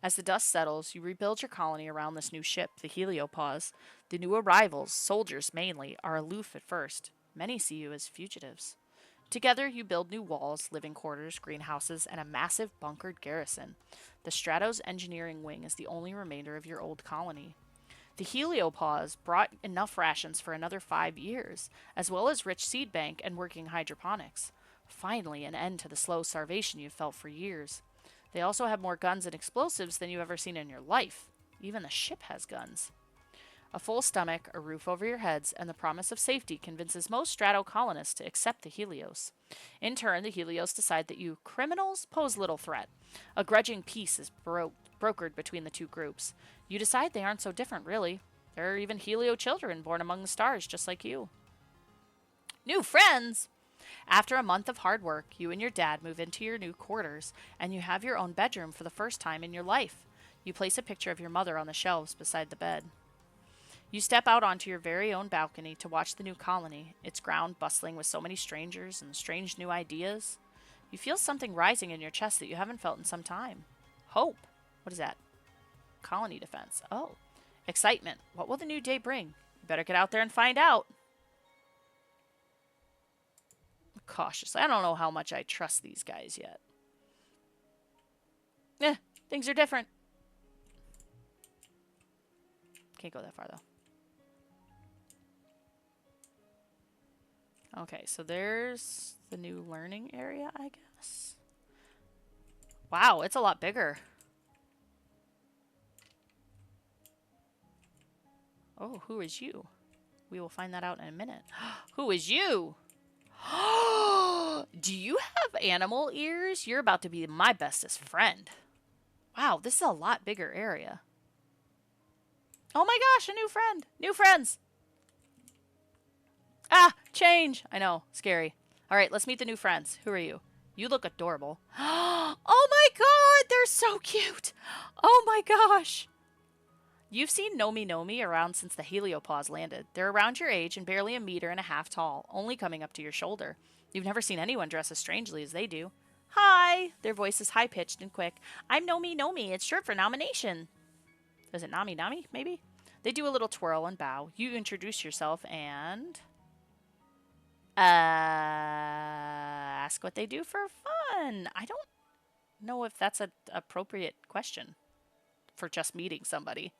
As the dust settles, you rebuild your colony around this new ship, the Heliopause. The new arrivals, soldiers mainly, are aloof at first. Many see you as fugitives. Together, you build new walls, living quarters, greenhouses, and a massive bunkered garrison. The Stratos engineering wing is the only remainder of your old colony. The Heliopause brought enough rations for another 5 years, as well as rich seed bank and working hydroponics. Finally, an end to the slow starvation you've felt for years. They also have more guns and explosives than you've ever seen in your life. Even the ship has guns. A full stomach, a roof over your heads, and the promise of safety convinces most Strato colonists to accept the Helios. In turn, the Helios decide that you criminals pose little threat. A grudging peace is brokered between the two groups. You decide they aren't so different, really. There are even Helio children born among the stars, just like you. New friends! After a month of hard work, you and your dad move into your new quarters, and you have your own bedroom for the first time in your life. You place a picture of your mother on the shelves beside the bed. You step out onto your very own balcony to watch the new colony, its ground bustling with so many strangers and strange new ideas. You feel something rising in your chest that you haven't felt in some time. Hope. What is that? Colony defense. Oh. Excitement. What will the new day bring? You better get out there and find out. Cautiously. I don't know how much I trust these guys yet. Things are different. Can't go that far, though. Okay, so there's the new learning area, I guess. Wow, it's a lot bigger. Oh, who is you? We will find that out in a minute. Who is you? Do you have animal ears? You're about to be my bestest friend. Wow, this is a lot bigger area. Oh my gosh, a new friend. New friends. Ah, change. I know, scary. All right, let's meet the new friends. Who are you? You look adorable. Oh my god, they're so cute. Oh my gosh. You've seen Nomi Nomi around since the heliopause landed. They're around your age and barely 1.5 meters tall, only coming up to your shoulder. You've never seen anyone dress as strangely as they do. Hi! Their voice is high-pitched and quick. I'm Nomi Nomi. It's short for nomination. Is it Nami Nami, maybe? They do a little twirl and bow. You introduce yourself and... ask what they do for fun. I don't know if that's an appropriate question for just meeting somebody.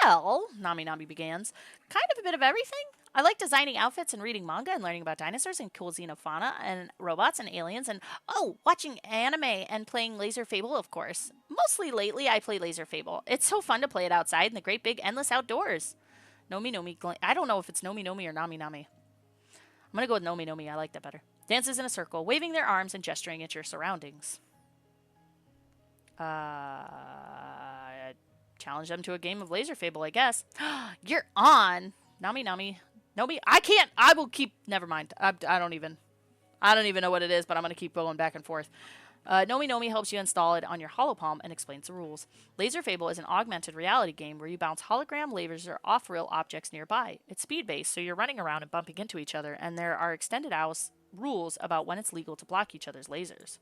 Well, Nami Nami begins, kind of a bit of everything. I like designing outfits and reading manga and learning about dinosaurs and cool xenofauna and robots and aliens and, watching anime and playing Laser Fable, of course. Mostly lately, I play Laser Fable. It's so fun to play it outside in the great big endless outdoors. Nomi Nomi, I don't know if it's Nomi Nomi or Nami Nami. I'm going to go with Nomi Nomi. I like that better. Dances in a circle, waving their arms and gesturing at your surroundings. Challenge them to a game of Laser Fable, I guess. You're on. Nami Nami. Nomi. I can't. I will keep. Never mind. I don't even know what it is, but I'm going to keep going back and forth. Nomi Nomi helps you install it on your holopalm and explains the rules. Laser Fable is an augmented reality game where you bounce hologram lasers off real objects nearby. It's speed-based, so you're running around and bumping into each other, and there are extended rules about when it's legal to block each other's lasers.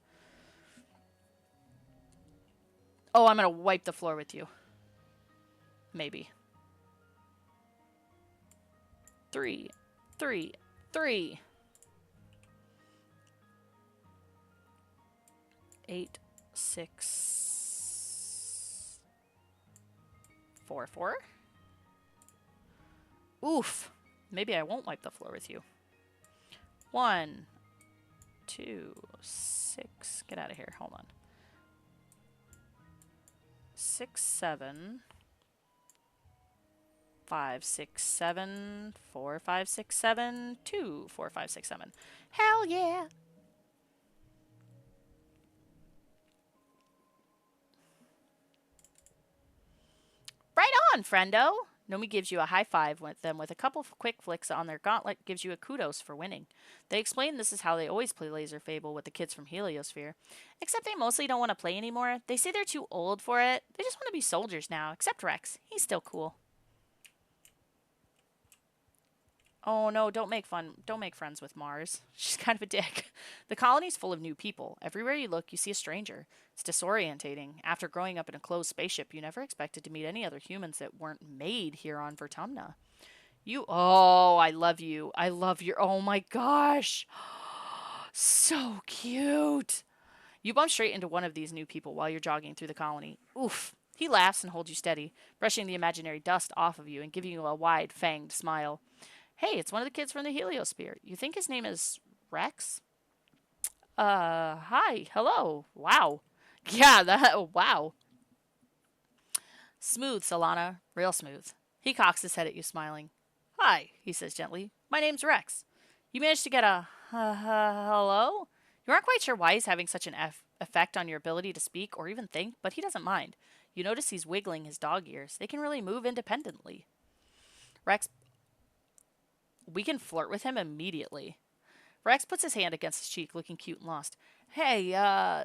Oh, I'm going to wipe the floor with you. Maybe. 3, 3, 3. 8, 6, 4, 4. Oof. Maybe I won't wipe the floor with you. 1, 2, 6. Get out of here. Hold on. 6, 7. 5, 6, 7. 4, 5, 6, 7. 2, 4, 5, 6, 7. Hell yeah! Right on, friendo! Nomi gives you a high five with them with a couple of quick flicks on their gauntlet, gives you a kudos for winning. They explain this is how they always play Laser Fable with the kids from Heliosphere. Except they mostly don't want to play anymore. They say they're too old for it. They just want to be soldiers now, except Rex. He's still cool. Oh no, don't make friends with Mars. She's kind of a dick. The colony's full of new people. Everywhere you look, you see a stranger. It's disorientating. After growing up in a closed spaceship, you never expected to meet any other humans that weren't made here on Vertumna. I love you. I love your, oh my gosh. So cute. You bump straight into one of these new people while you're jogging through the colony. Oof. He laughs and holds you steady, brushing the imaginary dust off of you and giving you a wide, fanged smile. Hey, it's one of the kids from the Heliosphere. You think his name is Rex? Hi. Hello. Wow. Yeah, wow. Smooth, Solana. Real smooth. He cocks his head at you, smiling. Hi, he says gently. My name's Rex. You managed to get a hello? You aren't quite sure why he's having such an effect on your ability to speak or even think, but he doesn't mind. You notice he's wiggling his dog ears. They can really move independently. Rex, we can flirt with him immediately. Rex puts his hand against his cheek, looking cute and lost. Hey,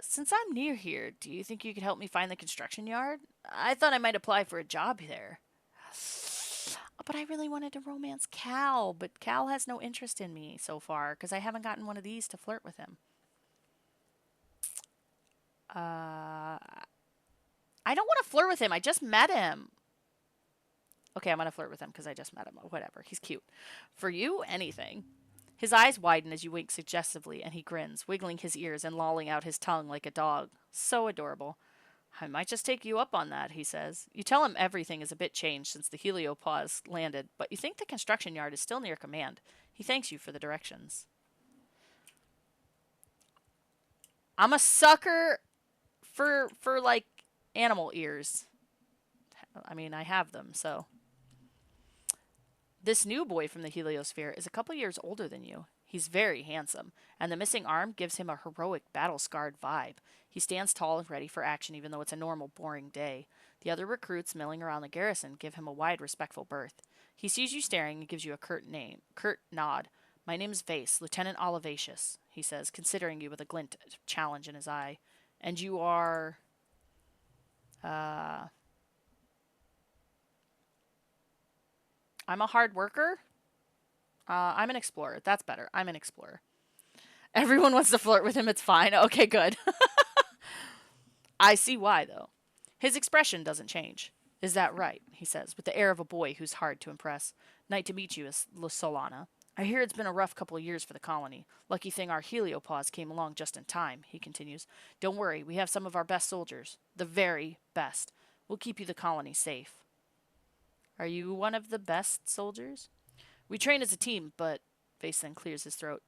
since I'm near here, do you think you could help me find the construction yard? I thought I might apply for a job there. But I really wanted to romance Cal, but Cal has no interest in me so far, because I haven't gotten one of these to flirt with him. I don't want to flirt with him. I just met him. Okay, I'm going to flirt with him because I just met him. Whatever. He's cute. For you, anything. His eyes widen as you wink suggestively, and he grins, wiggling his ears and lolling out his tongue like a dog. So adorable. I might just take you up on that, he says. You tell him everything is a bit changed since the heliopause landed, but you think the construction yard is still near command. He thanks you for the directions. I'm a sucker for like, animal ears. I mean, I have them, so. This new boy from the Heliosphere is a couple years older than you. He's very handsome, and the missing arm gives him a heroic, battle-scarred vibe. He stands tall and ready for action even though it's a normal, boring day. The other recruits milling around the garrison give him a wide, respectful berth. He sees you staring and gives you a curt nod. My name's Vase, Lieutenant Olivatius, he says, considering you with a glint of challenge in his eye. And you are... I'm a hard worker. I'm an explorer. That's better. I'm an explorer. Everyone wants to flirt with him. It's fine. Okay, good. I see why, though. His expression doesn't change. Is that right? He says, with the air of a boy who's hard to impress. Nice to meet you, Solana. I hear it's been a rough couple of years for the colony. Lucky thing our heliopause came along just in time, he continues. Don't worry, we have some of our best soldiers. The very best. We'll keep you the colony safe. Are you one of the best soldiers? We train as a team, but... Vase then clears his throat.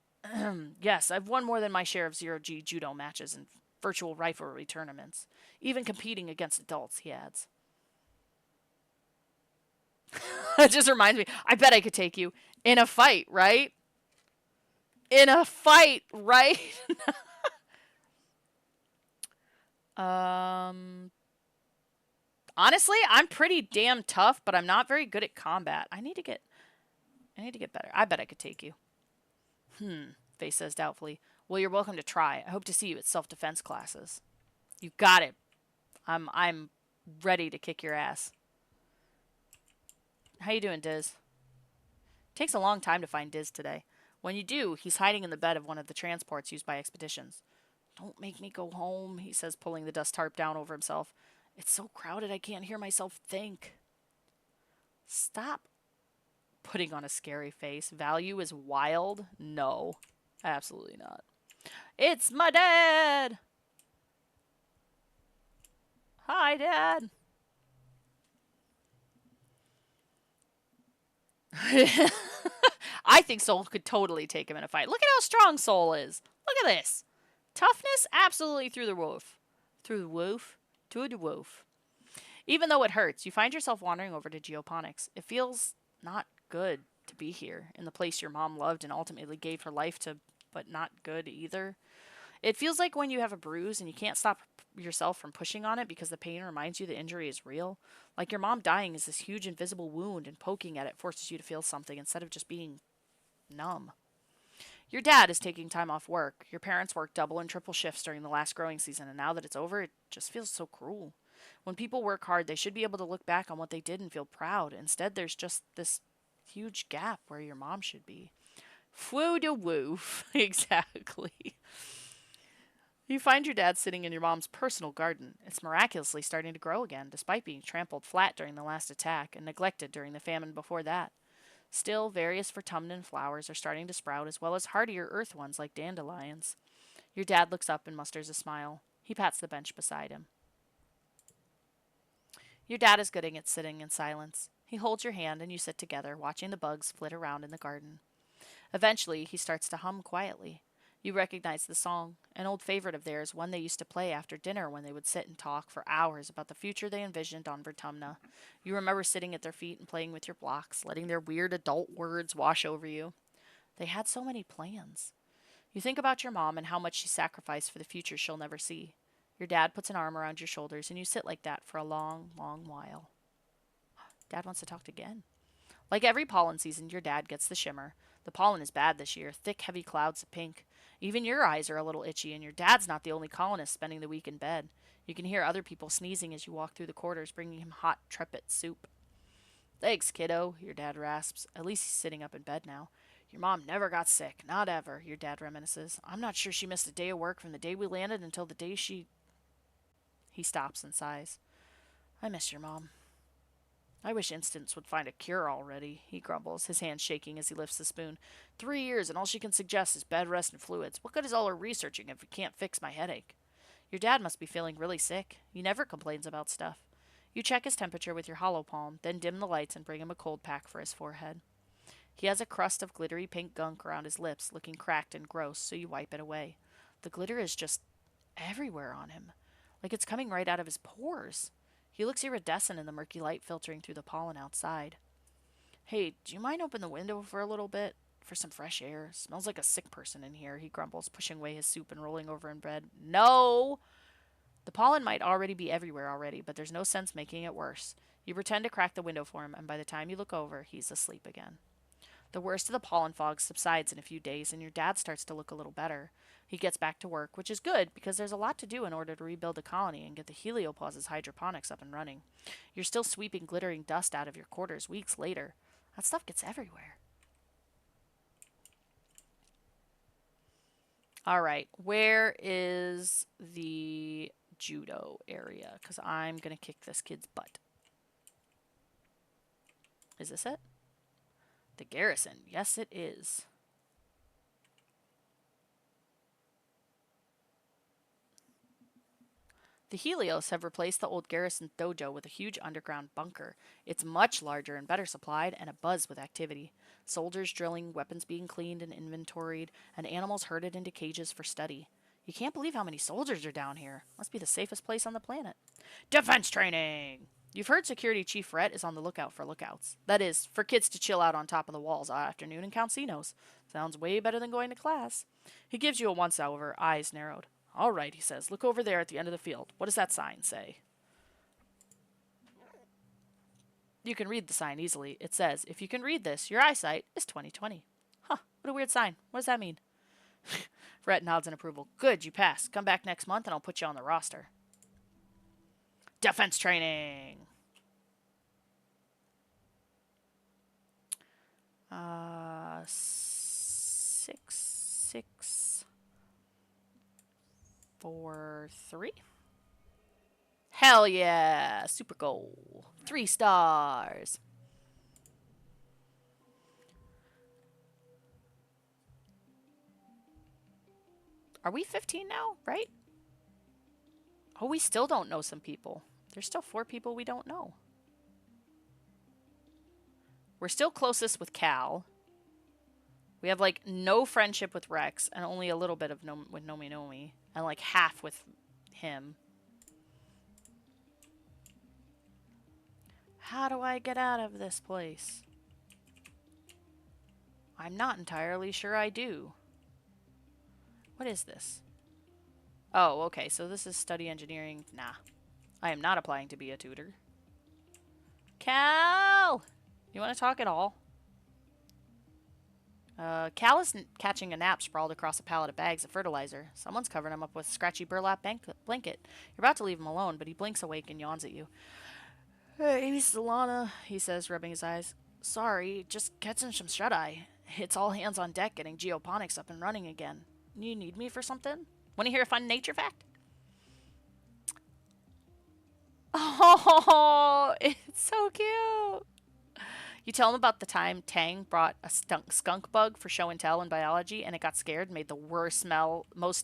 Yes, I've won more than my share of zero-G judo matches and virtual rivalry tournaments. Even competing against adults, he adds. It just reminds me, I bet I could take you in a fight, right? In a fight, right? Honestly, I'm pretty damn tough, but I'm not very good at combat. I need to get better. I bet I could take you. Vase says doubtfully. Well, you're welcome to try. I hope to see you at self-defense classes. You got it. I'm ready to kick your ass. How you doing, Diz? Takes a long time to find Diz today. When you do, he's hiding in the bed of one of the transports used by expeditions. Don't make me go home, he says, pulling the dust tarp down over himself. It's so crowded I can't hear myself think. Stop putting on a scary face. Value is wild? No. Absolutely not. It's my dad! Hi, Dad! I think Soul could totally take him in a fight. Look at how strong Soul is. Look at this. Toughness, absolutely through the roof. Through the roof? Through the roof. Even though it hurts, you find yourself wandering over to geoponics. It feels not good to be here, in the place your mom loved and ultimately gave her life to, but not good either. It feels like when you have a bruise and you can't stop yourself from pushing on it because the pain reminds you the injury is real. Like your mom dying is this huge invisible wound, and poking at it forces you to feel something instead of just being numb. Your dad is taking time off work. Your parents worked double and triple shifts during the last growing season, and now that it's over, it just feels so cruel. When people work hard, they should be able to look back on what they did and feel proud. Instead, there's just this huge gap where your mom should be. Fwoo de woof. Exactly. You find your dad sitting in your mom's personal garden. It's miraculously starting to grow again, despite being trampled flat during the last attack and neglected during the famine before that. Still, various Vertumnan flowers are starting to sprout, as well as hardier earth ones like dandelions. Your dad looks up and musters a smile. He pats the bench beside him. Your dad is good at sitting in silence. He holds your hand and you sit together, watching the bugs flit around in the garden. Eventually, he starts to hum quietly. You recognize the song, an old favorite of theirs, one they used to play after dinner when they would sit and talk for hours about the future they envisioned on Vertumna. You remember sitting at their feet and playing with your blocks, letting their weird adult words wash over you. They had so many plans. You think about your mom and how much she sacrificed for the future she'll never see. Your dad puts an arm around your shoulders and you sit like that for a long, long while. Dad wants to talk again. Like every pollen season, your dad gets the shimmer. The pollen is bad this year, thick, heavy clouds of pink. Even your eyes are a little itchy, and your dad's not the only colonist spending the week in bed. You can hear other people sneezing as you walk through the quarters, bringing him hot trepet soup. Thanks, kiddo, your dad rasps. At least he's sitting up in bed now. Your mom never got sick, not ever, your dad reminisces. I'm not sure she missed a day of work from the day we landed until the day she... He stops and sighs. I miss your mom. I wish Instance would find a cure already, he grumbles, his hand shaking as he lifts the spoon. 3 years and all she can suggest is bed rest and fluids. What good is all her researching if we can't fix my headache? Your dad must be feeling really sick. He never complains about stuff. You check his temperature with your hollow palm, then dim the lights and bring him a cold pack for his forehead. He has a crust of glittery pink gunk around his lips, looking cracked and gross, so you wipe it away. The glitter is just everywhere on him, like it's coming right out of his pores. He looks iridescent in the murky light filtering through the pollen outside. Hey, do you mind open the window for a little bit? For some fresh air? Smells like a sick person in here, he grumbles, pushing away his soup and rolling over in bed. No! The pollen might already be everywhere already, but there's no sense making it worse. You pretend to crack the window for him, and by the time you look over, he's asleep again. The worst of the pollen fog subsides in a few days, and your dad starts to look a little better. He gets back to work, which is good because there's a lot to do in order to rebuild the colony and get the heliopause's hydroponics up and running. You're still sweeping glittering dust out of your quarters weeks later. That stuff gets everywhere. All right, where is the judo area? Because I'm going to kick this kid's butt. Is this it? The garrison. Yes, it is. The Helios have replaced the old garrison dojo with a huge underground bunker. It's much larger and better supplied and abuzz with activity. Soldiers drilling, weapons being cleaned and inventoried, and animals herded into cages for study. You can't believe how many soldiers are down here. Must be the safest place on the planet. Defense training! You've heard Security Chief Rhett is on the lookout for lookouts. That is, for kids to chill out on top of the walls all afternoon and count Cinos. Sounds way better than going to class. He gives you a once-over, eyes narrowed. All right, he says. Look over there at the end of the field. What does that sign say? You can read the sign easily. It says, if you can read this, your eyesight is 20/20. Huh, what a weird sign. What does that mean? Rhett nods in approval. Good, you passed. Come back next month and I'll put you on the roster. Defense training! 6, 4, 3. Hell yeah! Super goal. 3 stars. Are we 15 now, right? Oh, we still don't know some people. There's still 4 people we don't know. We're still closest with Cal. We have, like, no friendship with Rex and only a little bit of with Nomi Nomi. And, like, half with him. How do I get out of this place? I'm not entirely sure I do. What is this? Oh, okay, so this is study engineering. Nah. I am not applying to be a tutor. Cal! You want to talk at all? Cal is catching a nap sprawled across a pallet of bags of fertilizer. Someone's covering him up with a scratchy burlap blanket. You're about to leave him alone, but he blinks awake and yawns at you. Hey, Solana, he says, rubbing his eyes. Sorry, just catching some shut-eye. It's all hands on deck getting geoponics up and running again. You need me for something? Want to hear a fun nature fact? Oh, it's so cute. You tell him about the time Tang brought a skunk bug for show and tell in biology, and it got scared and made the most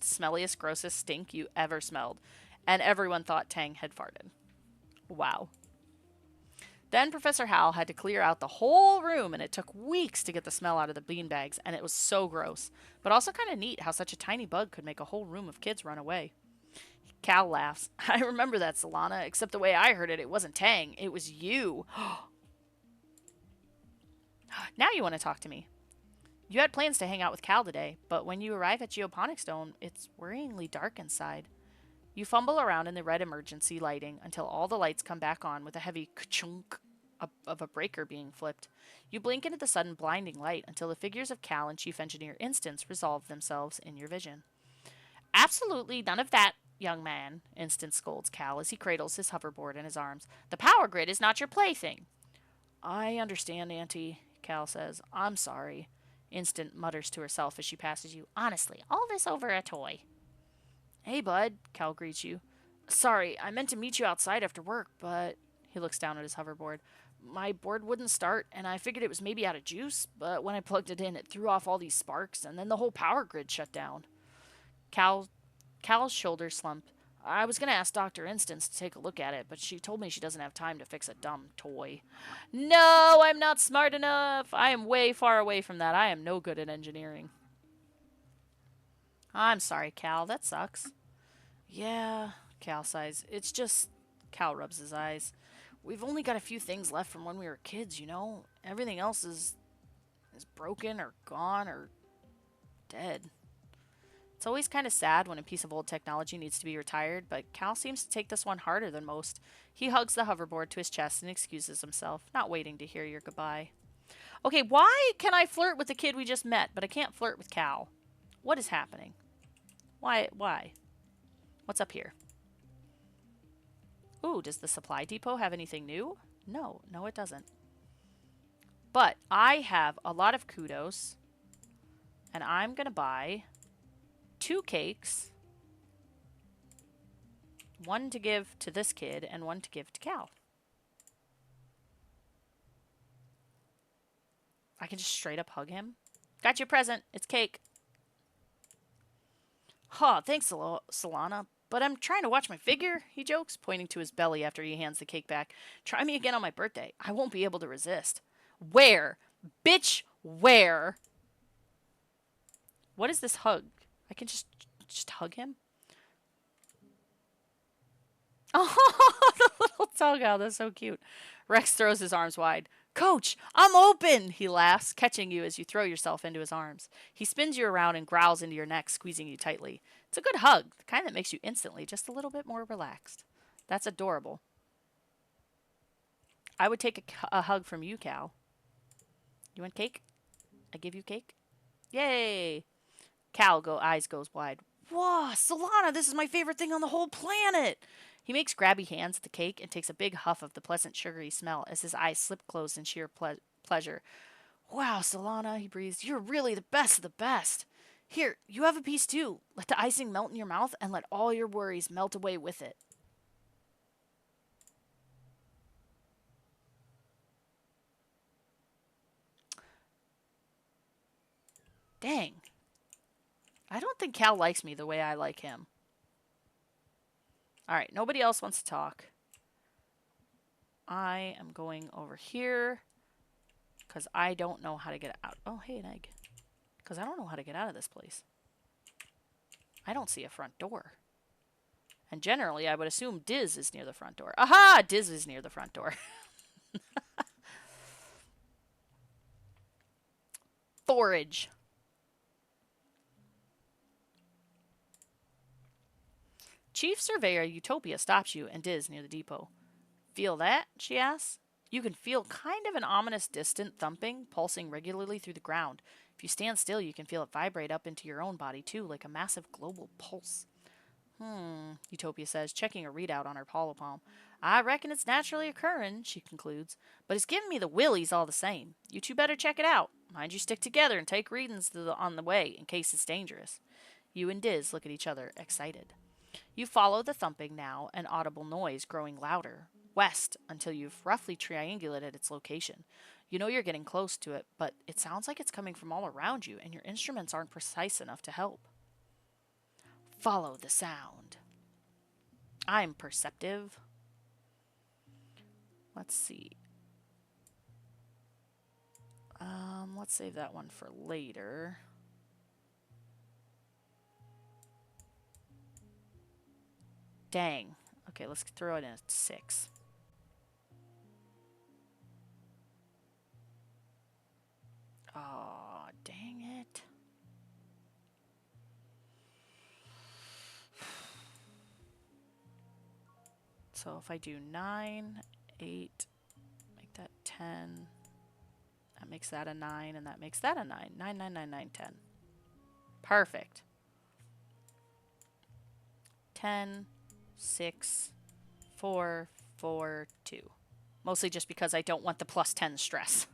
smelliest, grossest stink you ever smelled. And everyone thought Tang had farted. Wow. Then Professor Hal had to clear out the whole room, and it took weeks to get the smell out of the beanbags, and it was so gross. But also kind of neat how such a tiny bug could make a whole room of kids run away. Cal laughs. I remember that, Solana, except the way I heard it, it wasn't Tang. It was you. Now you want to talk to me. You had plans to hang out with Cal today, but when you arrive at Geoponics Dome, it's worryingly dark inside. You fumble around in the red emergency lighting until all the lights come back on with a heavy ka-chunk of a breaker being flipped. You blink into the sudden blinding light until the figures of Cal and Chief Engineer Instance resolve themselves in your vision. Absolutely none of that, young man, Instance scolds Cal as he cradles his hoverboard in his arms. The power grid is not your plaything. I understand, Auntie, Cal says. I'm sorry. Instant mutters to herself as she passes you. Honestly, all this over a toy. Hey, bud, Cal greets you. Sorry, I meant to meet you outside after work, but... He looks down at his hoverboard. My board wouldn't start, and I figured it was maybe out of juice, but when I plugged it in, it threw off all these sparks, and then the whole power grid shut down. Cal's shoulders slumped. I was going to ask Dr. Instance to take a look at it, but she told me she doesn't have time to fix a dumb toy. No, I'm not smart enough. I am way far away from that. I am no good at engineering. I'm sorry, Cal. That sucks. Yeah, Cal sighs. It's just... Cal rubs his eyes. We've only got a few things left from when we were kids, you know? Everything else is broken or gone or dead. It's always kind of sad when a piece of old technology needs to be retired, but Cal seems to take this one harder than most. He hugs the hoverboard to his chest and excuses himself, not waiting to hear your goodbye. Okay, why can I flirt with the kid we just met, but I can't flirt with Cal? What is happening? Why? What's up here? Ooh, does the supply depot have anything new? No, it doesn't. But I have a lot of kudos, and I'm going to buy 2 cakes, one to give to this kid and one to give to Cal. I can just straight up hug him. Got your present. It's cake. Huh, thanks, Solana. But I'm trying to watch my figure, he jokes, pointing to his belly after he hands the cake back. Try me again on my birthday. I won't be able to resist. Where? Bitch, where? What is this hug? I can just hug him? Oh, the little tongue out. That's so cute. Rex throws his arms wide. Coach, I'm open, he laughs, catching you as you throw yourself into his arms. He spins you around and growls into your neck, squeezing you tightly. It's a good hug, the kind that makes you instantly just a little bit more relaxed. That's adorable. I would take a hug from you, Cal. You want cake? I give you cake? Yay! Cal eyes goes wide. Whoa, Solana, this is my favorite thing on the whole planet! He makes grabby hands at the cake and takes a big huff of the pleasant sugary smell as his eyes slip closed in sheer pleasure. Wow, Solana, he breathes, you're really the best of the best. Here, you have a piece too. Let the icing melt in your mouth and let all your worries melt away with it. Dang. I don't think Cal likes me the way I like him. Alright, nobody else wants to talk. I am going over here. Because I don't know how to get out. Oh, hey, an egg. Because I don't know how to get out of this place. I don't see a front door. And generally, I would assume Diz is near the front door. Aha! Diz is near the front door. Forage. Chief Surveyor Utopia stops you and Diz near the depot. Feel that? She asks. You can feel kind of an ominous distant thumping pulsing regularly through the ground. If you stand still, you can feel it vibrate up into your own body too, like a massive global pulse. Utopia says, checking a readout on her holopalm. I reckon it's naturally occurring, she concludes, but it's giving me the willies all the same. You two better check it out. Mind you stick together and take readings on the way in case it's dangerous. You and Diz look at each other, excited. You follow the thumping now, an audible noise growing louder, west, until you've roughly triangulated its location. You know you're getting close to it, but it sounds like it's coming from all around you, and your instruments aren't precise enough to help. Follow the sound. I'm perceptive. Let's see. Let's save that one for later. Dang. Okay, let's throw it in at 6. Oh, dang it. So if I do 9, 8, make that 10, that makes that a 9, and that makes that a 9. 9, 9, 9, 9, 10. Perfect. 10, 6, 4, 4, 2. Mostly just because I don't want the plus 10 stress.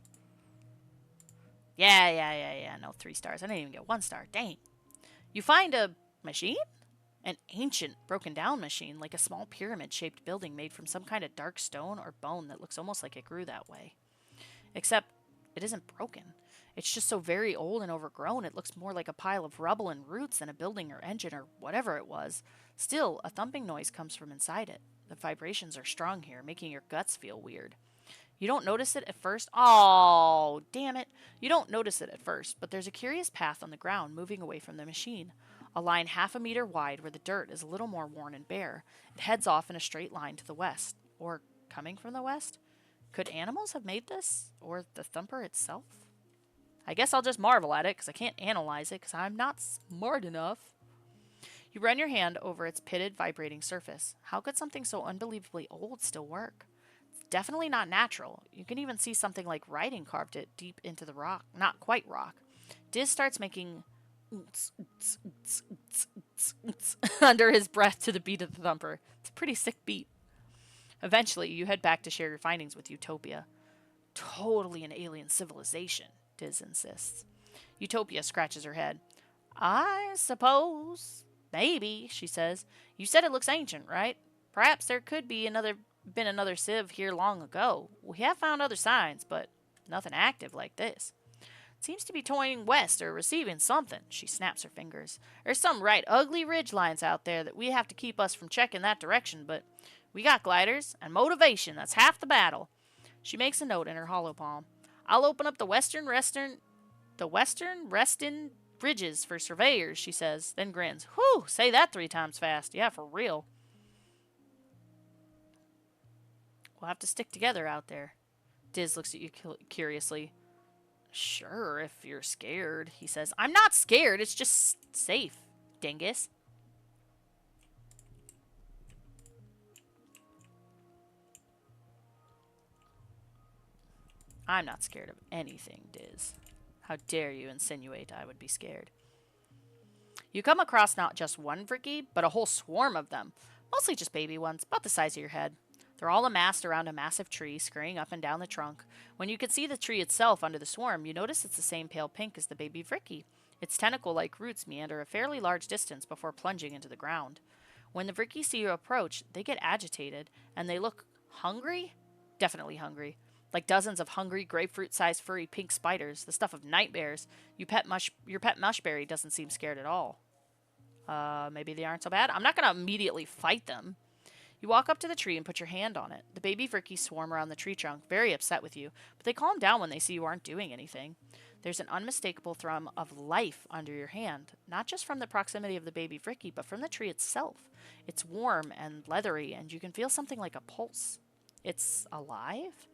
Yeah. No, 3 stars. I didn't even get 1 star. Dang. You find a machine? An ancient, broken down machine, like a small pyramid-shaped building made from some kind of dark stone or bone that looks almost like it grew that way. Except, it isn't broken. It's just so very old and overgrown, it looks more like a pile of rubble and roots than a building or engine or whatever it was. Still, a thumping noise comes from inside it. The vibrations are strong here, making your guts feel weird. You don't notice it at first. Oh, damn it. You don't notice it at first, but there's a curious path on the ground moving away from the machine. A line half a meter wide where the dirt is a little more worn and bare. It heads off in a straight line to the west. Or coming from the west? Could animals have made this? Or the thumper itself? I guess I'll just marvel at it because I can't analyze it because I'm not smart enough. You run your hand over its pitted, vibrating surface. How could something so unbelievably old still work? It's definitely not natural. You can even see something like writing carved it deep into the rock. Not quite rock. Diz starts making under his breath to the beat of the thumper. It's a pretty sick beat. Eventually, you head back to share your findings with Utopia. Totally an alien civilization, Diz insists. Utopia scratches her head. I suppose. Maybe, she says. You said it looks ancient, right? Perhaps there could be been another civ here long ago. We have found other signs, but nothing active like this. Seems to be toying west or receiving something. She snaps her fingers. There's some right ugly ridge lines out there that we have to keep us from checking that direction, but we got gliders and motivation. That's half the battle. She makes a note in her holopalm. I'll open up the western resting ridges for surveyors, she says, then grins. Whew, say that 3 times fast. Yeah, for real. We'll have to stick together out there. Diz looks at you curiously. Sure, if you're scared, he says. I'm not scared, it's just safe, dingus. I'm not scared of anything, Diz. How dare you insinuate I would be scared? You come across not just one Vricky, but a whole swarm of them. Mostly just baby ones, about the size of your head. They're all amassed around a massive tree, scurrying up and down the trunk. When you can see the tree itself under the swarm, you notice it's the same pale pink as the baby Vricky. Its tentacle-like roots meander a fairly large distance before plunging into the ground. When the Vricky see you approach, they get agitated, and they look hungry? Definitely hungry. Like dozens of hungry, grapefruit-sized furry pink spiders, the stuff of nightmares. Your pet Mushberry doesn't seem scared at all. Maybe they aren't so bad. I'm not going to immediately fight them. You walk up to the tree and put your hand on it. The baby Vrickies swarm around the tree trunk, very upset with you, but they calm down when they see you aren't doing anything. There's an unmistakable thrum of life under your hand, not just from the proximity of the baby Vrickie, but from the tree itself. It's warm and leathery, and you can feel something like a pulse. It's alive?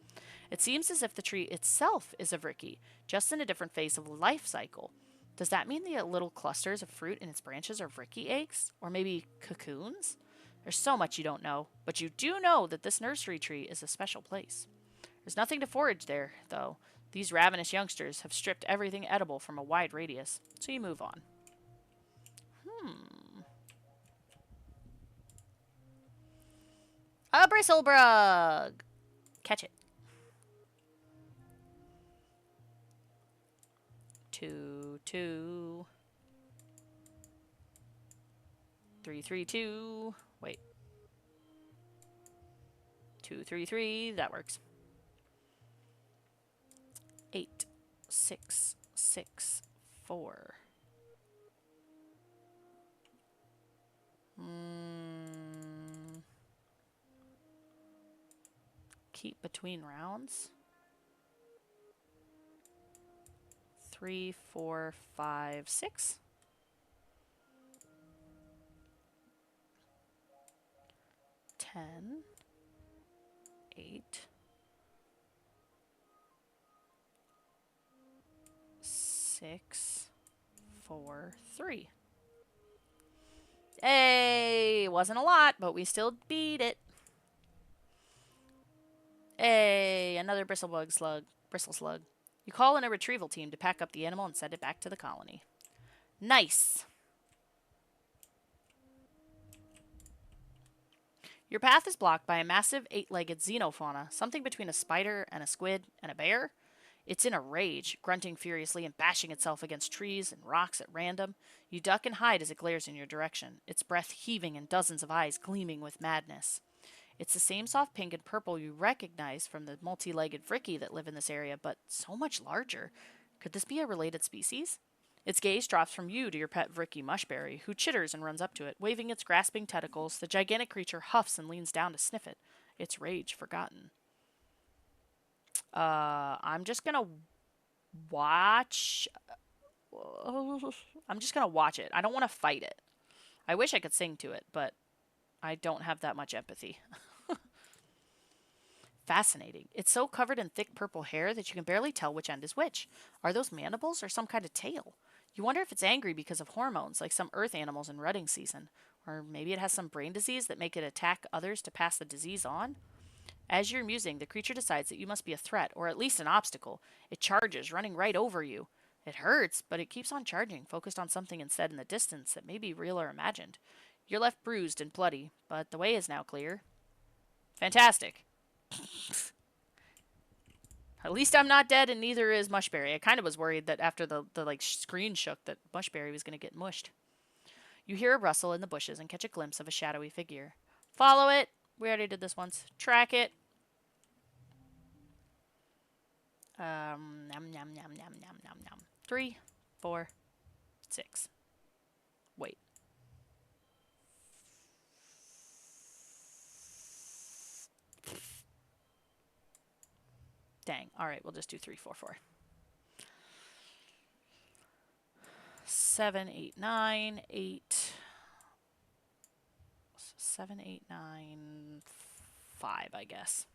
It seems as if the tree itself is a Vrickie, just in a different phase of the life cycle. Does that mean the little clusters of fruit in its branches are Vrickie eggs? Or maybe cocoons? There's so much you don't know, but you do know that this nursery tree is a special place. There's nothing to forage there, though. These ravenous youngsters have stripped everything edible from a wide radius, so you move on. A bristlebrug! Catch it. 2, 2. 3, 3, 2. Wait. 2, 3, 3. That works. 8, 6, 6, 4. Keep between rounds. 3, 4, 5, 6. 10, 8, 6, 4, 3. Hey, wasn't a lot, but we still beat it. Hey, another bristle slug. You call in a retrieval team to pack up the animal and send it back to the colony. Nice. Your path is blocked by a massive 8-legged xenofauna, something between a spider and a squid and a bear. It's in a rage, grunting furiously and bashing itself against trees and rocks at random. You duck and hide as it glares in your direction, its breath heaving and dozens of eyes gleaming with madness. It's the same soft pink and purple you recognize from the multi-legged Vrickie that live in this area, but so much larger. Could this be a related species? Its gaze drops from you to your pet Vrickie Mushberry, who chitters and runs up to it. Waving its grasping tentacles, the gigantic creature huffs and leans down to sniff it, its rage forgotten. I'm just gonna watch. I'm just gonna watch it. I don't want to fight it. I wish I could sing to it, but I don't have that much empathy. Fascinating. It's so covered in thick purple hair that you can barely tell which end is which. Are those mandibles or some kind of tail? You wonder if it's angry because of hormones, like some earth animals in rutting season. Or maybe it has some brain disease that make it attack others to pass the disease on? As you're musing, the creature decides that you must be a threat, or at least an obstacle. It charges, running right over you. It hurts, but it keeps on charging, focused on something instead in the distance that may be real or imagined. You're left bruised and bloody, but the way is now clear. Fantastic. At least I'm not dead, and neither is Mushberry. I kind of was worried that after the screen shook that Mushberry was going to get mushed. You hear a rustle in the bushes and catch a glimpse of a shadowy figure. Follow it. We already did this once. Track it. Nom, nom, nom, nom, nom, nom, nom. 3, 4, 6. Wait. Dang. All right, we'll just do 3, 4, 4. 7, 8, 9, 8. 7, 8, 9, 5, I guess.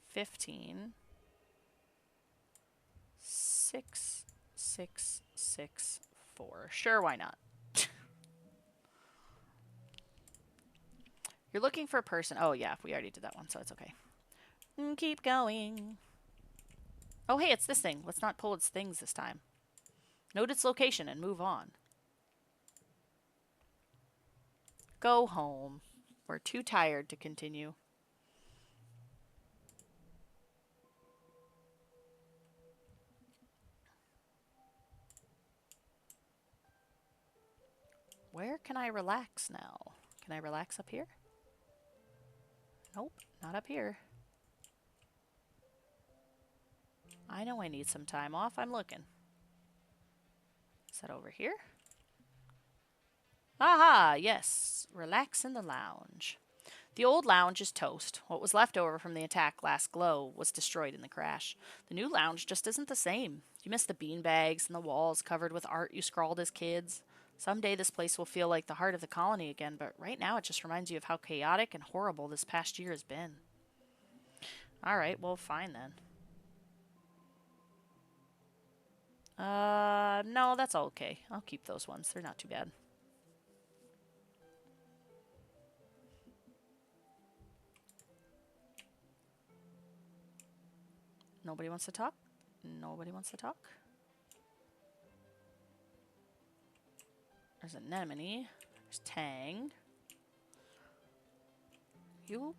15. 6, 6, 6, 4. Sure, why not? You're looking for a person. Oh, yeah, we already did that one, so it's okay. Keep going. Oh, hey, it's this thing. Let's not pull its things this time. Note its location and move on. Go home. We're too tired to continue. Where can I relax now? Can I relax up here? Nope, not up here. I know I need some time off. I'm looking. Is that over here? Aha, yes. Relax in the lounge. The old lounge is toast. What was left over from the attack last glow was destroyed in the crash. The new lounge just isn't the same. You miss the bean bags and the walls covered with art you scrawled as kids. Someday this place will feel like the heart of the colony again, but right now it just reminds you of how chaotic and horrible this past year has been. Alright, well, fine then. No, that's all okay. I'll keep those ones. They're not too bad. Nobody wants to talk? Nobody wants to talk? There's an anemone. There's Tang. You?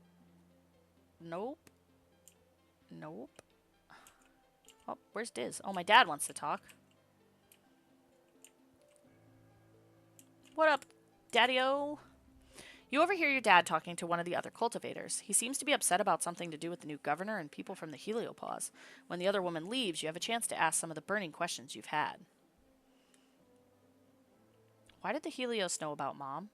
Nope. Nope. Oh, where's Diz? Oh, my dad wants to talk. What up, Daddy-O? You overhear your dad talking to one of the other cultivators. He seems to be upset about something to do with the new governor and people from the Heliopause. When the other woman leaves, you have a chance to ask some of the burning questions you've had. Why did the Helios know about Mom?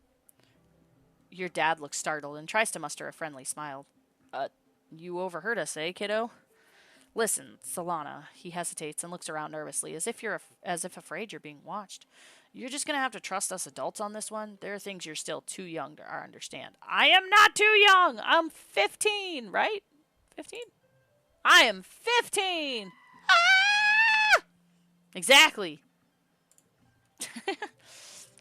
Your dad looks startled and tries to muster a friendly smile. You overheard us, eh, kiddo? Listen, Solana. He hesitates and looks around nervously, as if afraid you're being watched. You're just gonna have to trust us adults on this one. There are things you're still too young to understand. I am not too young. I'm 15, right? 15? I am 15. Ah! Exactly.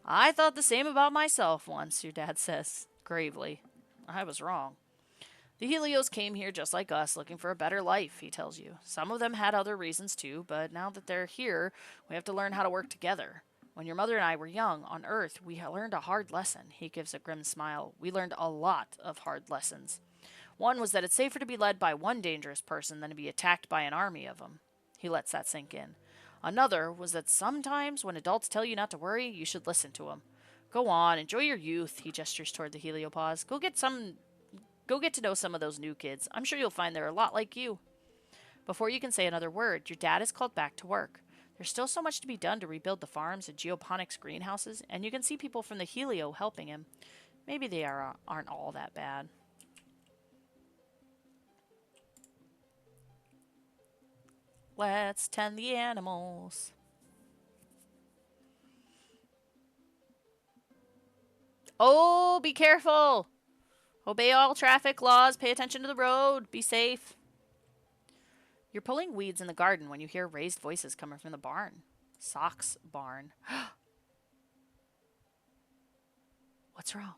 I thought the same about myself once, your dad says gravely. I was wrong. The Helios came here just like us, looking for a better life, he tells you. Some of them had other reasons too, but now that they're here, we have to learn how to work together. When your mother and I were young, on Earth, we learned a hard lesson. He gives a grim smile. We learned a lot of hard lessons. One was that it's safer to be led by one dangerous person than to be attacked by an army of them. He lets that sink in. Another was that sometimes when adults tell you not to worry, you should listen to them. Go on, enjoy your youth, he gestures toward the Heliopause. Go get to know some of those new kids. I'm sure you'll find they're a lot like you. Before you can say another word, your dad is called back to work. There's still so much to be done to rebuild the farms and geoponics greenhouses, and you can see people from the Helio helping him. Maybe they aren't all that bad. Let's tend the animals. Oh, be careful! Obey all traffic laws, pay attention to the road, be safe. You're pulling weeds in the garden when you hear raised voices coming from the barn. Sock's barn. What's wrong?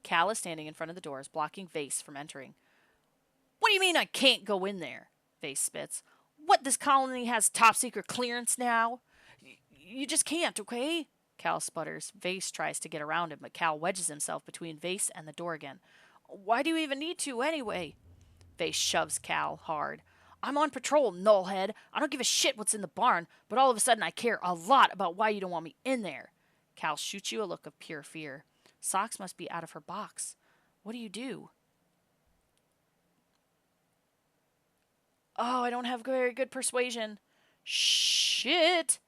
Cal is standing in front of the doors, blocking Vase from entering. What do you mean I can't go in there? Vase spits. What, this colony has top secret clearance now? You just can't, okay? Cal sputters. Vase tries to get around him, but Cal wedges himself between Vase and the door again. Why do you even need to, anyway? Vase shoves Cal hard. I'm on patrol, nullhead. I don't give a shit what's in the barn, but all of a sudden I care a lot about why you don't want me in there. Cal shoots you a look of pure fear. Socks must be out of her box. What do you do? Oh, I don't have very good persuasion. Shit!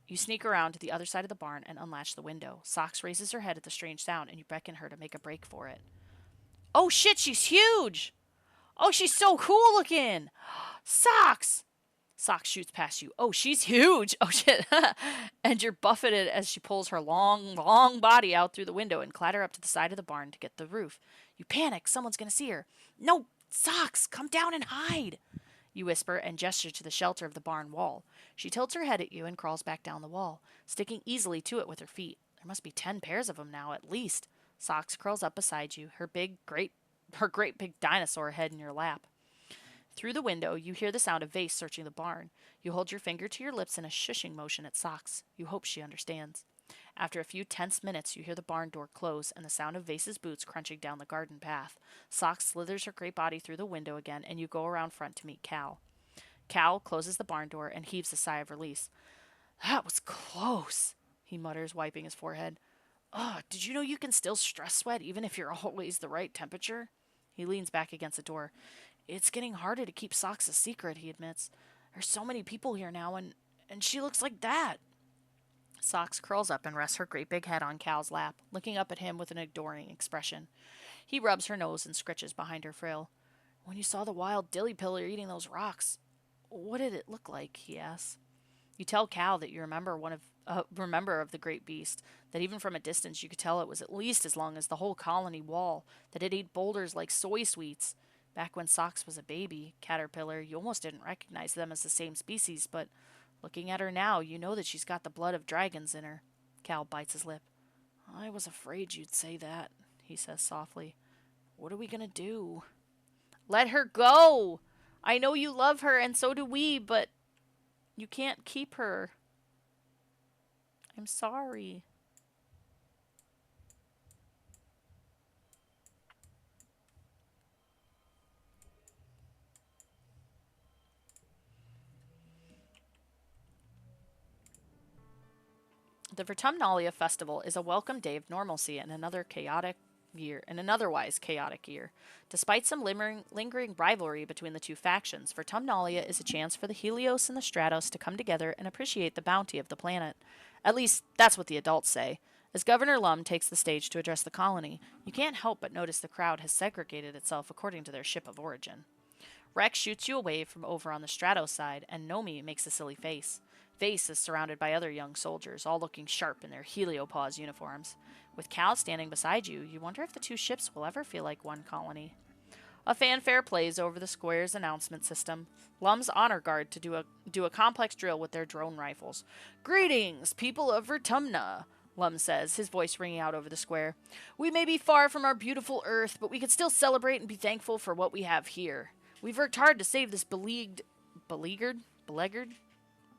You sneak around to the other side of the barn and unlatch the window. Socks raises her head at the strange sound, and you beckon her to make a break for it. Oh shit, she's huge! Oh, she's so cool looking! Socks! Socks shoots past you. Oh, she's huge! Oh shit! And you're buffeted as she pulls her long, long body out through the window and clatter up to the side of the barn to get the roof. You panic. Someone's gonna see her. No! Socks! Come down and hide! You whisper and gesture to the shelter of the barn wall. She tilts her head at you and crawls back down the wall, sticking easily to it with her feet. There must be 10 pairs of them now, at least. Socks curls up beside you, her great big dinosaur head in your lap. Through the window, you hear the sound of Vase searching the barn. You hold your finger to your lips in a shushing motion at Socks. You hope she understands. After a few tense minutes, you hear the barn door close and the sound of Vase's boots crunching down the garden path. Socks slithers her great body through the window again, and you go around front to meet Cal. Cal closes the barn door and heaves a sigh of release. That was close, he mutters, wiping his forehead. Oh, did you know you can still stress sweat even if you're always the right temperature? He leans back against the door. It's getting harder to keep Socks a secret, he admits. There's so many people here now, and she looks like that. Socks curls up and rests her great big head on Cal's lap, looking up at him with an adoring expression. He rubs her nose and scritches behind her frill. When you saw the wild dilly pillar eating those rocks, what did it look like? He asks. You tell Cal that you remember of the great beast, that even from a distance you could tell it was at least as long as the whole colony wall, that it ate boulders like soy sweets. Back when Socks was a baby caterpillar, you almost didn't recognize them as the same species, but looking at her now, you know that she's got the blood of dragons in her. Cal bites his lip. I was afraid you'd say that, he says softly. What are we gonna do? Let her go! I know you love her, and so do we, but you can't keep her. I'm sorry. The Vertumnalia Festival is a welcome day of normalcy in an otherwise chaotic year. Despite some lingering rivalry between the two factions, Vertumnalia is a chance for the Helios and the Stratos to come together and appreciate the bounty of the planet. At least, that's what the adults say. As Governor Lum takes the stage to address the colony, you can't help but notice the crowd has segregated itself according to their ship of origin. Rex shoots you away from over on the Stratos side, and Nomi makes a silly face. Face is surrounded by other young soldiers, all looking sharp in their heliopause uniforms. With Cal standing beside you, you wonder if the two ships will ever feel like one colony. A fanfare plays over the square's announcement system. Lum's honor guard to do a complex drill with their drone rifles. Greetings, people of Vertumna, Lum says, his voice ringing out over the square. We may be far from our beautiful Earth, but we can still celebrate and be thankful for what we have here. We've worked hard to save this beleaguered,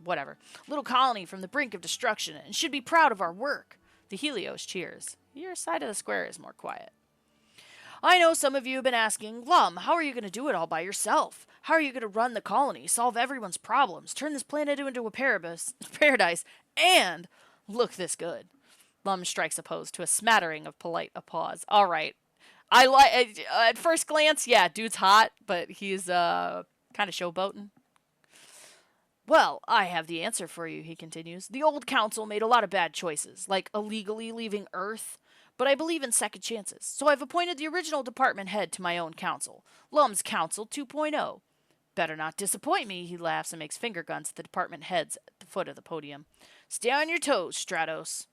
whatever, little colony from the brink of destruction and should be proud of our work. The Helios cheers. Your side of the square is more quiet. I know some of you have been asking, Lum, how are you going to do it all by yourself? How are you going to run the colony, solve everyone's problems, turn this planet into a paradise, and look this good? Lum strikes a pose to a smattering of polite applause. All right. I like at first glance, yeah, dude's hot, but he's kind of showboating. Well, I have the answer for you, he continues. The old council made a lot of bad choices, like illegally leaving Earth, but I believe in second chances, so I've appointed the original department head to my own council, Lum's Council 2.0. Better not disappoint me, he laughs and makes finger guns at the department heads at the foot of the podium. Stay on your toes, Stratos.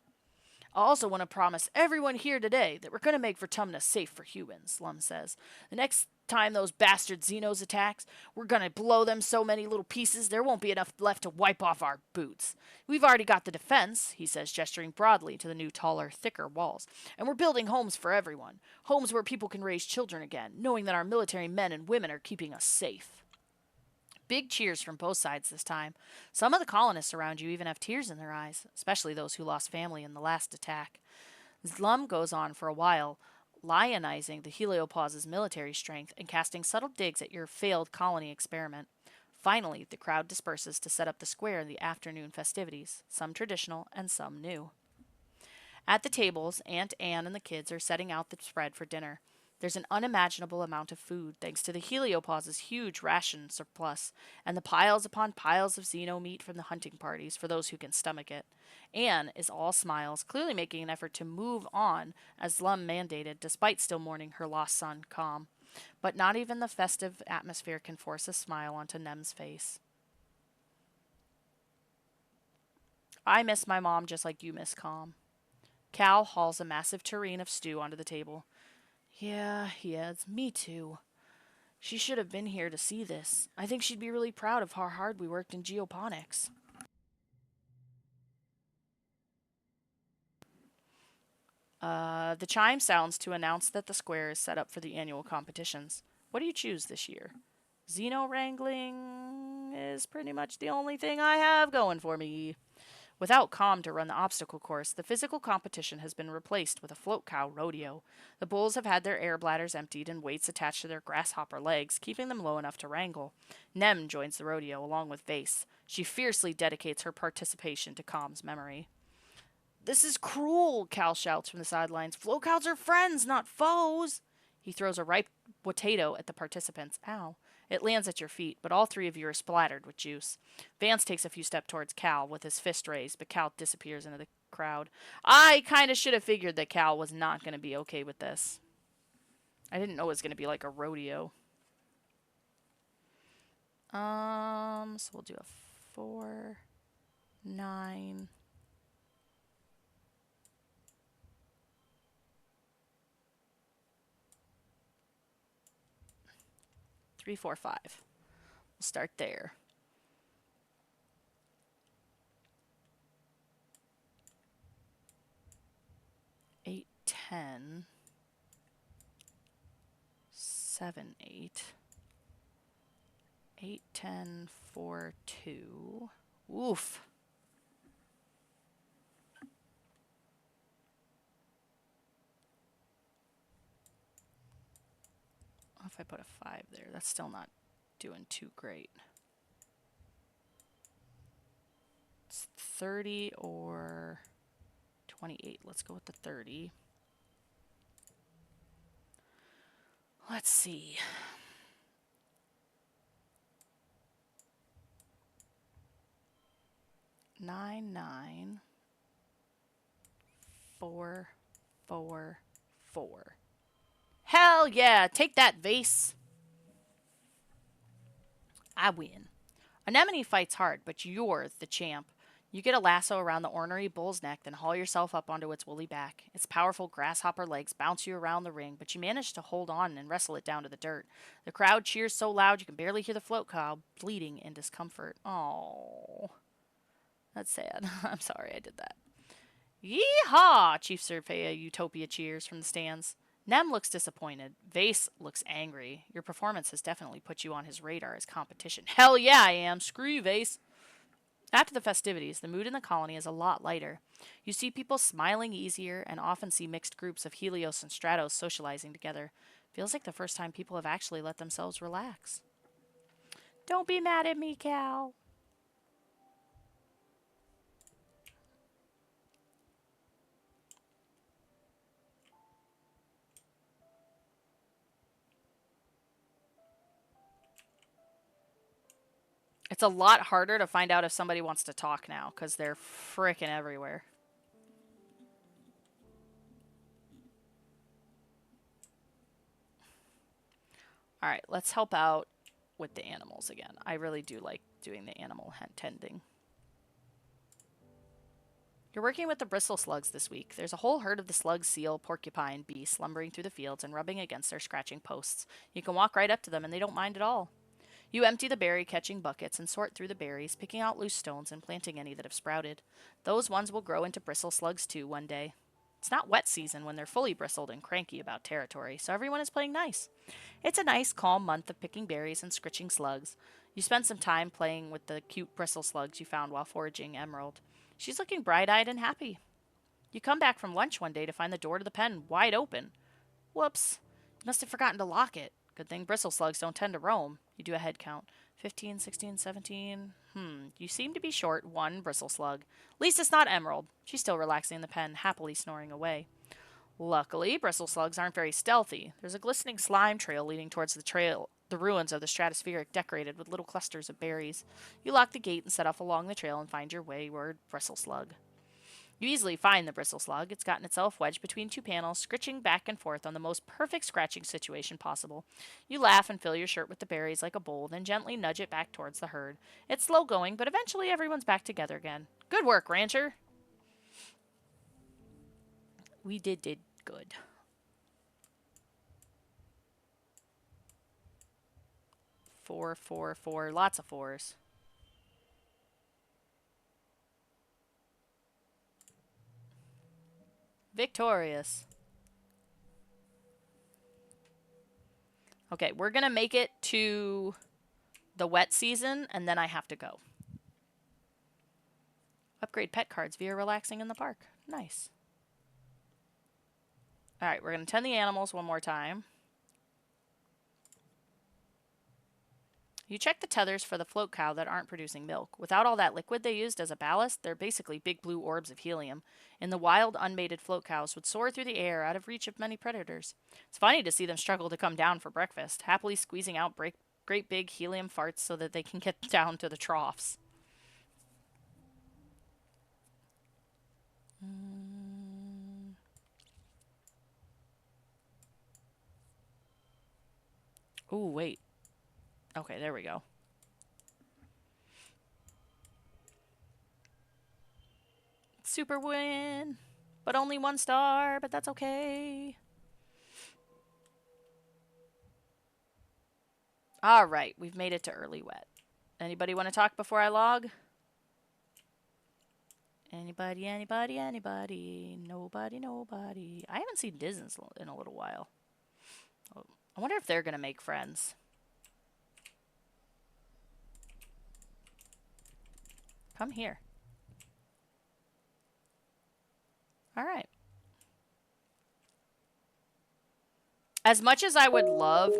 I also want to promise everyone here today that we're going to make Vertumna safe for humans, Lum says. The next time those bastard Xenos attacks, we're going to blow them so many little pieces there won't be enough left to wipe off our boots. We've already got the defense, he says, gesturing broadly to the new, taller, thicker walls. And we're building homes for everyone. Homes where people can raise children again, knowing that our military men and women are keeping us safe. Big cheers from both sides this time. Some of the colonists around you even have tears in their eyes, especially those who lost family in the last attack. Zlum goes on for a while, lionizing the Heliopause's military strength and casting subtle digs at your failed colony experiment. Finally, the crowd disperses to set up the square in the afternoon festivities, some traditional and some new. At the tables, Aunt Anne and the kids are setting out the spread for dinner. There's an unimaginable amount of food, thanks to the Heliopause's huge ration surplus, and the piles upon piles of xeno meat from the hunting parties for those who can stomach it. Anne is all smiles, clearly making an effort to move on, as Lum mandated, despite still mourning her lost son, Calm. But not even the festive atmosphere can force a smile onto Nem's face. I miss my mom just like you miss Calm. Cal hauls a massive tureen of stew onto the table. Yeah, he adds, me too. She should have been here to see this. I think she'd be really proud of how hard we worked in geoponics. The chime sounds to announce that the square is set up for the annual competitions. What do you choose this year? Xeno wrangling is pretty much the only thing I have going for me. Without Calm to run the obstacle course, the physical competition has been replaced with a float cow rodeo. The bulls have had their air bladders emptied and weights attached to their grasshopper legs, keeping them low enough to wrangle. Nem joins the rodeo along with Vase. She fiercely dedicates her participation to Calm's memory. This is cruel, Cal shouts from the sidelines. Float cows are friends, not foes. He throws a ripe potato at the participants. Ow. It lands at your feet, but all three of you are splattered with juice. Vance takes a few steps towards Cal with his fist raised, but Cal disappears into the crowd. I kind of should have figured that Cal was not going to be okay with this. I didn't know it was going to be like a rodeo. So we'll do a 4, 9. 3, 4, 5. We'll start there. 8, 10. 7, 8. 8, 10, 4, 2. Oof. If I put a 5 there, that's still not doing too great. It's 30 or 28. Let's go with the 30. Let's see. 9, 9. 4, 4, 4. Hell yeah! Take that, Vase! I win. Anemone fights hard, but you're the champ. You get a lasso around the ornery bull's neck, then haul yourself up onto its woolly back. Its powerful grasshopper legs bounce you around the ring, but you manage to hold on and wrestle it down to the dirt. The crowd cheers so loud you can barely hear the float cow bleeding in discomfort. Oh, that's sad. I'm sorry I did that. Yee-haw! Chief Surveyor Utopia cheers from the stands. Nem looks disappointed. Vase looks angry. Your performance has definitely put you on his radar as competition. Hell yeah, I am. Screw you, Vase. After the festivities, the mood in the colony is a lot lighter. You see people smiling easier and often see mixed groups of Helios and Stratos socializing together. Feels like the first time people have actually let themselves relax. Don't be mad at me, Cal. It's a lot harder to find out if somebody wants to talk now because they're frickin' everywhere. Alright, let's help out with the animals again. I really do like doing the animal tending. You're working with the bristle slugs this week. There's a whole herd of the slug, seal, porcupine, bee slumbering through the fields and rubbing against their scratching posts. You can walk right up to them and they don't mind at all. You empty the berry-catching buckets and sort through the berries, picking out loose stones and planting any that have sprouted. Those ones will grow into bristle slugs too one day. It's not wet season when they're fully bristled and cranky about territory, so everyone is playing nice. It's a nice, calm month of picking berries and scritching slugs. You spend some time playing with the cute bristle slugs you found while foraging Emerald. She's looking bright-eyed and happy. You come back from lunch one day to find the door to the pen wide open. Whoops. You must have forgotten to lock it. Good thing bristle slugs don't tend to roam. You do a head count. 15, 16, 17. You seem to be short one bristle slug. At least it's not Emerald. She's still relaxing in the pen, happily snoring away. Luckily, bristle slugs aren't very stealthy. There's a glistening slime trail leading towards the ruins of the stratospheric decorated with little clusters of berries. You lock the gate and set off along the trail and find your wayward bristle slug. You easily find the bristle slug. It's gotten itself wedged between two panels, scritching back and forth on the most perfect scratching situation possible. You laugh and fill your shirt with the berries like a bowl, then gently nudge it back towards the herd. It's slow going, but eventually everyone's back together again. Good work, Rancher! We did good. Four, 4, 4. Lots of 4s. Victorious. Okay, we're going to make it to the wet season, and then I have to go. Upgrade pet cards via relaxing in the park. Nice. Alright, we're going to tend the animals one more time. You check the tethers for the float cow that aren't producing milk. Without all that liquid they used as a ballast, they're basically big blue orbs of helium. In the wild, unmated float cows would soar through the air out of reach of many predators. It's funny to see them struggle to come down for breakfast, happily squeezing out great big helium farts so that they can get down to the troughs. Ooh, wait. Okay, there we go. Super win! But only 1 star, but that's okay. Alright, we've made it to early wet. Anybody want to talk before I log? Anybody, anybody, anybody. Nobody, nobody. I haven't seen Diz in a little while. I wonder if they're going to make friends. Come here. Alright. As much as I would love